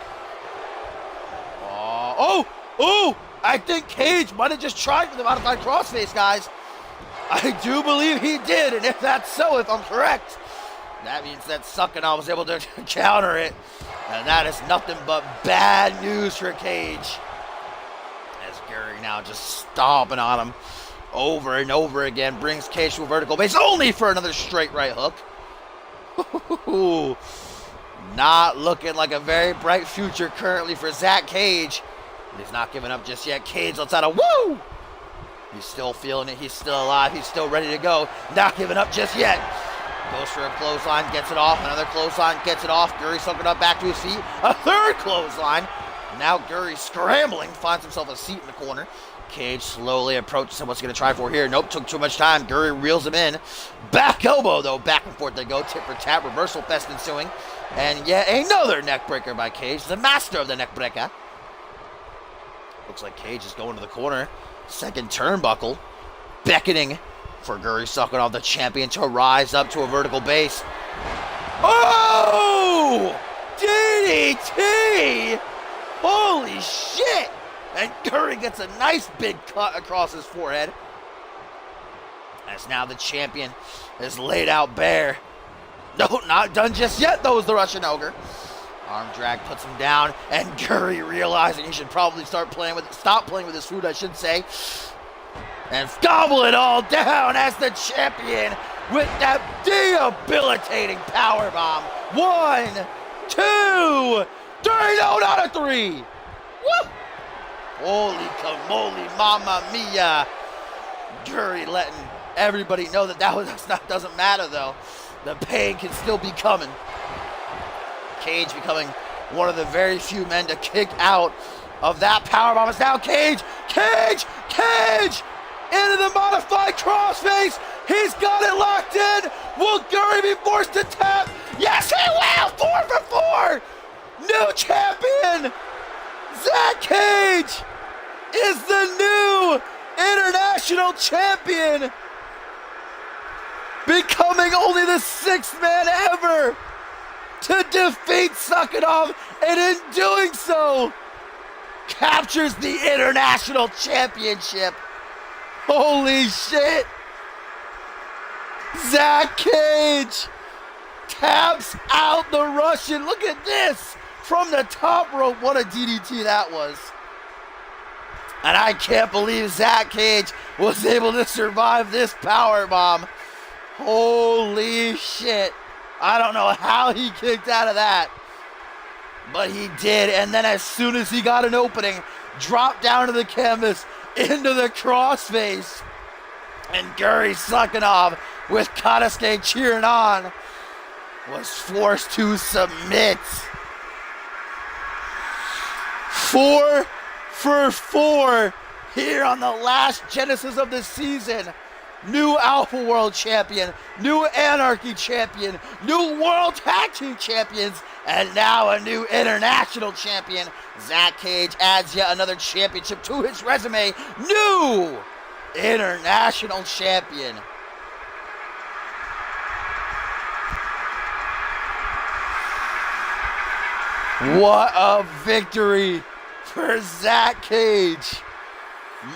Oh! I think Cage might have just tried for the modified crossface, guys. I do believe he did, and if that's so, if I'm correct, that means that Suckanov was able to counter it. And that is nothing but bad news for Cage. Guri now just stomping on him over and over again. Brings Cage to a vertical base only for another straight right hook. Not looking like a very bright future currently for Zach Cage. But he's not giving up just yet. Cage lets out a woo! He's still feeling it. He's still alive. He's still ready to go. Not giving up just yet. Goes for a clothesline, gets it off. Another clothesline, gets it off. Guri sucking up back to his feet. A third clothesline. Now Guri scrambling, finds himself a seat in the corner. Cage slowly approaches him. What's he going to try for here? Nope, took too much time. Guri reels him in. Back elbow, though. Back and forth they go. Tit for tat. Reversal fest ensuing. And yet another neck breaker by Cage. The master of the neck breaker. Looks like Cage is going to the corner. Second turnbuckle. Beckoning for Guri Suckanov, the champion, to rise up to a vertical base. Oh! DDT! Holy shit! And Guri gets a nice big cut across his forehead. As now the champion is laid out bare. No, not done just yet, though, is the Russian Ogre. Arm drag puts him down, and Guri realizing he should probably stop playing with his food, I should say. And gobble it all down as the champion with that debilitating powerbomb 1, 2, 3. No, not a 3. Woo! Holy camole, mamma mia. Guri letting everybody know that that doesn't matter, though. The pain can still be coming. Cage becoming one of the very few men to kick out of that powerbomb. It's now Cage! Cage! Cage! Into the modified crossface! He's got it locked in! Will Guri be forced to tap? Yes, he will! 4 for 4! New champion! Zach Cage is the new international champion! Becoming only the 6th man ever to defeat Suchanov, and in doing so, captures the international championship. Holy shit! Zach Cage taps out the Russian. Look at this from the top rope. What a DDT that was. And I can't believe Zach Cage was able to survive this powerbomb. Holy shit. I don't know how he kicked out of that, but he did. And then as soon as he got an opening, dropped down to the canvas into the crossface. And Guri Suchanov, with Kataske cheering on, was forced to submit. 4 for 4 here on the last Genesis of the season. New Alpha World Champion, new Anarchy Champion, new World Tag Team Champions, and now a new International Champion. Zach Cage adds yet another championship to his resume. New International Champion. What a victory for Zach Cage.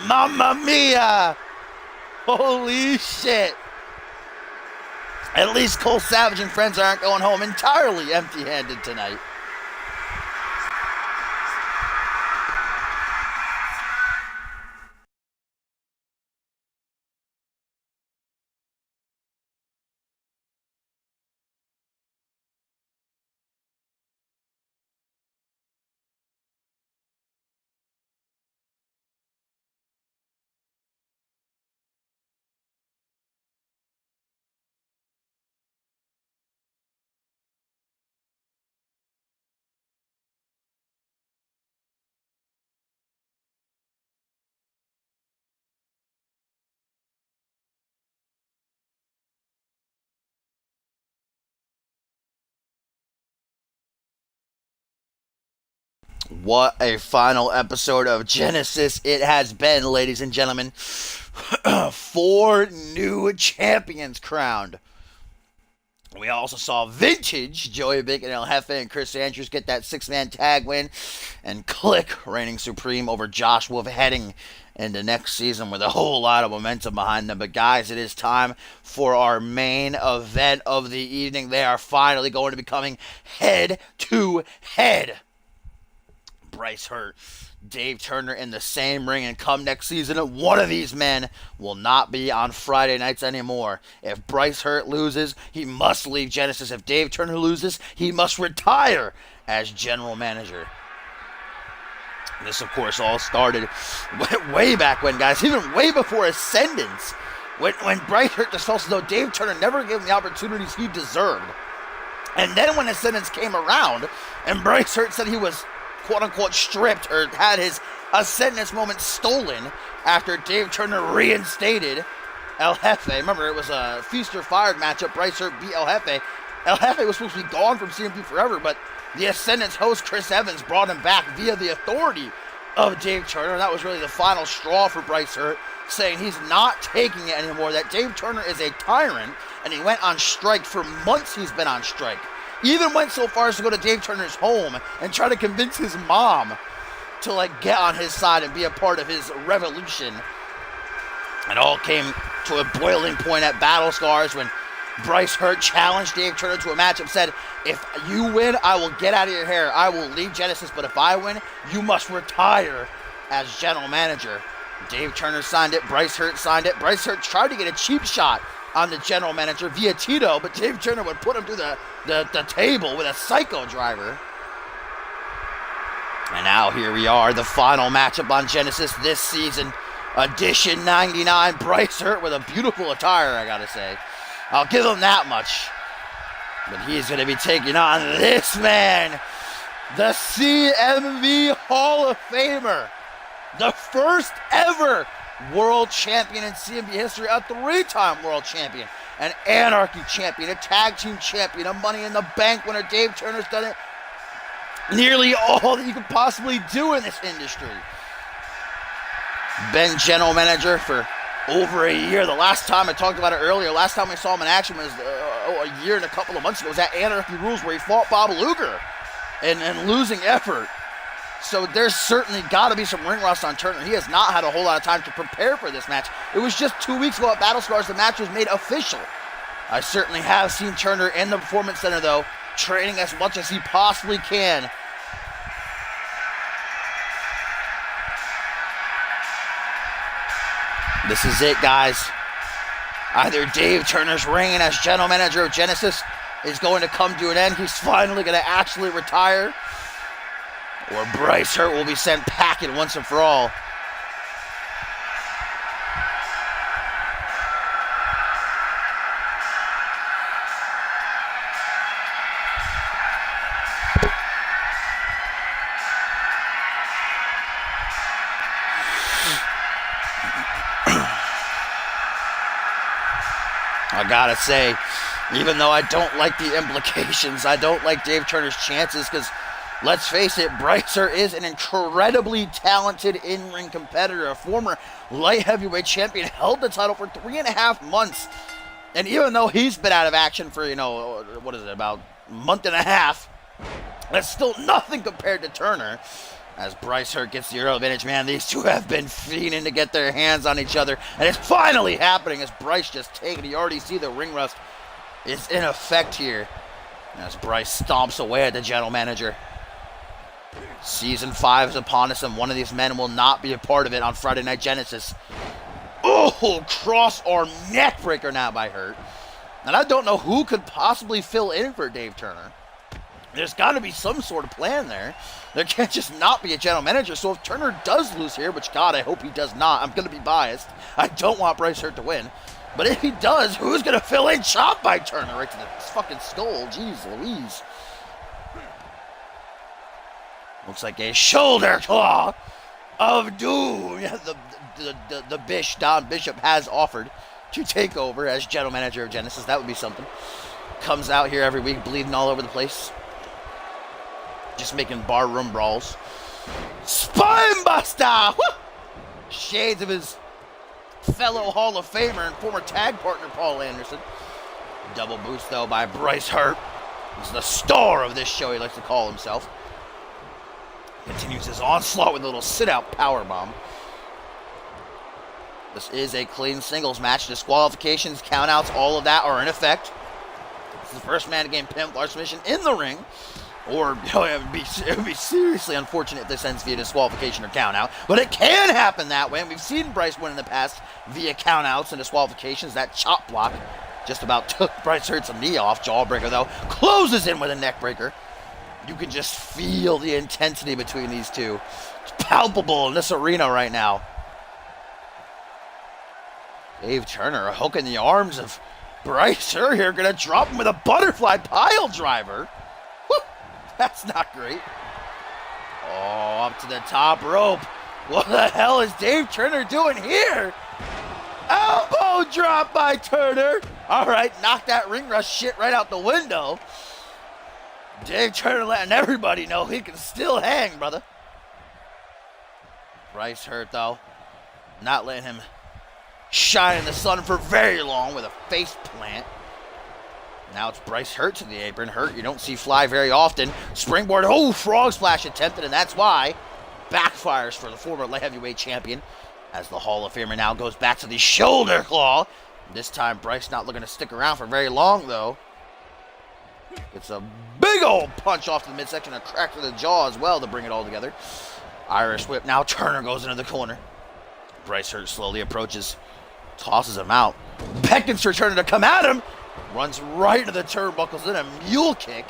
Mamma mia. Holy shit. At least Cole Savage and friends aren't going home entirely empty-handed tonight. What a final episode of Genesis it has been, ladies and gentlemen. 4 new champions crowned. We also saw vintage Joey Bacon, El Jefe, and Chris Andrews get that 6-man tag win, and Click reigning supreme over Josh Wolf, heading into next season with a whole lot of momentum behind them. But guys, it is time for our main event of the evening. They are finally going to be coming head to head. Bryce Hurt, Dave Turner in the same ring, and come next season, one of these men will not be on Friday nights anymore. If Bryce Hurt loses, he must leave Genesis. If Dave Turner loses, he must retire as general manager. This, of course, all started way back when, guys, even way before Ascendance, when Bryce Hurt just felt as though Dave Turner never gave him the opportunities he deserved. And then when Ascendance came around, and Bryce Hurt said he was quote-unquote stripped or had his Ascendance moment stolen after Dave Turner reinstated El Jefe. Remember, it was a Feast or Fired matchup. Bryce Hurt beat El Jefe. El Jefe was supposed to be gone from CMV forever, but the Ascendance host Chris Evans brought him back via the authority of Dave Turner. That was really the final straw for Bryce Hurt, saying he's not taking it anymore, that Dave Turner is a tyrant, and he went on strike. For months he's been on strike. Even went so far as to go to Dave Turner's home and try to convince his mom to get on his side and be a part of his revolution. It all came to a boiling point at Battle Scars when Bryce Hurt challenged Dave Turner to a matchup, said, if you win, I will get out of your hair. I will leave Genesis, but if I win, you must retire as general manager. Dave Turner signed it. Bryce Hurt signed it. Bryce Hurt tried to get a cheap shot on the general manager via Tito, but Dave Turner would put him through the table with a psycho driver. And now here we are, the final matchup on Genesis this season. Edition 99, Bryce Hurt with a beautiful attire, I gotta say. I'll give him that much. But he's gonna be taking on this man, the CMV Hall of Famer, the first ever world champion in CMV history, a 3-time world champion, an Anarchy champion, a tag team champion, a Money in the Bank winner. Dave Turner's done it nearly all that you could possibly do in this industry. Been general manager for over a year. The last time I talked about it earlier, last time I saw him in action was a year and a couple of months ago. It was at Anarchy Rules where he fought Bob Luger and losing effort. So there's certainly got to be some ring rust on Turner. He has not had a whole lot of time to prepare for this match. It was just 2 weeks ago at Battle Scars the match was made official. I certainly have seen Turner in the Performance Center, though, training as much as he possibly can. This is it, guys. Either Dave Turner's reign as general manager of Genesis is going to come to an end. He's finally going to actually retire. Or Bryce Hurt will be sent packing once and for all. I gotta say, even though I don't like the implications, I don't like Dave Turner's chances, because let's face it, Bryce Hurt is an incredibly talented in-ring competitor, a former light heavyweight champion, held the title for 3.5 months. And even though he's been out of action for, about a month and a half, that's still nothing compared to Turner. As Bryce Hurt gets the early advantage, man, these two have been fiending to get their hands on each other. And it's finally happening as Bryce just taken. You already see the ring rust is in effect here. As Bryce stomps away at the general manager. Season 5 is upon us, and one of these men will not be a part of it on Friday Night Genesis. Oh, cross-arm neck breaker now by Hurt. And I don't know who could possibly fill in for Dave Turner. There's got to be some sort of plan there. There can't just not be a general manager. So if Turner does lose here, which, God, I hope he does not. I'm going to be biased. I don't want Bryce Hurt to win. But if he does, who's going to fill in? Chop by Turner right to the fucking skull. Jeez Louise. Looks like a shoulder claw of doom. The Don Bishop has offered to take over as general manager of Genesis. That would be something. Comes out here every week bleeding all over the place. Just making barroom brawls. Spine buster! Woo! Shades of his fellow Hall of Famer and former tag partner Paul Anderson. Double boost though by Bryce Hurt. He's the star of this show, he likes to call himself. Continues his onslaught with a little sit-out powerbomb. This is a clean singles match. Disqualifications, countouts, all of that are in effect. This is the first man to gain pin or submission in the ring. Or it would be seriously unfortunate if this ends via disqualification or countout. But it can happen that way. And we've seen Bryce win in the past via countouts and disqualifications. That chop block just about took Bryce Hurt's knee off. Jawbreaker, though, closes in with a neck breaker. You can just feel the intensity between these two. It's palpable in this arena right now. Dave Turner hooking the arms of Bryce Hurt here. Going to drop him with a butterfly pile driver. That's not great. Oh, up to the top rope. What the hell is Dave Turner doing here? Elbow drop by Turner. All right, knock that ring rust shit right out the window. Dave Turner letting everybody know he can still hang, brother. Bryce Hurt, though, not letting him shine in the sun for very long with a face plant. Now it's Bryce Hurt to the apron. Hurt you don't see fly very often. Springboard, frog splash attempted, and that's why backfires for the former light heavyweight champion as the Hall of Famer now goes back to the shoulder claw. This time Bryce not looking to stick around for very long, though. It's a big old punch off to the midsection, a crack to the jaw as well to bring it all together. Irish whip. Now Turner goes into the corner. Bryce Hurt slowly approaches, tosses him out. beckons for Turner to come at him. Runs right into the turnbuckles, then a mule kick.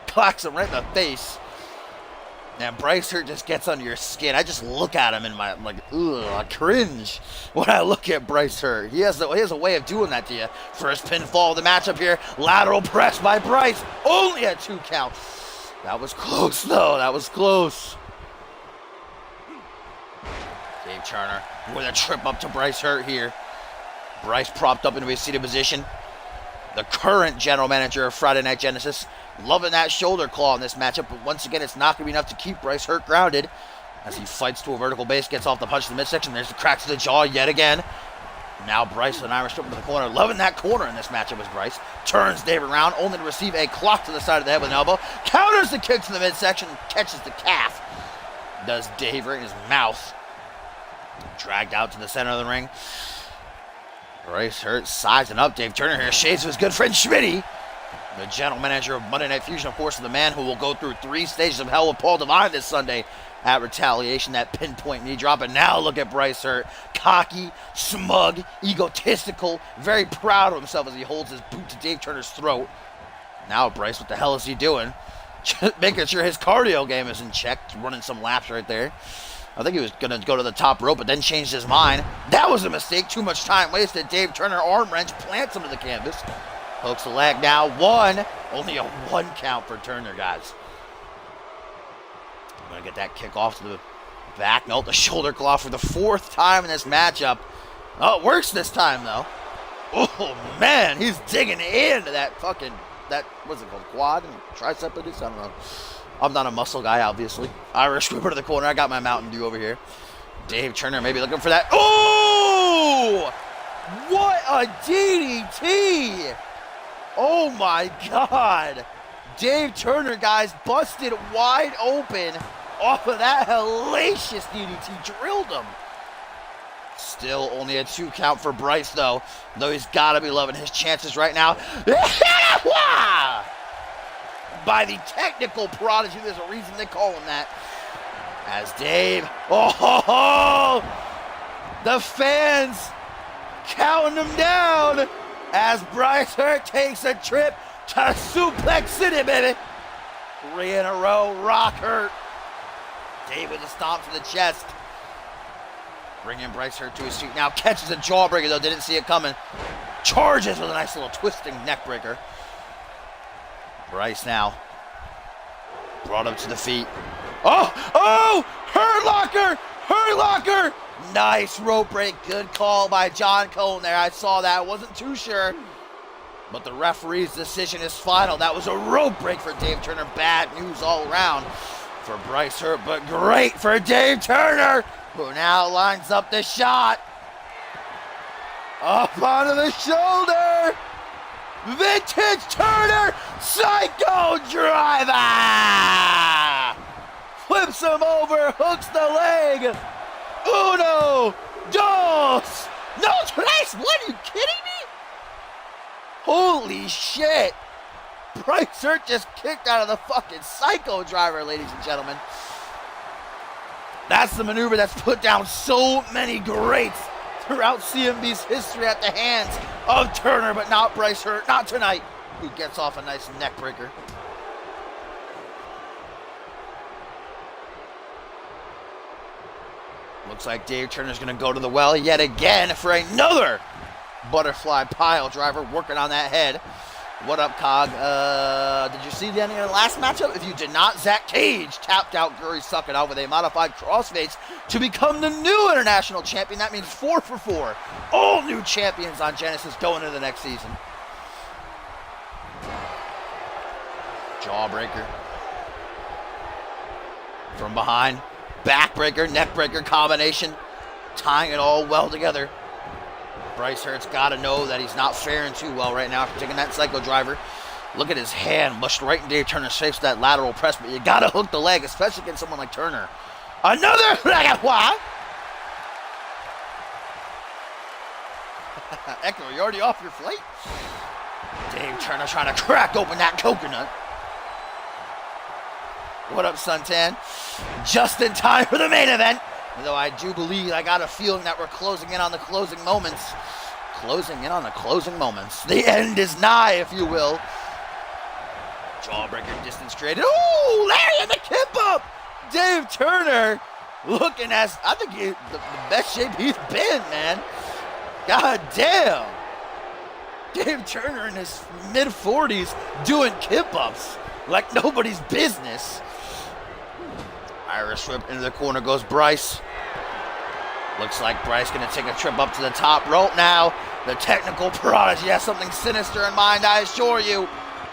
Clocks him right in the face. And Bryce Hurt just gets under your skin. I just look at him and I cringe when I look at Bryce Hurt. He has a way of doing that to you. First pinfall of the matchup here. Lateral press by Bryce. Only a 2 count. That was close, though. That was close. Dave Turner with a trip up to Bryce Hurt here. Bryce propped up into a seated position. The current general manager of Friday Night Genesis loving that shoulder claw in this matchup, but once again, it's not going to be enough to keep Bryce Hurt grounded as he fights to a vertical base, gets off the punch in the midsection. There's the crack to the jaw yet again. Now Bryce with an Irish whip to the corner. Loving that corner in this matchup was Bryce. Turns Dave around, only to receive a clock to the side of the head with an elbow. Counters the kick to the midsection, catches the calf. Does Dave right in his mouth. Dragged out to the center of the ring. Bryce Hurt sizing up Dave Turner here. Shades of his good friend Schmitty. The general manager of Monday Night Fusion, of course, the man who will go through 3 stages of hell with Paul Devine this Sunday at Retaliation, that pinpoint knee drop. And now look at Bryce Hurt. Cocky, smug, egotistical, very proud of himself as he holds his boot to Dave Turner's throat. Now Bryce, what the hell is he doing? Making sure his cardio game is in check. Running some laps right there. I think he was going to go to the top rope, but then changed his mind. That was a mistake. Too much time wasted. Dave Turner arm wrench plants him to the canvas. Hooks the leg now. 1. Only a 1 count for Turner, guys. I'm going to get that kick off to the back. Nope, the shoulder claw for the 4th time in this matchup. Oh, it works this time, though. Oh, man, he's digging into that what's it called, quad and tricep it is? I don't know. I'm not a muscle guy, obviously. Irish whipper to the corner. I got my Mountain Dew over here. Dave Turner maybe looking for that. Oh! What a DDT! Oh, my God. Dave Turner, guys, busted wide open off of that hellacious DDT. Drilled him. Still only a 2 count for Bryce, though. Though he's got to be loving his chances right now. By the technical prodigy. There's a reason they call him that. As Dave, the fans counting him down as Bryce Hurt takes a trip to Suplex City, baby. 3 in a row, Rock Hurt. Dave with a stomp to the chest. Bringing Bryce Hurt to his feet now. Catches a jawbreaker, though. Didn't see it coming. Charges with a nice little twisting neckbreaker. Bryce now brought up to the feet. Oh! Hurt Locker! Nice rope break. Good call by John Cone there. I saw that. Wasn't too sure. But the referee's decision is final. That was a rope break for Dave Turner. Bad news all around for Bryce Hurt, but great for Dave Turner, who now lines up the shot. Up onto the shoulder. Vintage Turner, Psycho Driver! Flips him over, hooks the leg. 1, 2, no tres. What, are you kidding me? Holy shit. Bryce Hurt just kicked out of the fucking Psycho Driver, ladies and gentlemen. That's the maneuver that's put down so many greats throughout CMV's history at the hands of Turner, but not Bryce Hurt, not tonight, who gets off a nice neck breaker. Looks like Dave Turner's going to go to the well yet again for another butterfly pile driver, working on that head. What up, Cog? Did you see the ending of the last matchup? If you did not, Zach Cage tapped out Guri Suckinov with a modified crossface to become the new international champion. That means 4 for 4. All new champions on Genesis going into the next season. Jawbreaker. From behind. Backbreaker, neckbreaker combination. Tying it all well together. Bryce Hurt's got to know that he's not faring too well right now after taking that Psycho Driver. Look at his hand mushed right in Dave Turner's face with that lateral press, but you got to hook the leg, especially against someone like Turner. Another what? Echo, you already off your flight? Dave Turner trying to crack open that coconut. What up, Suntan? Just in time for the main event. Though I do believe, I got a feeling that we're closing in on the closing moments. closing in on the closing moments. The end is nigh, if you will. Jawbreaker distance created. Ooh, Larry in the kip up. Dave Turner looking as, I think, the best shape he's been, man. God damn. Dave Turner in his mid-40s doing kip-ups like nobody's business. Irish whip into the corner goes Bryce. Looks like Bryce going to take a trip up to the top rope now. The technical prodigy has something sinister in mind, I assure you.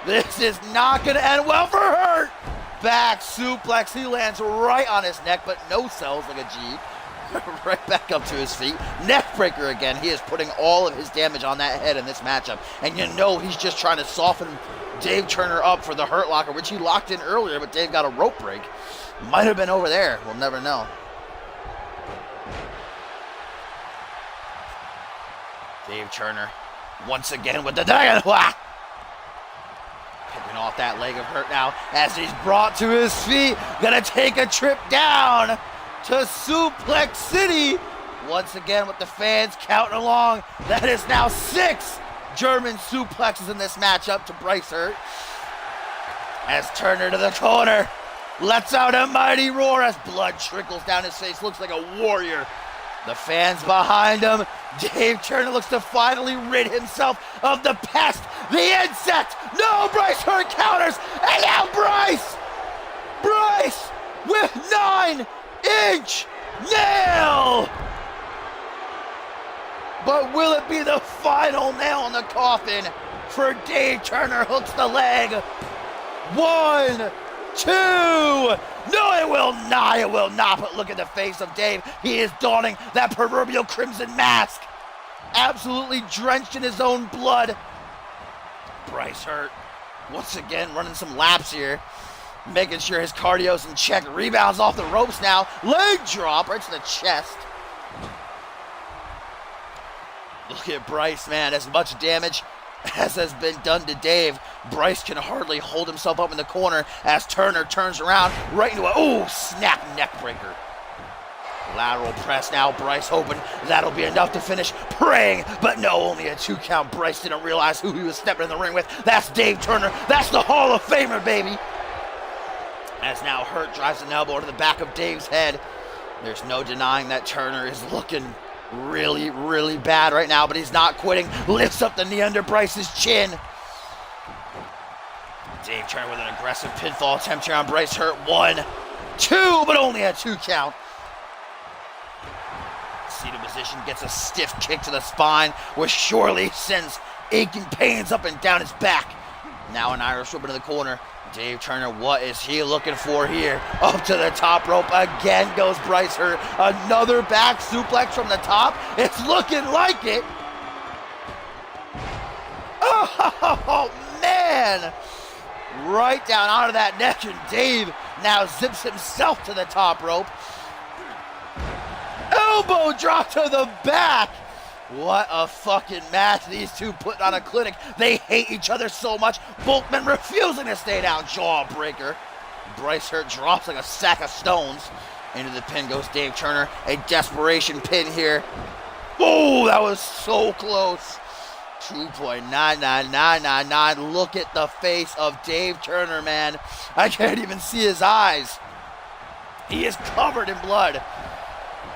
This is not going to end well for Hurt. Back suplex. He lands right on his neck, but no sells like a G. Right back up to his feet. Neckbreaker again. He is putting all of his damage on that head in this matchup. And you know he's just trying to soften Dave Turner up for the Hurt Locker, which he locked in earlier, but Dave got a rope break. Might have been over there. We'll never know. Dave Turner once again with the Dragon. Picking off that leg of Hurt now as he's brought to his feet. Gonna take a trip down to Suplex City. Once again with the fans counting along. That is now 6 German suplexes in this matchup to Bryce Hurt. As Turner to the corner. Lets out a mighty roar as blood trickles down his face. Looks like a warrior. The fans behind him. Dave Turner looks to finally rid himself of the pest, the insect. No, Bryce Hurt counters. And now Bryce with 9-inch nail. But will it be the final nail in the coffin for Dave Turner? Hooks the leg. 1, 2. No, it will not. It will not. But look at the face of Dave. He is donning that proverbial crimson mask. Absolutely drenched in his own blood. Bryce Hurt once again running some laps here. Making sure his cardio's in check. Rebounds off the ropes now. Leg drop right to the chest. Look at Bryce, man. As much damage as has been done to Dave, Bryce can hardly hold himself up in the corner as Turner turns around right into a, snap neck breaker. Lateral press now, Bryce hoping that'll be enough to finish, praying, but no, only a 2 count. Bryce didn't realize who he was stepping in the ring with. That's Dave Turner. That's the Hall of Famer, baby. As now Hurt drives an elbow to the back of Dave's head. There's no denying that Turner is looking really, really bad right now, but he's not quitting. Lifts up the knee under Bryce's chin. Dave Turner with an aggressive pinfall attempt here on Bryce Hurt. 1, 2, but only a 2 count. Seated position, gets a stiff kick to the spine, which surely sends aching pains up and down his back. Now an Irish whip into the corner. Dave Turner, what is he looking for here? Up to the top rope again goes Bryce Hurt. Another back suplex from the top. It's looking like it. Oh, man. Right down onto that neck, and Dave now zips himself to the top rope. Elbow drop to the back. What a fucking match. These two putting on a clinic. They hate each other so much. Both men refusing to stay down. Jawbreaker. Bryce Hurt drops like a sack of stones. Into the pin goes Dave Turner. A desperation pin here. Oh, that was so close. 2.99999. Look at the face of Dave Turner, man. I can't even see his eyes. He is covered in blood.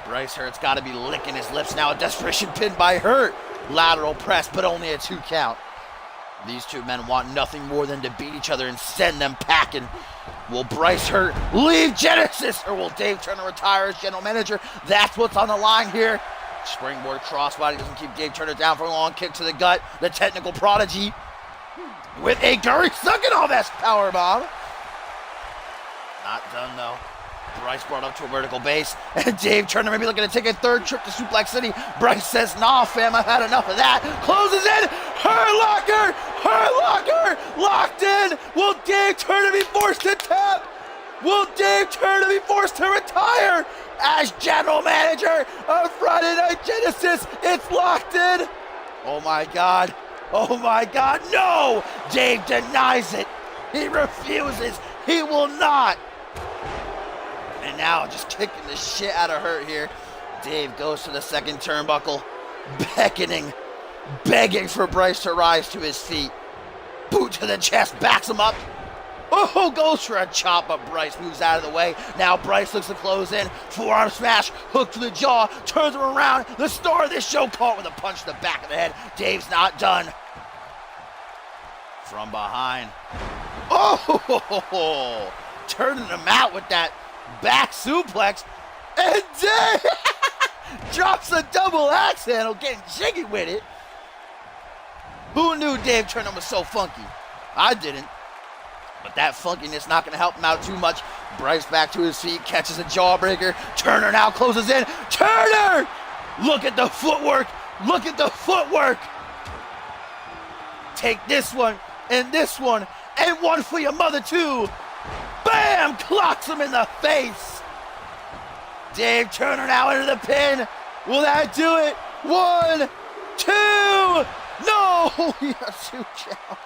Bryce Hurt's got to be licking his lips now. A desperation pin by Hurt. Lateral press, but only a 2 count. These two men want nothing more than to beat each other and send them packing. Will Bryce Hurt leave Genesis, or will Dave Turner retire as general manager? That's what's on the line here. Springboard crossbody doesn't keep Dave Turner down for a long kick to the gut. The technical prodigy with a Gary Sucking-All-Vest powerbomb. Not done though. Bryce brought up to a vertical base, and Dave Turner may be looking to take a 3rd trip to Suplex City. Bryce says, nah, fam, I've had enough of that. Closes in. Hurt Locker, locked in. Will Dave Turner be forced to tap? Will Dave Turner be forced to retire as general manager of Friday Night Genesis? It's locked in. Oh my God, no! Dave denies it. He refuses. He will not. And now just kicking the shit out of Hurt here. Dave goes to the 2nd turnbuckle, beckoning begging for Bryce to rise to his feet. Boot to the chest, backs him up. Oh, goes for a chop, but Bryce moves out of the way. Now Bryce looks to close in. Forearm smash, hook to the jaw, turns him around. The star of this show caught with a punch to the back of the head. Dave's not done. From behind. Oh, turning him out with that back suplex. And Dave drops a double axe handle, getting jiggy with it. Who knew Dave Turner was so funky? I didn't. But that funkiness not going to help him out too much. Bryce back to his feet, catches a jawbreaker. Turner now closes in. Turner! Look at the footwork. Look at the footwork. Take this one, and one for your mother too. Bam! Clocks him in the face. Dave Turner now into the pin. Will that do it? 1, 2. No! He has 2 count.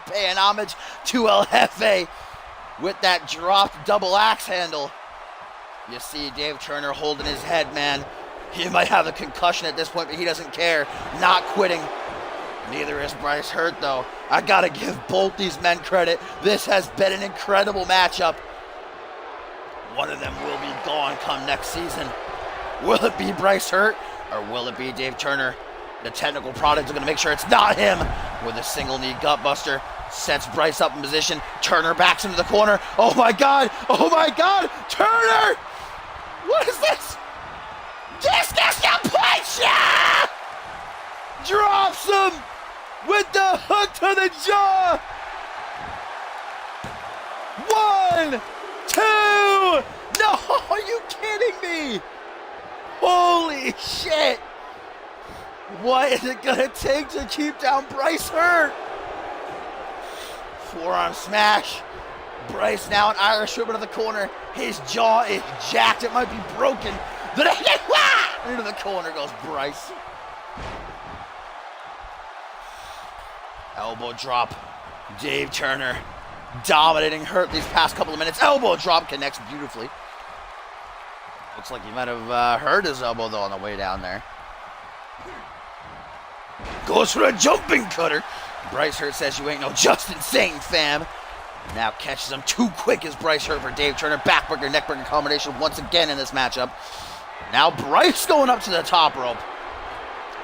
Paying homage to El Jefe with that dropped double axe handle. You see Dave Turner holding his head, man. He might have a concussion at this point, but he doesn't care. Not quitting. Neither is Bryce Hurt, though. I gotta give both these men credit. This has been an incredible matchup. One of them will be gone come next season. Will it be Bryce Hurt, or will it be Dave Turner? The technical products are going to make sure it's not him. With a single knee gutbuster, sets Bryce up in position. Turner backs into the corner. Oh my God! Oh my God! Turner! What is this? Discus punch! Yeah! Drops him with the hook to the jaw. 1, 2. No, are you kidding me? Holy shit! What is it gonna take to keep down Bryce Hurt? Forearm smash. Bryce now an Irish whip into the corner. His jaw is jacked. It might be broken. Into the corner goes Bryce. Elbow drop. Dave Turner dominating Hurt these past couple of minutes. Elbow drop connects beautifully. Looks like he might have hurt his elbow though on the way down there. Goes for a jumping cutter. Bryce Hurt says you ain't no just insane, fam. Now catches him too quick as Bryce Hurt for Dave Turner. Backbreaker, neckbreaker combination once again in this matchup. Now Bryce going up to the top rope.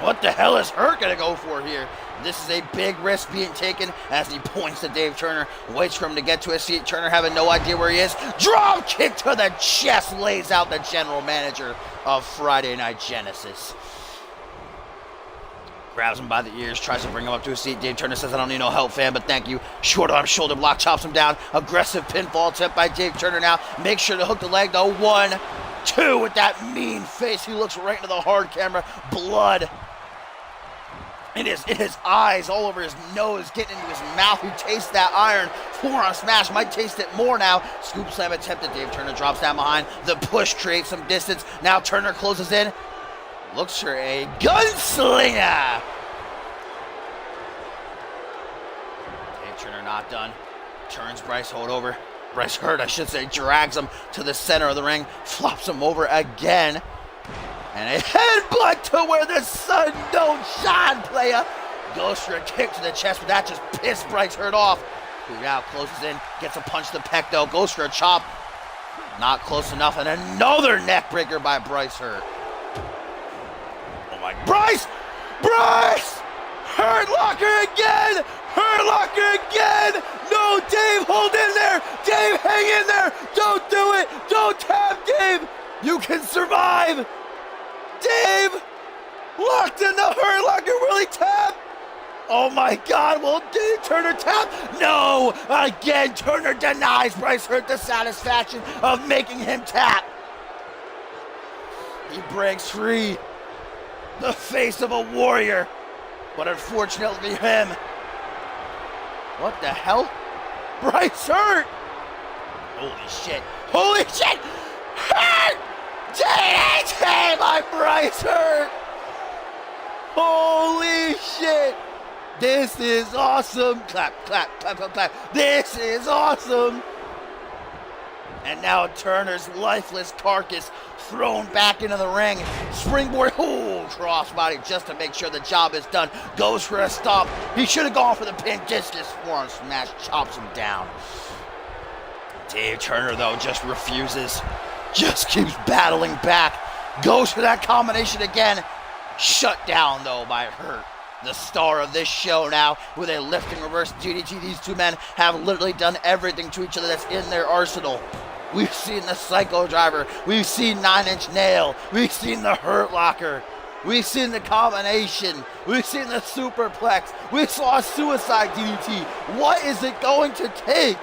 What the hell is Hurt gonna go for here? This is a big risk being taken as he points to Dave Turner. Waits for him to get to his seat. Turner having no idea where he is. Drop kick to the chest. Lays out the general manager of Friday Night Genesis. Grabs him by the ears, tries to bring him up to his seat. Dave Turner says, I don't need no help, fam, but thank you. Short arm shoulder block, chops him down. Aggressive pinfall attempt by Dave Turner now. Make sure to hook the leg, though. 1, 2 with that mean face. He looks right into the hard camera. Blood in his eyes, all over his nose, getting into his mouth. He tastes that iron. Forearm smash, might taste it more now. Scoop slam attempted. Dave Turner drops down behind. The push creates some distance. Now Turner closes in. Looks for a gunslinger. Dave Turner not done. Turns Bryce Hurt over. Bryce Hurt, I should say, drags him to the center of the ring. Flops him over again. And a headbutt to where the sun don't shine, playa. Goes for a kick to the chest, but that just pissed Bryce Hurt off. Who now closes in, gets a punch to the pec, goes for a chop. Not close enough, and another neck breaker by Bryce Hurt. Bryce! Hurt locker again! Hurt locker again! No, Dave, hold in there! Dave, hang in there! Don't do it! Don't tap, Dave! You can survive! Dave! Locked in the Hurt locker, will he tap? Oh my God, will Dave Turner tap? No! Again, Turner denies Bryce Hurt the satisfaction of making him tap. He breaks free. The face of a warrior, but unfortunately him. What the hell? Bryce Hurt! Holy shit. Holy shit! Hurt! DDT by Bryce Hurt! Holy shit! This is awesome! Clap, clap, clap, clap, clap. This is awesome! And now Turner's lifeless carcass thrown back into the ring. Springboard, crossbody just to make sure the job is done. Goes for a stop. He should have gone for the pin. Discus forearm smash, chops him down. Dave Turner, though, just refuses. Just keeps battling back. Goes for that combination again. Shut down, though, by Hurt. The star of this show now with a lifting reverse DDT. These two men have literally done everything to each other that's in their arsenal. We've seen the Psycho Driver. We've seen 9 Inch Nail. We've seen the Hurt Locker. We've seen the combination. We've seen the Superplex. We saw a Suicide DDT. What is it going to take?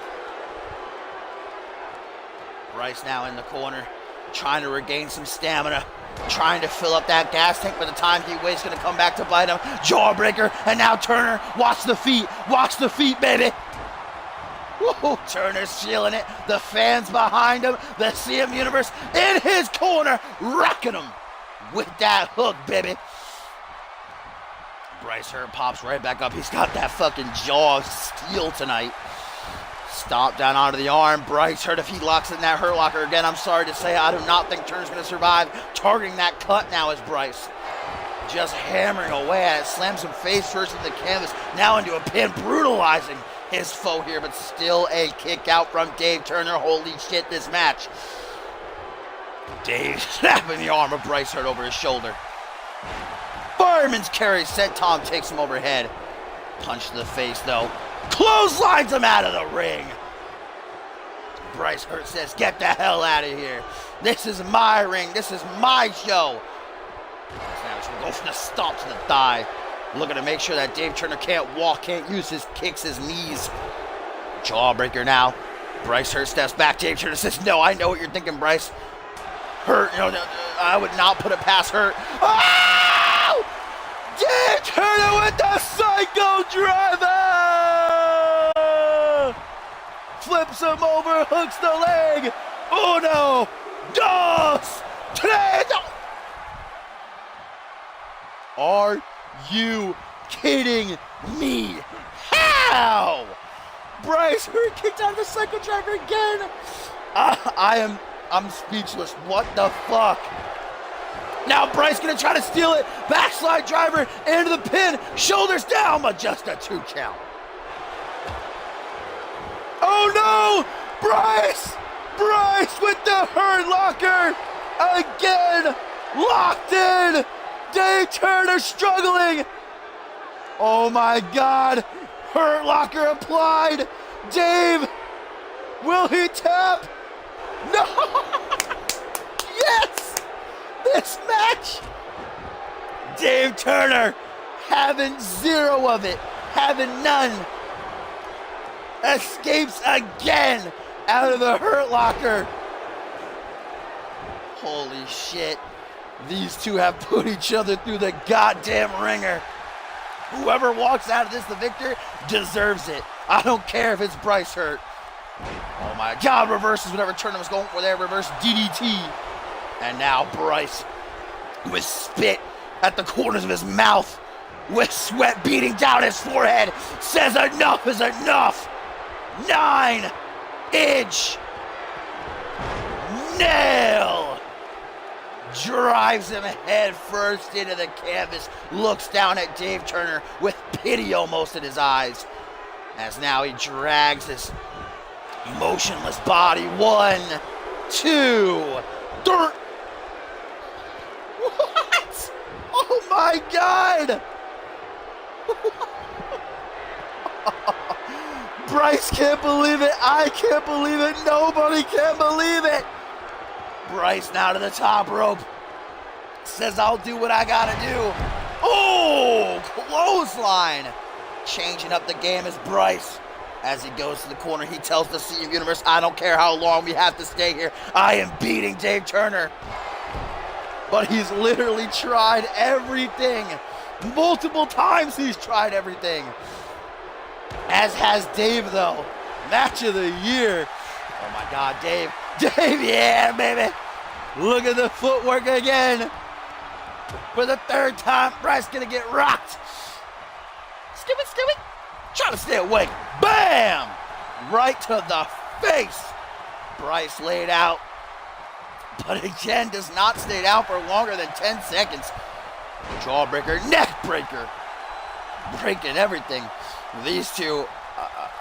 Bryce now in the corner, trying to regain some stamina. Trying to fill up that gas tank, but the time he wastes going to come back to bite him. Jawbreaker, and now Turner. Watch the feet. Watch the feet, baby. Woo, Turner's feeling it. The fans behind him. The CM Universe in his corner, rocking him with that hook, baby. Bryce Hurt pops right back up. He's got that fucking jaw of steel tonight. Stop down onto the arm. Bryce Hurt, if he locks in that Hurt Locker again, I'm sorry to say, I do not think Turner's going to survive. Targeting that cut now is Bryce. Just hammering away at it. Slams him face first into the canvas. Now into a pin, brutalizing his foe here, but still a kick out from Dave Turner. Holy shit, this match. Dave snapping the arm of Bryce Hurt over his shoulder. Fireman's carry. Senton takes him overhead. Punch to the face, though. Clotheslines him out of the ring. Bryce Hurt says, get the hell out of here. This is my ring. This is my show. Savage will go for the stomp to the thigh. Looking to make sure that Dave Turner can't walk, can't use his kicks, his knees. Jawbreaker now. Bryce Hurt steps back. Dave Turner says, no, I know what you're thinking, Bryce. Hurt, no, I would not put it past Hurt. Oh! Dave Turner with the Psycho Driver! Flips him over, hooks the leg. Uno, dos, tres. Are you kidding me? How? Bryce Hurt kicked out of the Psycho Driver again. I'm speechless. What the fuck? Now Bryce gonna try to steal it. Backslide driver into the pin. Shoulders down, but just a 2 count. Oh no! Bryce! Bryce with the Hurt Locker! Again! Locked in! Dave Turner struggling! Oh my God! Hurt Locker applied! Dave! Will he tap? No! Yes! This match! Dave Turner having 0 of it, having none. Escapes again out of the Hurt Locker. Holy shit. These two have put each other through the goddamn ringer. Whoever walks out of this the victor deserves it. I don't care if it's Bryce Hurt. Oh my God, reverses whatever Turner was going for there. Reverse DDT. And now Bryce with spit at the corners of his mouth, with sweat beating down his forehead, says enough is enough. 9 Inch Nail drives him head first into the canvas, looks down at Dave Turner with pity almost in his eyes, as now he drags his motionless body. 1, 2, 3. What? Oh my God! Bryce can't believe it. I can't believe it. Nobody can believe it. Bryce now to the top rope. Says, I'll do what I gotta do. Oh, clothesline. Changing up the game is Bryce. As he goes to the corner, he tells the CM Universe, I don't care how long we have to stay here. I am beating Dave Turner. But he's literally tried everything. Multiple times he's tried everything. As has Dave, though. Match of the year. Oh my God, Dave. Dave, yeah, baby. Look at the footwork again. For the 3rd time, Bryce gonna get rocked. Stupid. Trying to stay awake. Bam! Right to the face. Bryce laid out, but again does not stay down for longer than 10 seconds. Jawbreaker, neck breaker, breaking everything. These two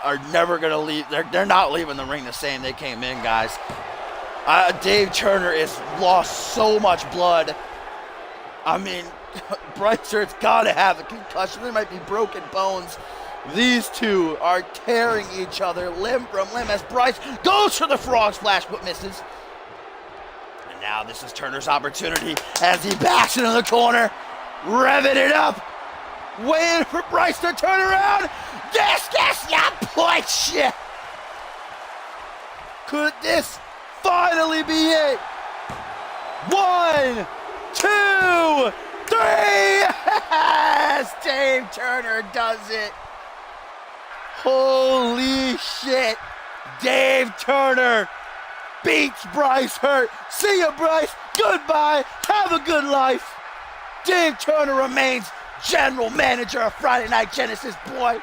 are never going to leave. They're not leaving the ring the same they came in, guys. Dave Turner has lost so much blood. I mean, Bryce Hart's got to have a concussion. There might be broken bones. These two are tearing each other limb from limb as Bryce goes for the frog splash but misses. And now this is Turner's opportunity as he backs into the corner, revving it up, waiting for Bryce to turn around. This yeah, boy, shit. Could this finally be it? 1, 2, 3. Yes, Dave Turner does it. Holy shit. Dave Turner beats Bryce Hart. See ya, Bryce. Goodbye. Have a good life. Dave Turner remains general manager of Friday Night Genesis, boy.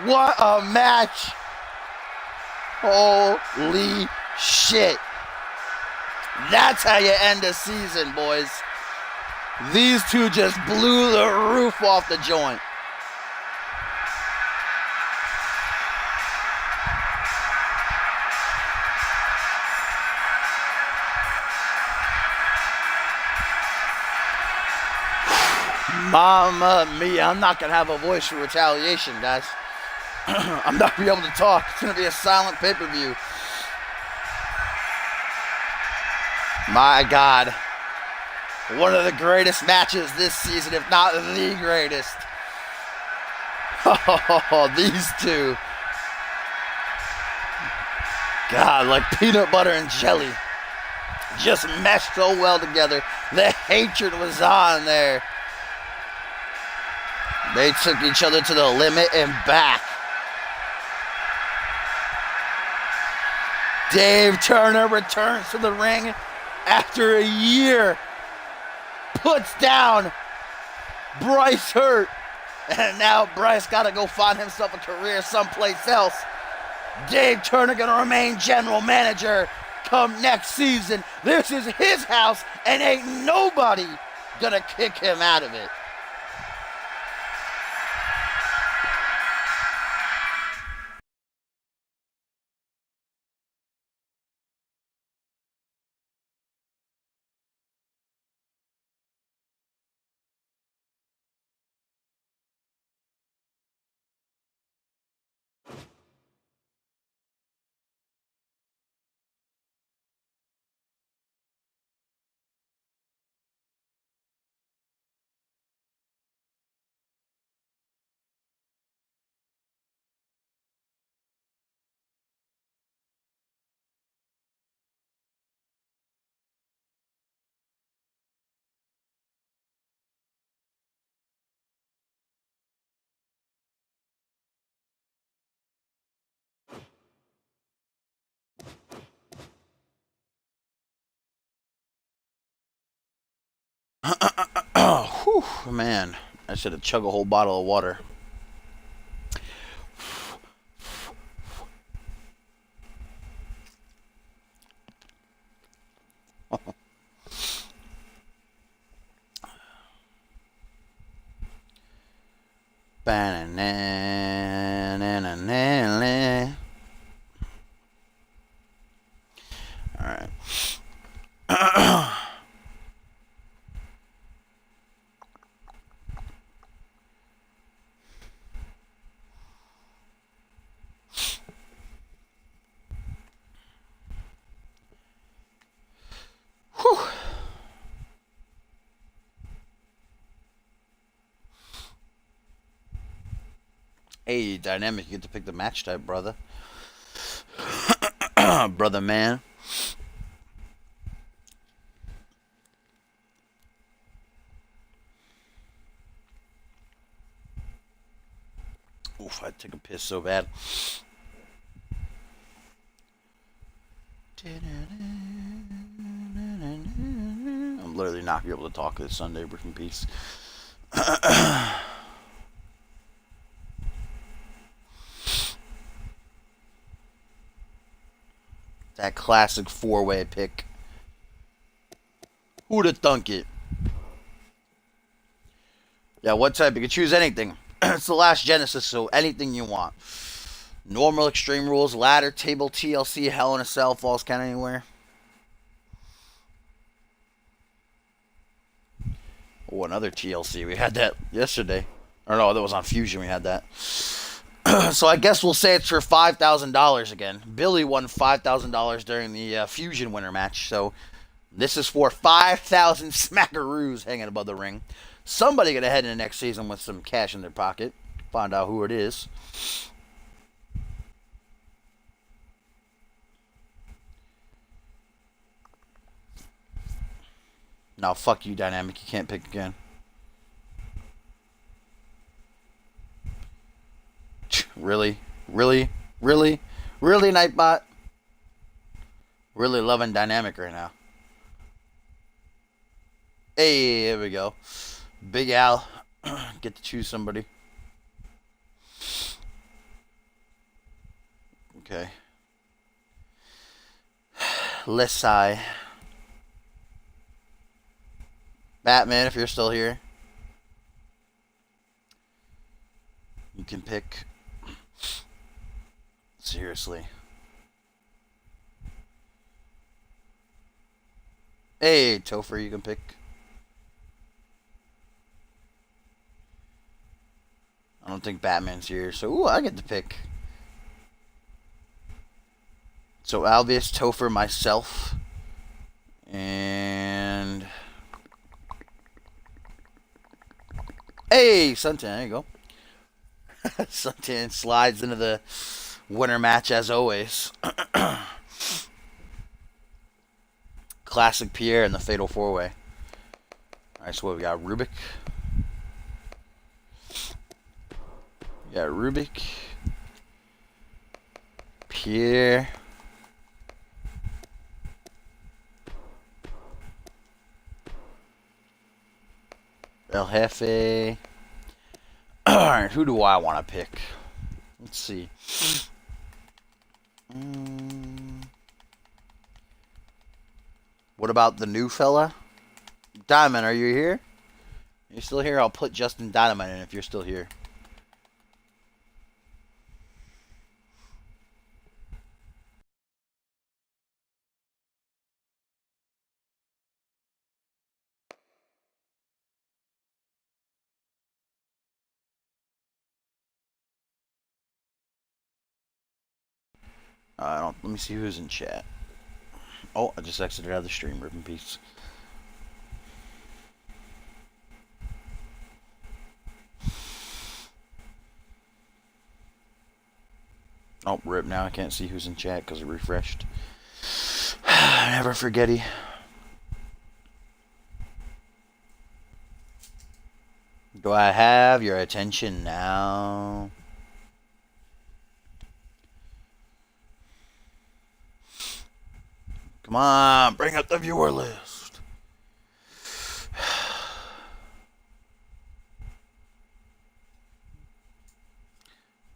What a match. Holy shit. That's how you end a season, boys. These two just blew the roof off the joint. Mamma mia, I'm not going to have a voice for retaliation, guys. I'm not going to be able to talk. It's going to be a silent pay-per-view. My God. One of the greatest matches this season, if not the greatest. Oh, these two. God, like peanut butter and jelly. Just meshed so well together. The hatred was on there. They took each other to the limit and back. Dave Turner returns to the ring after a year. Puts down Bryce Hart. And now Bryce got to go find himself a career someplace else. Dave Turner going to remain general manager come next season. This is his house and ain't nobody going to kick him out of it. Whew, man, I should have chugged a whole bottle of water. All right. Hey, Dynamic, you get to pick the match type, brother. Brother man. Oof, I'd take a piss so bad. I'm literally not going to be able to talk this Sunday. Rest in peace. That classic four-way pick. Who'da thunk it? Yeah, what type? You can choose anything. It's the last Genesis, so anything you want. Normal, Extreme Rules, Ladder, Table, TLC, Hell in a Cell, Falls Count Anywhere. Oh, another TLC. We had that yesterday. Or no, that was on Fusion. We had that. So I guess we'll say it's for $5,000 again. Billy won $5,000 during the Fusion winter match. So this is for 5,000 smackaroos hanging above the ring. Somebody gonna head into next season with some cash in their pocket. Find out who it is. No, fuck you, Dynamic. You can't pick again. Really? Really? Really? Really, Nightbot? Really loving Dynamic right now. Hey, here we go. Big Al. Get to choose somebody. Okay. Lesai. Batman, if you're still here. You can pick. Seriously. Hey, Topher, you can pick. I don't think Batman's here, so ooh, I get to pick. So Albius, Topher, myself, and hey, Suntan, there you go. Suntan slides into the winter match as always. Classic Pierre and the Fatal 4-Way. Alright, so what we got? Rubik. We got Rubik. Pierre. El Jefe. Alright, who do I want to pick? Let's see. What about the new fella? Diamond, are you here? You're still here? I'll put Justin Dynamite in if you're still here. Let me see who's in chat. Oh, I just exited out of the stream. Rip in peace. Oh, rip now. I can't see who's in chat because it refreshed. Never forgetty. Do I have your attention now? Come on, bring up the viewer list.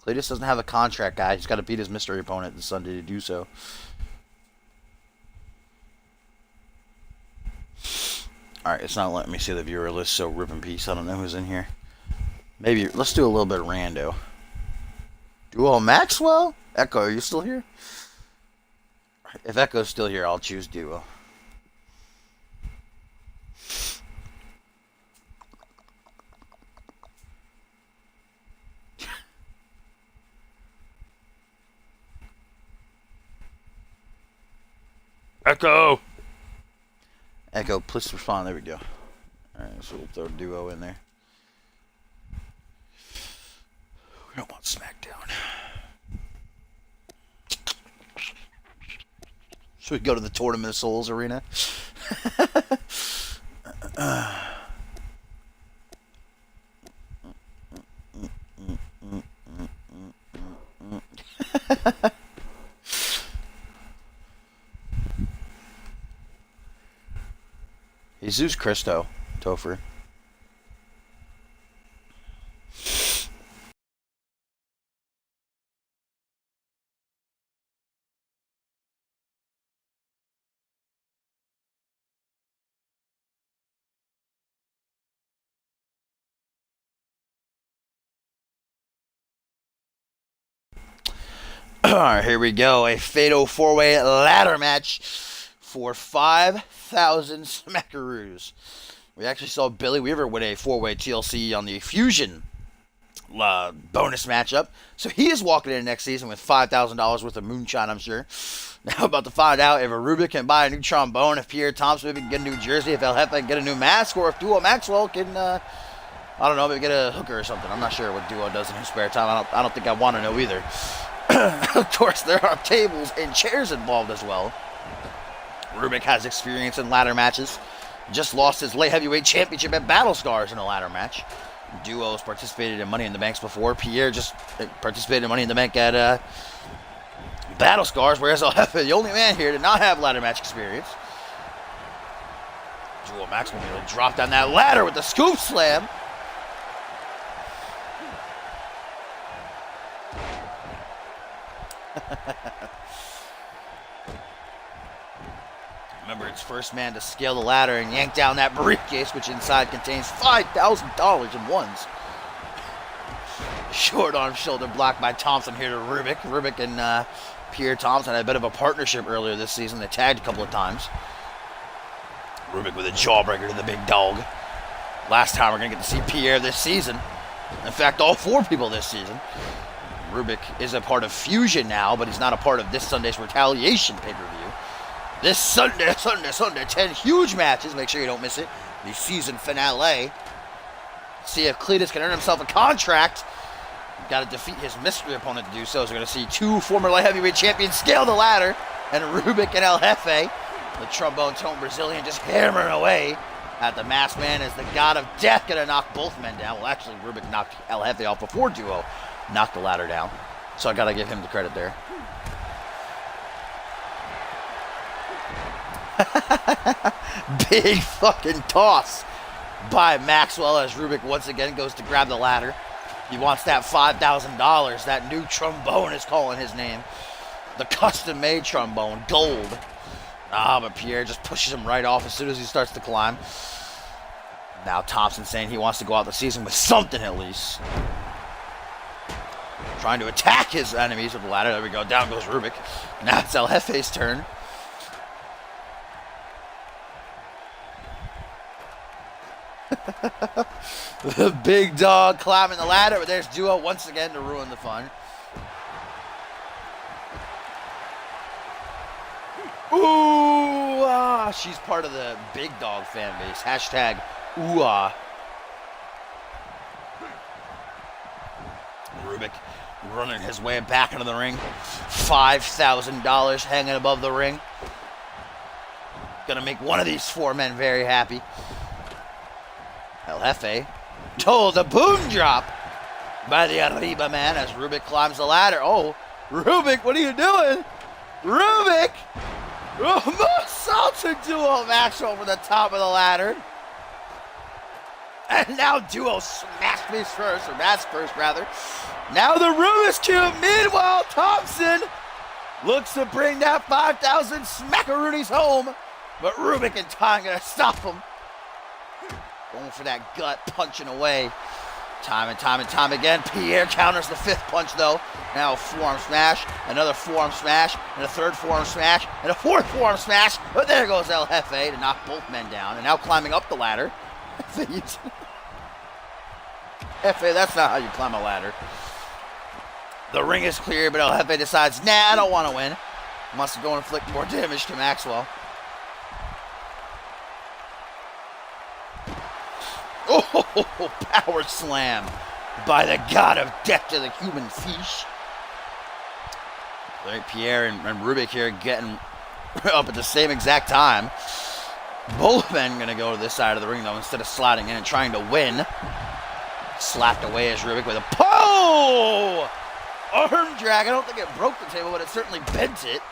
Cletus doesn't have a contract, guy. He's got to beat his mystery opponent this Sunday to do so. Alright, it's not letting me see the viewer list, so rip in peace. I don't know who's in here. Maybe, let's do a little bit of rando. Duo Maxwell? Echo, are you still here? If Echo's still here, I'll choose Duo. Echo! Echo, please respond. There we go. Alright, so we'll throw Duo in there. We don't want SmackDown. Should we go to the Tournament of Souls arena? Jesus Christo, Topher. Alright, here we go. A fatal 4-way ladder match for 5,000 smackaroos. We actually saw Billy Weaver win a 4-way TLC on the Fusion bonus matchup. So he is walking in next season with $5,000 worth of moonshine, I'm sure. Now about to find out if Rubik can buy a new trombone, if Pierre Thompson maybe can get a new jersey, if El Jefe can get a new mask, or if Duo Maxwell can, I don't know, maybe get a hooker or something. I'm not sure what Duo does in his spare time. I don't think I want to know either. Of course, there are tables and chairs involved as well. Rubik has experience in ladder matches. Just lost his light heavyweight championship at Battle Scars in a ladder match. Duo's participated in Money in the Banks before. Pierre just participated in Money in the Bank at Battle Scars, whereas El Jefe, the only man here, did not have ladder match experience. Duo Max will be able to drop down that ladder with the scoop slam. Remember, it's first man to scale the ladder and yank down that briefcase, which inside contains $5,000 in ones. Short arm shoulder block by Thompson here to Rubik. Rubik and Pierre Thompson had a bit of a partnership earlier this season. They tagged a couple of times. Rubik with a jawbreaker to the big dog. Last time we're going to get to see Pierre this season. In fact, all four people this season. Rubik is a part of Fusion now, but he's not a part of this Sunday's Retaliation pay-per-view. This Sunday, 10 huge matches. Make sure you don't miss it. The season finale. See if Cletus can earn himself a contract. Got to defeat his mystery opponent to do so. So we're going to see two former light heavyweight champions scale the ladder. And Rubik and El Jefe, the trombone-toned Brazilian, just hammering away at the masked man as the god of death going to knock both men down. Well, actually, Rubik knocked El Jefe off before Duo knocked the ladder down. So I got to give him the credit there. Big fucking toss by Maxwell as Rubik once again goes to grab the ladder. He wants that $5,000. That new trombone is calling his name. The custom-made trombone, gold. But Pierre just pushes him right off as soon as he starts to climb. Now Thompson saying he wants to go out the season with something at least. Trying to attack his enemies with the ladder. There we go. Down goes Rubik. Now it's El Jefe's turn. The big dog climbing the ladder, but there's Duo once again to ruin the fun. Ooh, she's part of the big dog fan base. Hashtag ooh. Rubik running his way back into the ring. $5,000 hanging above the ring. Gonna make one of these four men very happy. El Jefe told the boom drop by the Arriba man as Rubik climbs the ladder. Oh, Rubik, what are you doing? Rubik! Moonsaulting Duo Maxwell over the top of the ladder. And now Duo smash face first, or mask first rather. Now the Rubik's Cube. Meanwhile, Thompson looks to bring that 5,000 smackaroonies home. But Rubik in time gonna stop him. Going for that gut, punching away. Time and time again. Pierre counters the fifth punch, though. Now a forearm smash, another forearm smash, and a third forearm smash, and a fourth forearm smash. But there goes El Jefe to knock both men down. And now climbing up the ladder. Jefe, that's not how you climb a ladder. The ring is clear, but El Jefe decides, nah, I don't want to win. Wants to go and inflict more damage to Maxwell. Oh, power slam by the god of death to the human fish. Pierre and Rubik here getting up at the same exact time. Both men going to go to this side of the ring, though, instead of sliding in and trying to win. Slapped away as Rubik with a arm drag. I don't think it broke the table, but it certainly bent it.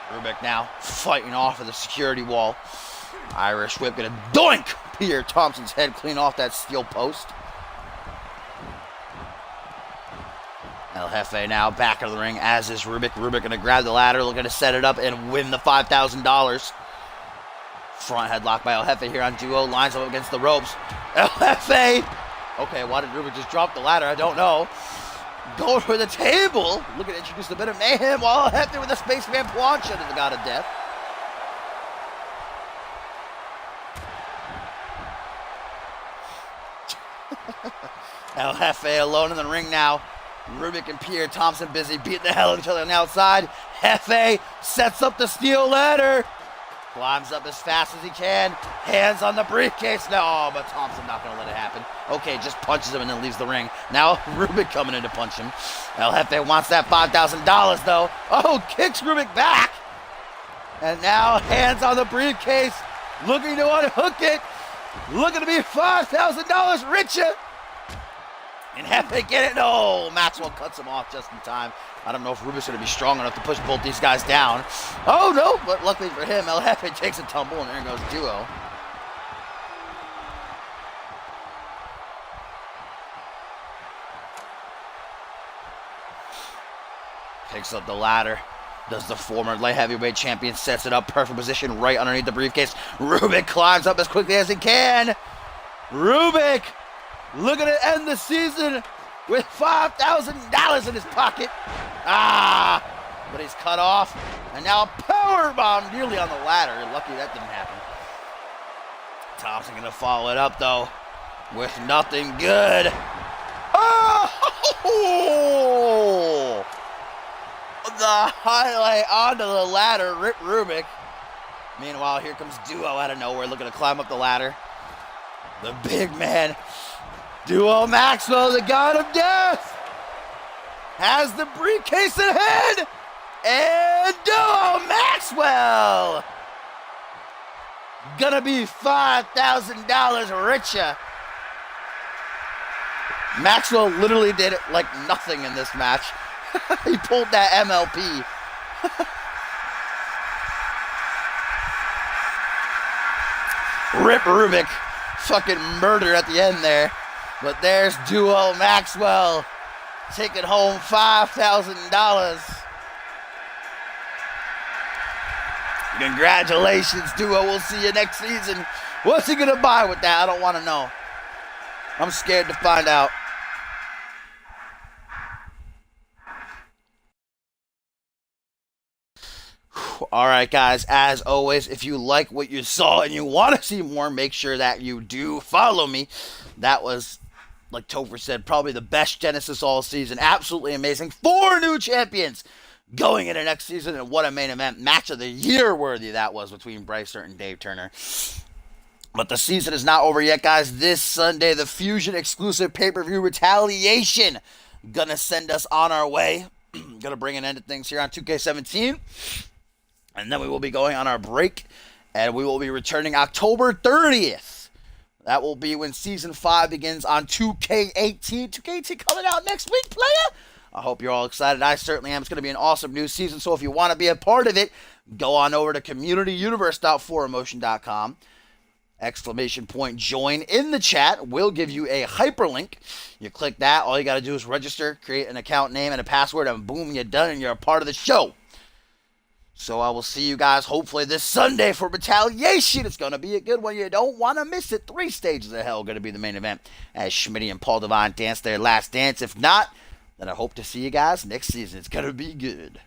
Rubik now fighting off of the security wall. Irish whip gonna doink Pierre Thompson's head clean off that steel post. El Jefe now back into the ring, as is Rubik. Rubik gonna grab the ladder, looking to set it up and win the $5,000. Front headlock by El Jefe here on Duo. Lines up against the ropes. El Jefe! Okay, why did Rubik just drop the ladder? I don't know. Going for the table. Looking to introduce a bit of mayhem while Hefty with the spaceman plancha to the god of death. El Jefe alone in the ring now. Rubik and Pierre Thompson busy beating the hell out of each other on the outside. Jefe sets up the steel ladder. Climbs up as fast as he can. Hands on the briefcase. No, but Thompson not going to let it happen. Okay, just punches him and then leaves the ring. Now Rubik coming in to punch him. El Jefe wants that $5,000 though. Oh, kicks Rubik back. And now hands on the briefcase. Looking to unhook it. Looking to be $5,000 richer. And Jefe get it. No, Maxwell cuts him off just in time. I don't know if Rubik's going to be strong enough to push both these guys down. Oh, no, but luckily for him, El Jefe takes a tumble, and there goes Duo. Picks up the ladder. Does the former light heavyweight champion, sets it up, perfect position right underneath the briefcase. Rubik climbs up as quickly as he can. Rubik looking to end the season with $5,000 in his pocket. But he's cut off. And now a powerbomb nearly on the ladder. Lucky that didn't happen. Thompson going to follow it up, though, with nothing good. Oh! The highlight onto the ladder, Rip Rubik. Meanwhile, here comes Duo out of nowhere looking to climb up the ladder. The big man, Duo Maxwell, the god of death, has the briefcase in hand, and Duo Maxwell gonna be $5,000 richer. Maxwell literally did like nothing in this match. He pulled that MLP. Rip Rubik fucking murder at the end there. But there's Duo Maxwell taking home $5,000. Congratulations, Duo. We'll see you next season. What's he gonna buy with that? I don't want to know. I'm scared to find out. All right, guys, as always, if you like what you saw and you want to see more, make sure that you do follow me. That was, like Topher said, probably the best Genesis all season. Absolutely amazing. 4 new champions going into next season, and what a main event. Match of the year worthy that was between Bryce and Dave Turner. But the season is not over yet, guys. This Sunday, the Fusion exclusive pay-per-view Retaliation gonna send us on our way. Gonna bring an end to things here on 2K17. And then we will be going on our break, and we will be returning October 30th. That will be when Season 5 begins on 2K18. 2K18 coming out next week, player. I hope you're all excited. I certainly am. It's going to be an awesome new season, so if you want to be a part of it, go on over to communityuniverse.4emotion.com. !join in the chat. We'll give you a hyperlink. You click that. All you got to do is register, create an account name and a password, and boom, you're done, and you're a part of the show. So I will see you guys hopefully this Sunday for Retaliation. It's going to be a good one. You don't want to miss it. 3 stages of hell going to be the main event as Schmitty and Paul Devine dance their last dance. If not, then I hope to see you guys next season. It's going to be good.